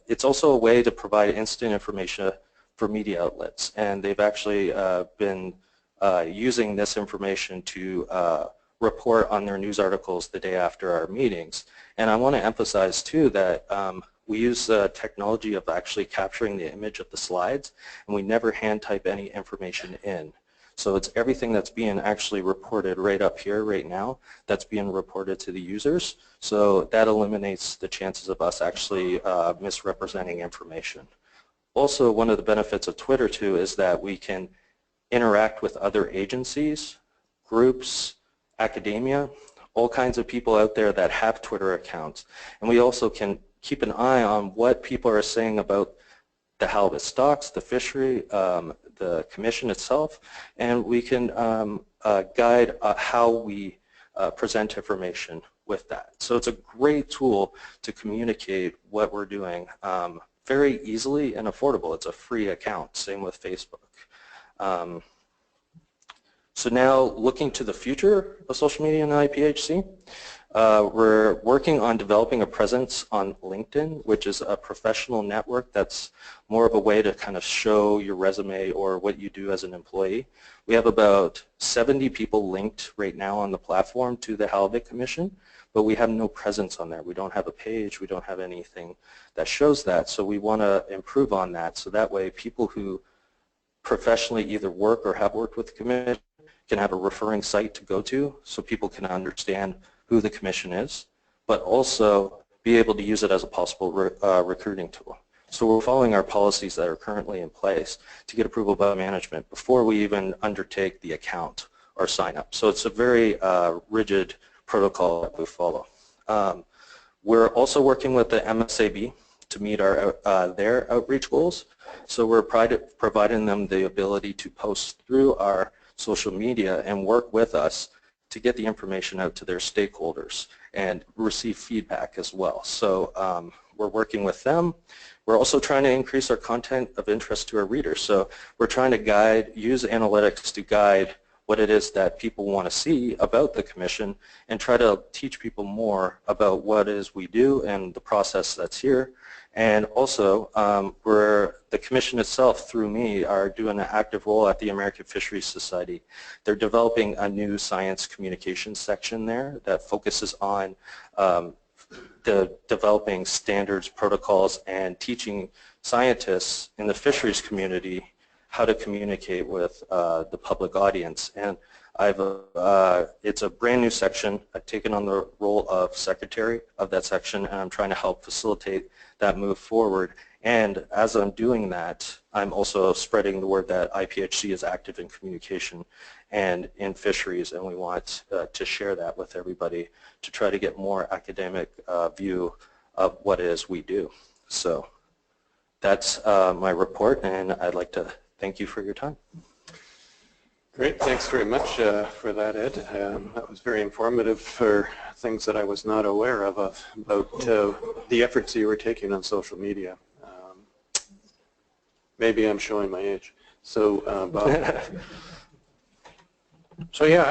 Speaker 18: it's also a way to provide instant information for media outlets. And they've actually been using this information to report on their news articles the day after our meetings. And I want to emphasize too that we use the technology of actually capturing the image of the slides, and we never hand type any information in. So it's everything that's being actually reported right up here right now that's being reported to the users. So that eliminates the chances of us actually misrepresenting information. Also, one of the benefits of Twitter too is that we can interact with other agencies, groups, academia, all kinds of people out there that have Twitter accounts. And we also can keep an eye on what people are saying about the halibut stocks, the fishery, the commission itself, and we can guide how we present information with that. So it's a great tool to communicate what we're doing very easily and affordable. It's a free account, same with Facebook. So now looking to the future of social media in IPHC, we're working on developing a presence on LinkedIn, which is a professional network that's more of a way to kind of show your resume or what you do as an employee. We have about 70 people linked right now on the platform to the Halibut Commission, but we have no presence on there. We don't have a page. We don't have anything that shows that. So we want to improve on that so that way people who professionally either work or have worked with the commission can have a referring site to go to so people can understand who the commission is, but also be able to use it as a possible recruiting tool. So we're following our policies that are currently in place to get approval by management before we even undertake the account or sign up. So it's a very rigid protocol that we follow. We're also working with the MSAB to meet our their outreach goals. So we're providing them the ability to post through our social media and work with us to get the information out to their stakeholders and receive feedback as well. So we're working with them. We're also trying to increase our content of interest to our readers. So we're trying to use analytics to guide what it is that people want to see about the commission and try to teach people more about what it is we do and the process that's here. And also, the commission itself, through me, are doing an active role at the American Fisheries Society. They're developing a new science communications section there that focuses on developing standards, protocols, and teaching scientists in the fisheries community how to communicate with the public audience. And it's a brand new section. I've taken on the role of secretary of that section, and I'm trying to help facilitate that move forward. And as I'm doing that, I'm also spreading the word that IPHC is active in communication and in fisheries, and we want to share that with everybody to try to get more academic view of what it is we do. So that's my report, and I'd like to thank you for your time.
Speaker 1: Great, thanks very much for that, Ed. That was very informative for things that I was not aware of about the efforts you were taking on social media. Maybe I'm showing my age. So, Bob.
Speaker 7: So yeah,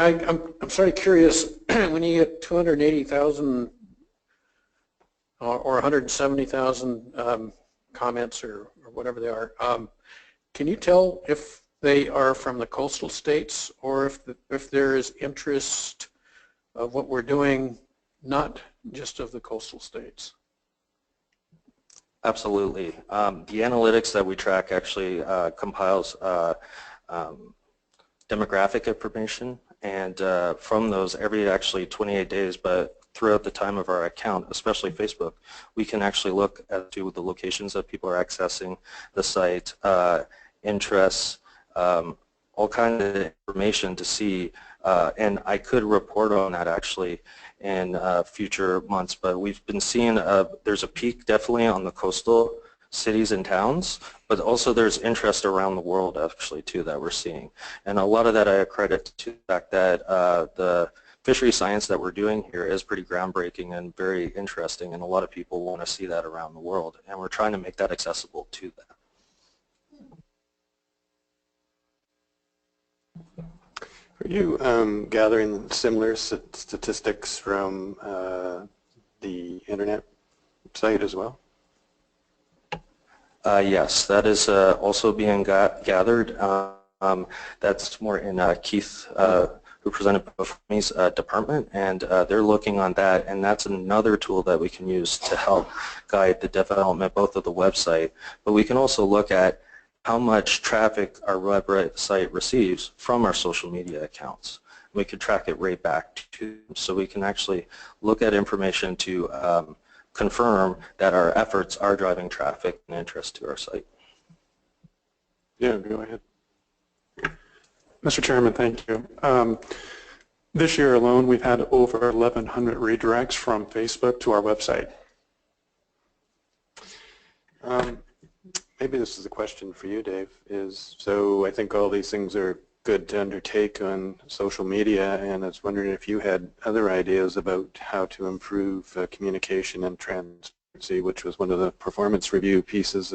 Speaker 7: I'm sort of curious, when you get 280,000 or 170,000 comments or whatever they are, can you tell if they are from the coastal states or if there is interest of what we're doing, not just of the coastal states?
Speaker 18: Absolutely. The analytics that we track actually compiles demographic information, and from those every actually 28 days, but throughout the time of our account, especially Facebook, we can actually look at the locations that people are accessing the site, interests, all kinds of information to see, and I could report on that actually in future months, but we've been seeing there's a peak definitely on the coastal cities and towns, but also there's interest around the world actually too that we're seeing. And a lot of that I accredit to the fact that the fishery science that we're doing here is pretty groundbreaking and very interesting, and a lot of people want to see that around the world, and we're trying to make that accessible to them.
Speaker 1: Are you gathering similar statistics from the internet site as well?
Speaker 18: Yes, that is also being gathered. That's more in Keith, who presented before me's department, and they're looking on that, and that's another tool that we can use to help guide the development both of the website, but we can also look at how much traffic our website receives from our social media accounts. We could track it right back to, so we can actually look at information to confirm that our efforts are driving traffic and interest to our site.
Speaker 1: Yeah, go ahead.
Speaker 17: Mr. Chairman, thank you. This year alone, we've had over 1,100 redirects from Facebook to our website.
Speaker 1: Maybe this is a question for you, Dave. So I think all these things are good to undertake on social media, and I was wondering if you had other ideas about how to improve communication and transparency, which was one of the performance review pieces.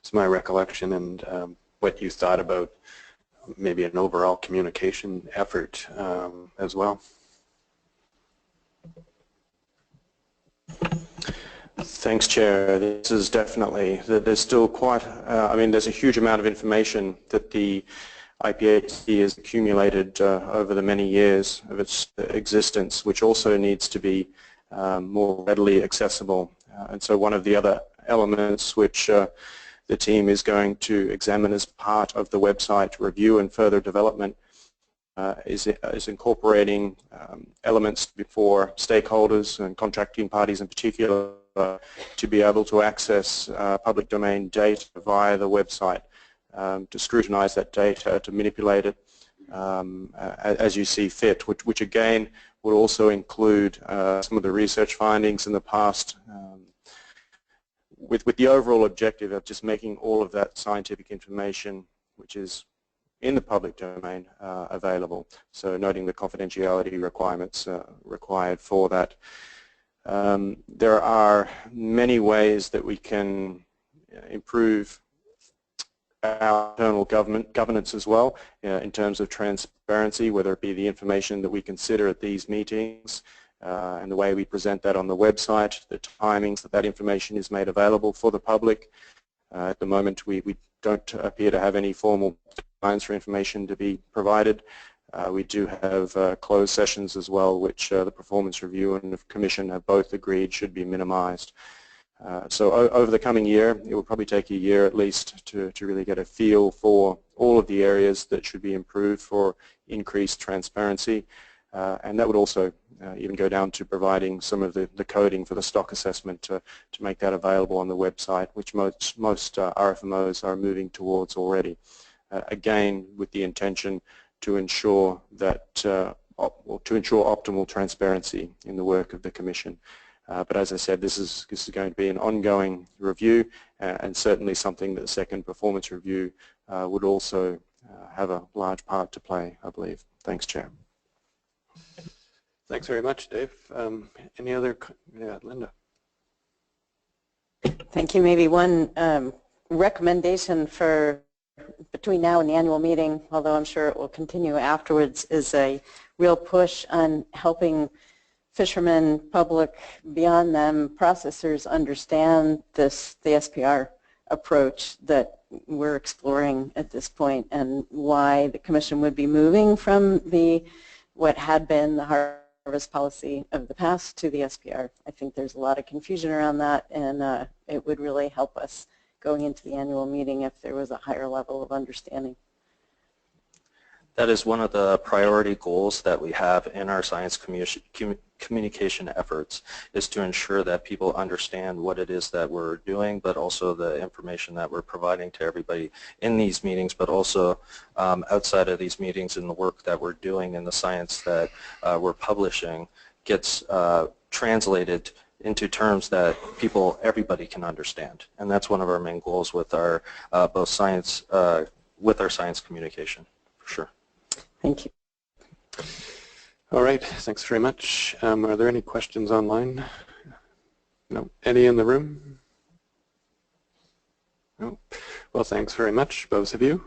Speaker 1: It's my recollection, and what you thought about maybe an overall communication effort as well.
Speaker 16: Thanks, Chair. This is definitely, there's still quite, I mean, there's a huge amount of information that the IPHC has accumulated over the many years of its existence, which also needs to be more readily accessible. And so one of the other elements which the team is going to examine as part of the website review and further development is incorporating elements for stakeholders and contracting parties in particular to be able to access public domain data via the website, to scrutinize that data, to manipulate it as you see fit, which again will also include some of the research findings in the past with the overall objective of just making all of that scientific information which is in the public domain available, so noting the confidentiality requirements required for that. There are many ways that we can improve our internal governance as well in terms of transparency, whether it be the information that we consider at these meetings and the way we present that on the website, the timings that that information is made available for the public. At the moment we don't appear to have any formal deadlines for information to be provided. We do have closed sessions as well, which the Performance Review and the Commission have both agreed should be minimized. So over the coming year, it will probably take a year at least to really get a feel for all of the areas that should be improved for increased transparency. And that would also even go down to providing some of the coding for the stock assessment to make that available on the website, which most RFMOs are moving towards already. Again, with the intention to ensure that, to ensure optimal transparency in the work of the Commission. But as I said, this is going to be an ongoing review, and certainly something that the second performance review would also have a large part to play, I believe. Thanks, Chair.
Speaker 1: Thanks very much, Dave. Any other? Yeah, Linda.
Speaker 2: Thank you. Maybe one recommendation for between now and the annual meeting, although I'm sure it will continue afterwards, is a real push on helping fishermen, public, beyond them, processors understand the SPR approach that we're exploring at this point, and why the Commission would be moving from what had been the harvest policy of the past to the SPR. I think there's a lot of confusion around that, and it would really help us going into the annual meeting if there was a higher level of understanding.
Speaker 18: That is one of the priority goals that we have in our science communication efforts, is to ensure that people understand what it is that we're doing, but also the information that we're providing to everybody in these meetings, but also outside of these meetings, in the work that we're doing in the science that we're publishing gets translated into terms that everybody can understand. And that's one of our main goals with our both science, with our science communication, for sure.
Speaker 2: Thank you.
Speaker 1: All right, thanks very much. Are there any questions online? No. Any in the room? No. Well, thanks very much, both of you.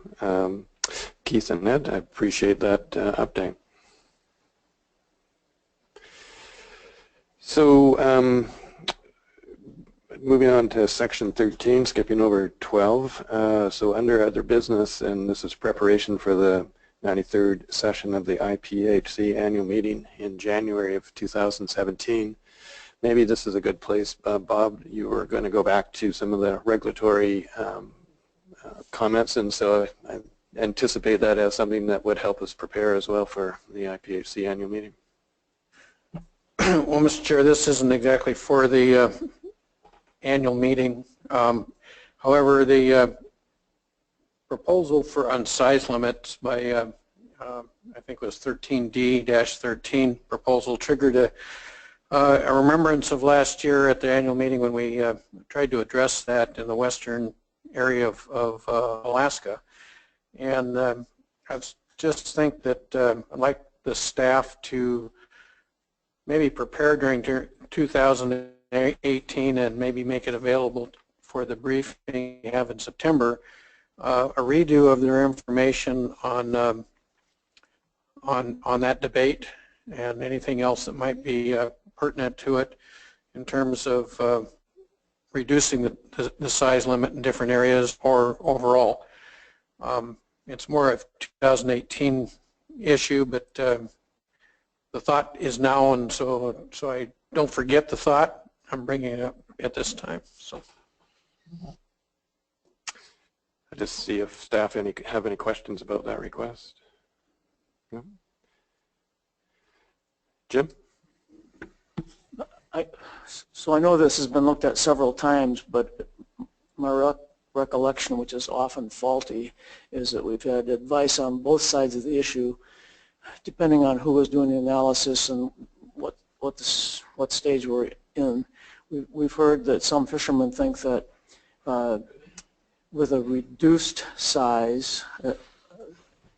Speaker 1: Keith and Ned, I appreciate that update. So moving on to section 13, skipping over 12. So under other business, and this is preparation for the 93rd session of the IPHC annual meeting in January of 2017. Maybe this is a good place, Bob, you were going to go back to some of the regulatory comments, and so I anticipate that as something that would help us prepare as well for the IPHC annual meeting.
Speaker 7: Well, Mr. Chair, this isn't exactly for the annual meeting. However, the proposal on size limits by I think it was 13D-13 proposal triggered a remembrance of last year at the annual meeting when we tried to address that in the western area of Alaska. And I just think that I'd like the staff to maybe prepare during 2018 and maybe make it available for the briefing we have in September, a redo of their information on that debate and anything else that might be pertinent to it in terms of reducing the size limit in different areas or overall. It's more of a 2018 issue, but the thought is now, and so I don't forget the thought. I'm bringing it up at this time. So
Speaker 1: I just see if staff have any questions about that request. No? Jim?
Speaker 4: So I know this has been looked at several times, but my recollection, which is often faulty, is that we've had advice on both sides of the issue, depending on who was doing the analysis and what stage we're in. We've heard that some fishermen think that with a reduced size,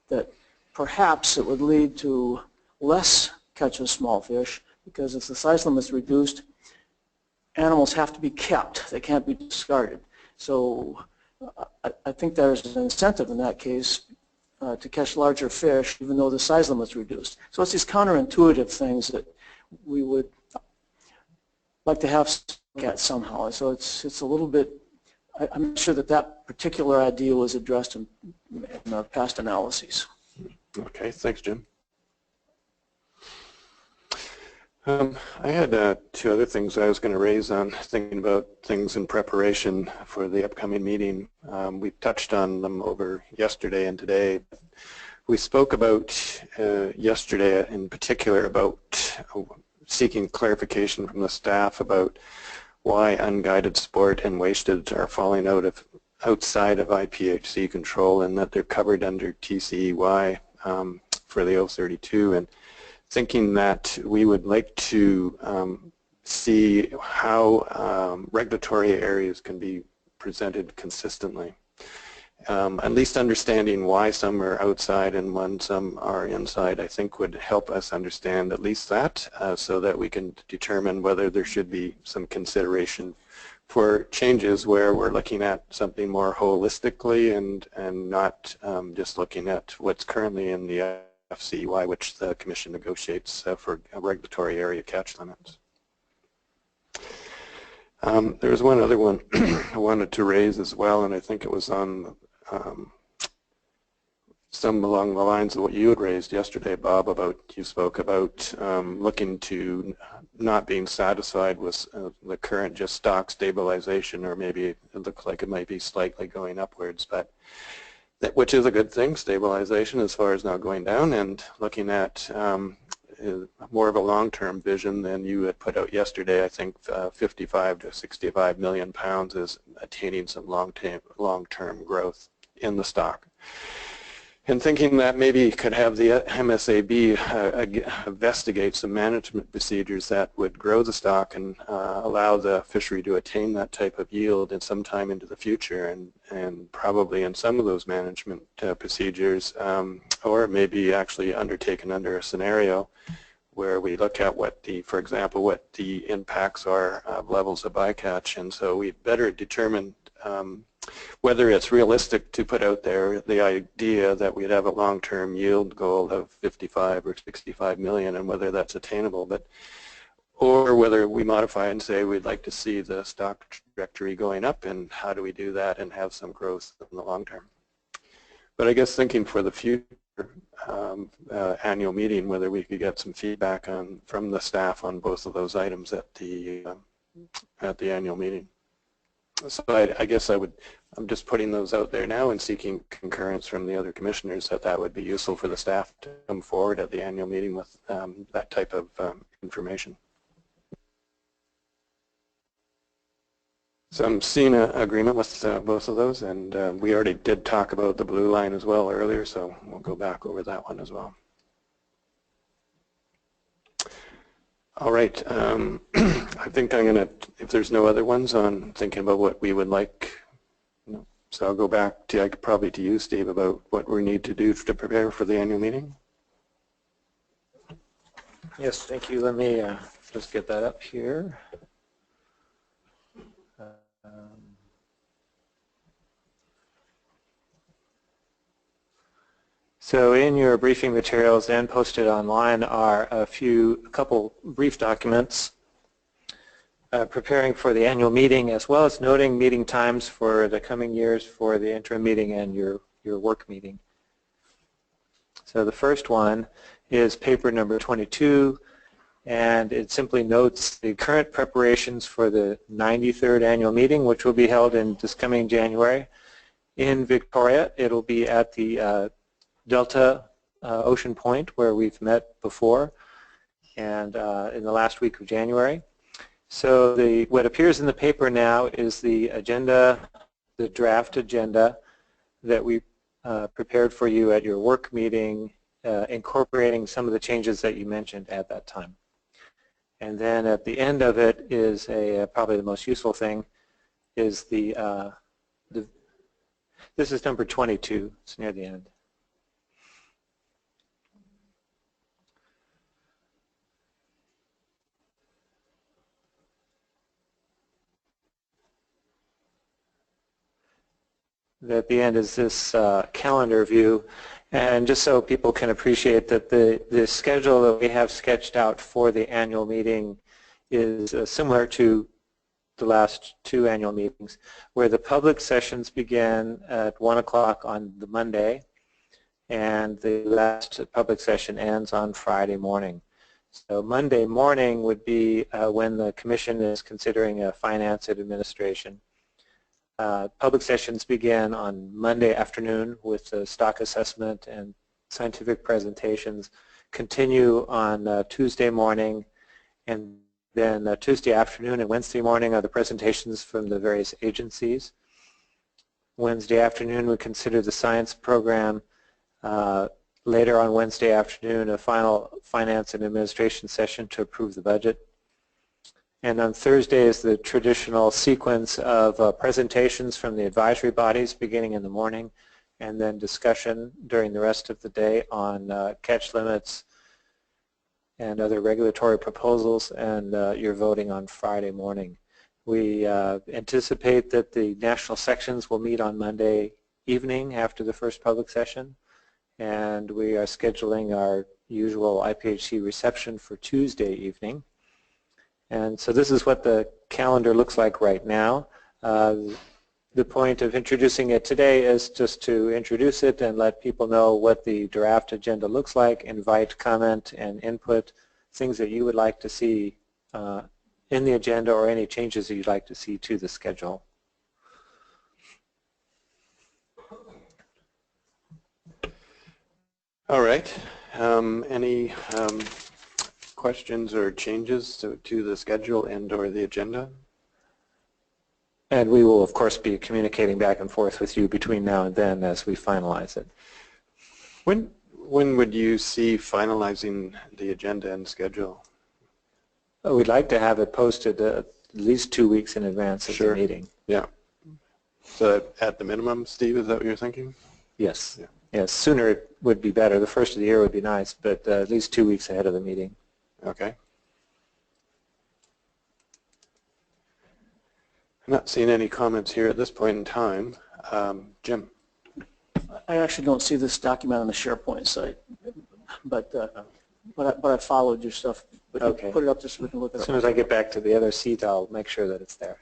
Speaker 4: that perhaps it would lead to less catch of small fish, because if the size limit is reduced, animals have to be kept. They can't be discarded. So I think there's an incentive in that case to catch larger fish, even though the size limit is reduced. So it's these counterintuitive things that we would like to have look at somehow. So it's a little bit, I'm not sure that particular idea was addressed in our past analyses.
Speaker 1: Okay, thanks, Jim. I had two other things I was going to raise on thinking about things in preparation for the upcoming meeting. We touched on them over yesterday and today. We spoke about yesterday in particular about seeking clarification from the staff about why unguided sport and wastage are falling outside of IPHC control, and that they're covered under TCEY for the 032. And thinking that we would like to see how regulatory areas can be presented consistently. At least understanding why some are outside and when some are inside, I think would help us understand at least that, so that we can determine whether there should be some consideration for changes where we're looking at something more holistically and not just looking at what's currently in the FCEY, which the Commission negotiates for regulatory area catch limits. There was one other one I wanted to raise as well, and I think it was on some along the lines of what you had raised yesterday, Bob, you spoke about looking to not being satisfied with the current just stock stabilization, or maybe it looks like it might be slightly going upwards, but which is a good thing, stabilization as far as not going down, and looking at more of a long-term vision than you had put out yesterday. I think 55 to 65 million pounds is attaining some long-term growth in the stock. And thinking that maybe you could have the MSAB investigate some management procedures that would grow the stock and allow the fishery to attain that type of yield in some time into the future, and probably in some of those management procedures, or maybe actually undertaken under a scenario where we look at what for example, what the impacts are of levels of bycatch, and so we better determine whether it's realistic to put out there the idea that we'd have a long-term yield goal of 55 or 65 million, and whether that's attainable, or whether we modify and say we'd like to see the stock trajectory going up, and how do we do that and have some growth in the long term. But I guess thinking for the future annual meeting, whether we could get some feedback from the staff on both of those items at the annual meeting. So I guess I would I'm just putting those out there now and seeking concurrence from the other commissioners that would be useful for the staff to come forward at the annual meeting with that type of information. So I'm seeing an agreement with both of those, and we already did talk about the blue line as well earlier, so we'll go back over that one as well. All right, I think I'm going to, if there's no other ones on thinking about what we would like, so I'll go back to, probably to you, Steve, about what we need to do to prepare for the annual meeting.
Speaker 3: Yes, thank you. Let me just get that up here. So in your briefing materials and posted online are a couple brief documents preparing for the annual meeting, as well as noting meeting times for the coming years for the interim meeting and your work meeting. So the first one is paper number 22, and it simply notes the current preparations for the 93rd annual meeting, which will be held in this coming January in Victoria. It'll be at the Delta Ocean Point, where we've met before, and in the last week of January. So what appears in the paper now is the agenda, the draft agenda that we prepared for you at your work meeting, incorporating some of the changes that you mentioned at that time. And then at the end of it is probably the most useful thing is this is number 22. It's near the end. At the end is this calendar view, and just so people can appreciate that the schedule that we have sketched out for the annual meeting is similar to the last two annual meetings, where the public sessions begin at 1 o'clock on the Monday, and the last public session ends on Friday morning. So Monday morning would be when the Commission is considering finance and administration. Public sessions begin on Monday afternoon with the stock assessment and scientific presentations, continue on Tuesday morning, and then Tuesday afternoon and Wednesday morning are the presentations from the various agencies. Wednesday afternoon we consider the science program. Later on Wednesday afternoon, a final finance and administration session to approve the budget. And on Thursday is the traditional sequence of presentations from the advisory bodies beginning in the morning, and then discussion during the rest of the day on catch limits and other regulatory proposals, and you're voting on Friday morning. We anticipate that the national sections will meet on Monday evening after the first public session, and we are scheduling our usual IPHC reception for Tuesday evening. And so this is what the calendar looks like right now. The point of introducing it today is just to introduce it and let people know what the draft agenda looks like, invite comment and input, things that you would like to see in the agenda or any changes that you'd like to see to the schedule.
Speaker 1: All right. Any questions or changes to the schedule and or the agenda?
Speaker 3: And we will, of course, be communicating back and forth with you between now and then as we finalize it.
Speaker 1: When would you see finalizing the agenda and schedule?
Speaker 3: We'd like to have it posted at least 2 weeks in advance of the meeting.
Speaker 1: Yeah. So at the minimum, Steve, is that what you're thinking?
Speaker 3: Yes. Yeah. Yes, sooner it would be better. The first of the year would be nice, but at least 2 weeks ahead of the meeting.
Speaker 1: Okay. I'm not seeing any comments here at this point in time. Jim?
Speaker 4: I actually don't see this document on the SharePoint site, but I followed your stuff. But
Speaker 3: okay.
Speaker 4: Put it up just so we can look at it.
Speaker 3: As soon as I get back to the other seat, I'll make sure that it's there.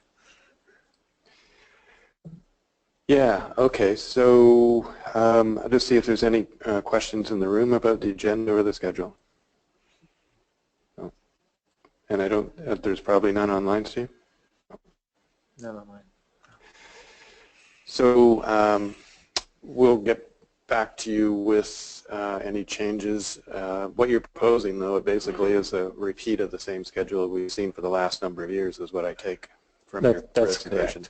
Speaker 1: Yeah, okay. So I'll just see if there's any questions in the room about the agenda or the schedule. Oh. And I don't, there's probably none online, Steve?
Speaker 3: None online.
Speaker 1: So we'll get back to you with any changes. What you're proposing, though, basically is a repeat of the same schedule we've seen for the last number of years, is what I take from your presentation.
Speaker 6: Correct.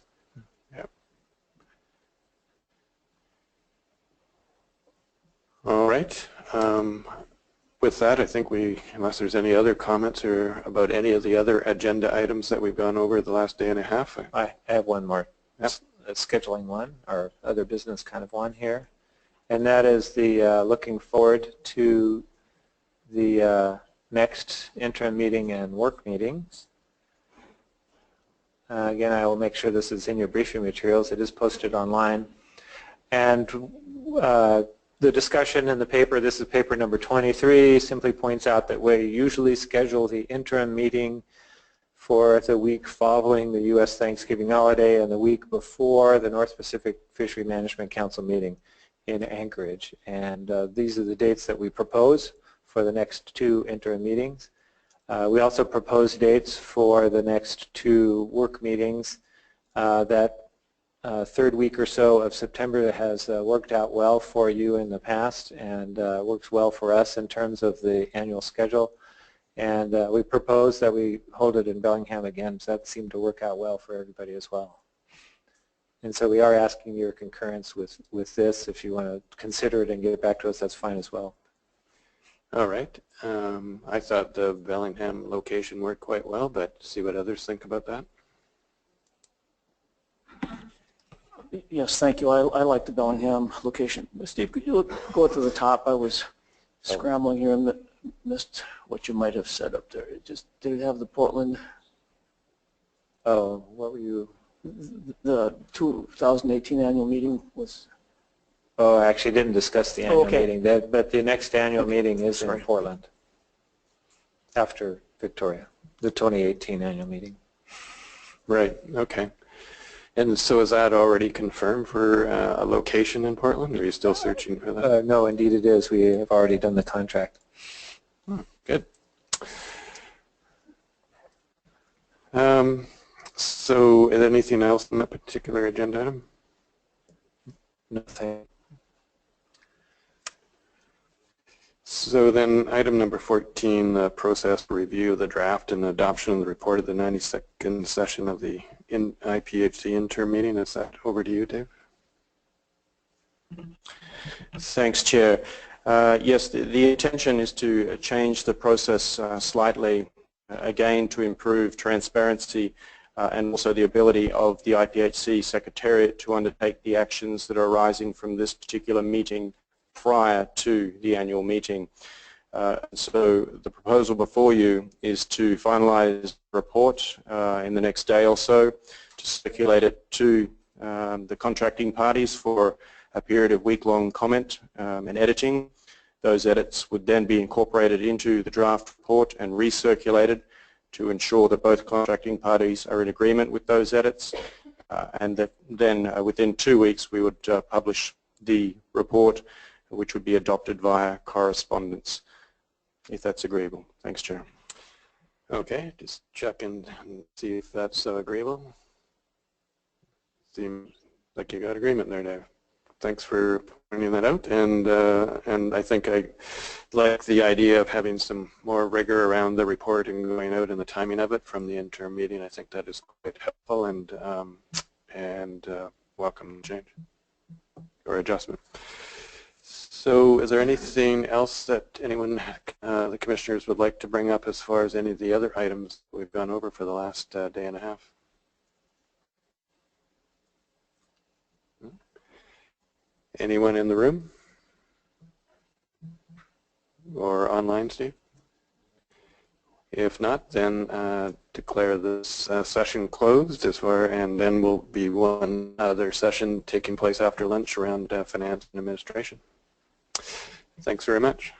Speaker 1: Yeah. All right. With that, I think unless there's any other comments or about any of the other agenda items that we've gone over the last day and a half.
Speaker 6: I have one more.
Speaker 1: Yep.
Speaker 6: A scheduling one, or other business kind of one here. And that is the looking forward to the next interim meeting and work meetings. Again, I will make sure this is in your briefing materials. It is posted online. And the discussion in the paper, this is paper number 23, simply points out that we usually schedule the interim meeting for the week following the U.S. Thanksgiving holiday and the week before the North Pacific Fishery Management Council meeting in Anchorage. And these are the dates that we propose for the next two interim meetings. We also propose dates for the next two work meetings. That third week or so of September has worked out well for you in the past and works well for us in terms of the annual schedule. And we propose that we hold it in Bellingham again, so that seemed to work out well for everybody as well. And so we are asking your concurrence with this. If you want to consider it and get it back to us, that's fine as well.
Speaker 1: All right. I thought the Bellingham location worked quite well, but see what others think about that.
Speaker 4: Yes, thank you. I like the Bellingham location. Steve, could you go to the top? I was scrambling here and missed what you might have said up there. Did it have the Portland?
Speaker 6: Oh, what were you?
Speaker 4: The 2018 annual meeting was.
Speaker 6: Oh, I actually didn't discuss the annual meeting, but the next annual meeting is in Portland after Victoria, the 2018 annual meeting.
Speaker 1: Right. Okay. And so is that already confirmed for a location in Portland, or are you still searching for that?
Speaker 6: No, indeed it is. We have already done the contract.
Speaker 1: Oh, good. So is there anything else in that particular agenda item?
Speaker 6: Nothing.
Speaker 1: So then item number 14, the process for review of the draft and adoption of the report of the 92nd session of the IPHC interim meeting. Is that over to you, Dave?
Speaker 16: Thanks, Chair. Yes, the intention is to change the process slightly, again, to improve transparency and also the ability of the IPHC Secretariat to undertake the actions that are arising from this particular meeting prior to the annual meeting. So the proposal before you is to finalize the report in the next day or so, to circulate it to the contracting parties for a period of week-long comment and editing. Those edits would then be incorporated into the draft report and recirculated to ensure that both contracting parties are in agreement with those edits, and that then within 2 weeks we would publish the report, which would be adopted via correspondence, if that's agreeable. Thanks, Chair.
Speaker 1: Okay, just check and see if that's agreeable. Seems like you got agreement there, Dave. Thanks for pointing that out, and I think I like the idea of having some more rigor around the report and going out and the timing of it from the interim meeting. I think that is quite helpful and welcome change or adjustment. So is there anything else that anyone, the commissioners, would like to bring up as far as any of the other items we've gone over for the last day and a half? Anyone in the room or online, Steve? If not, then declare this session closed and then will be one other session taking place after lunch around finance and administration. Thanks very much.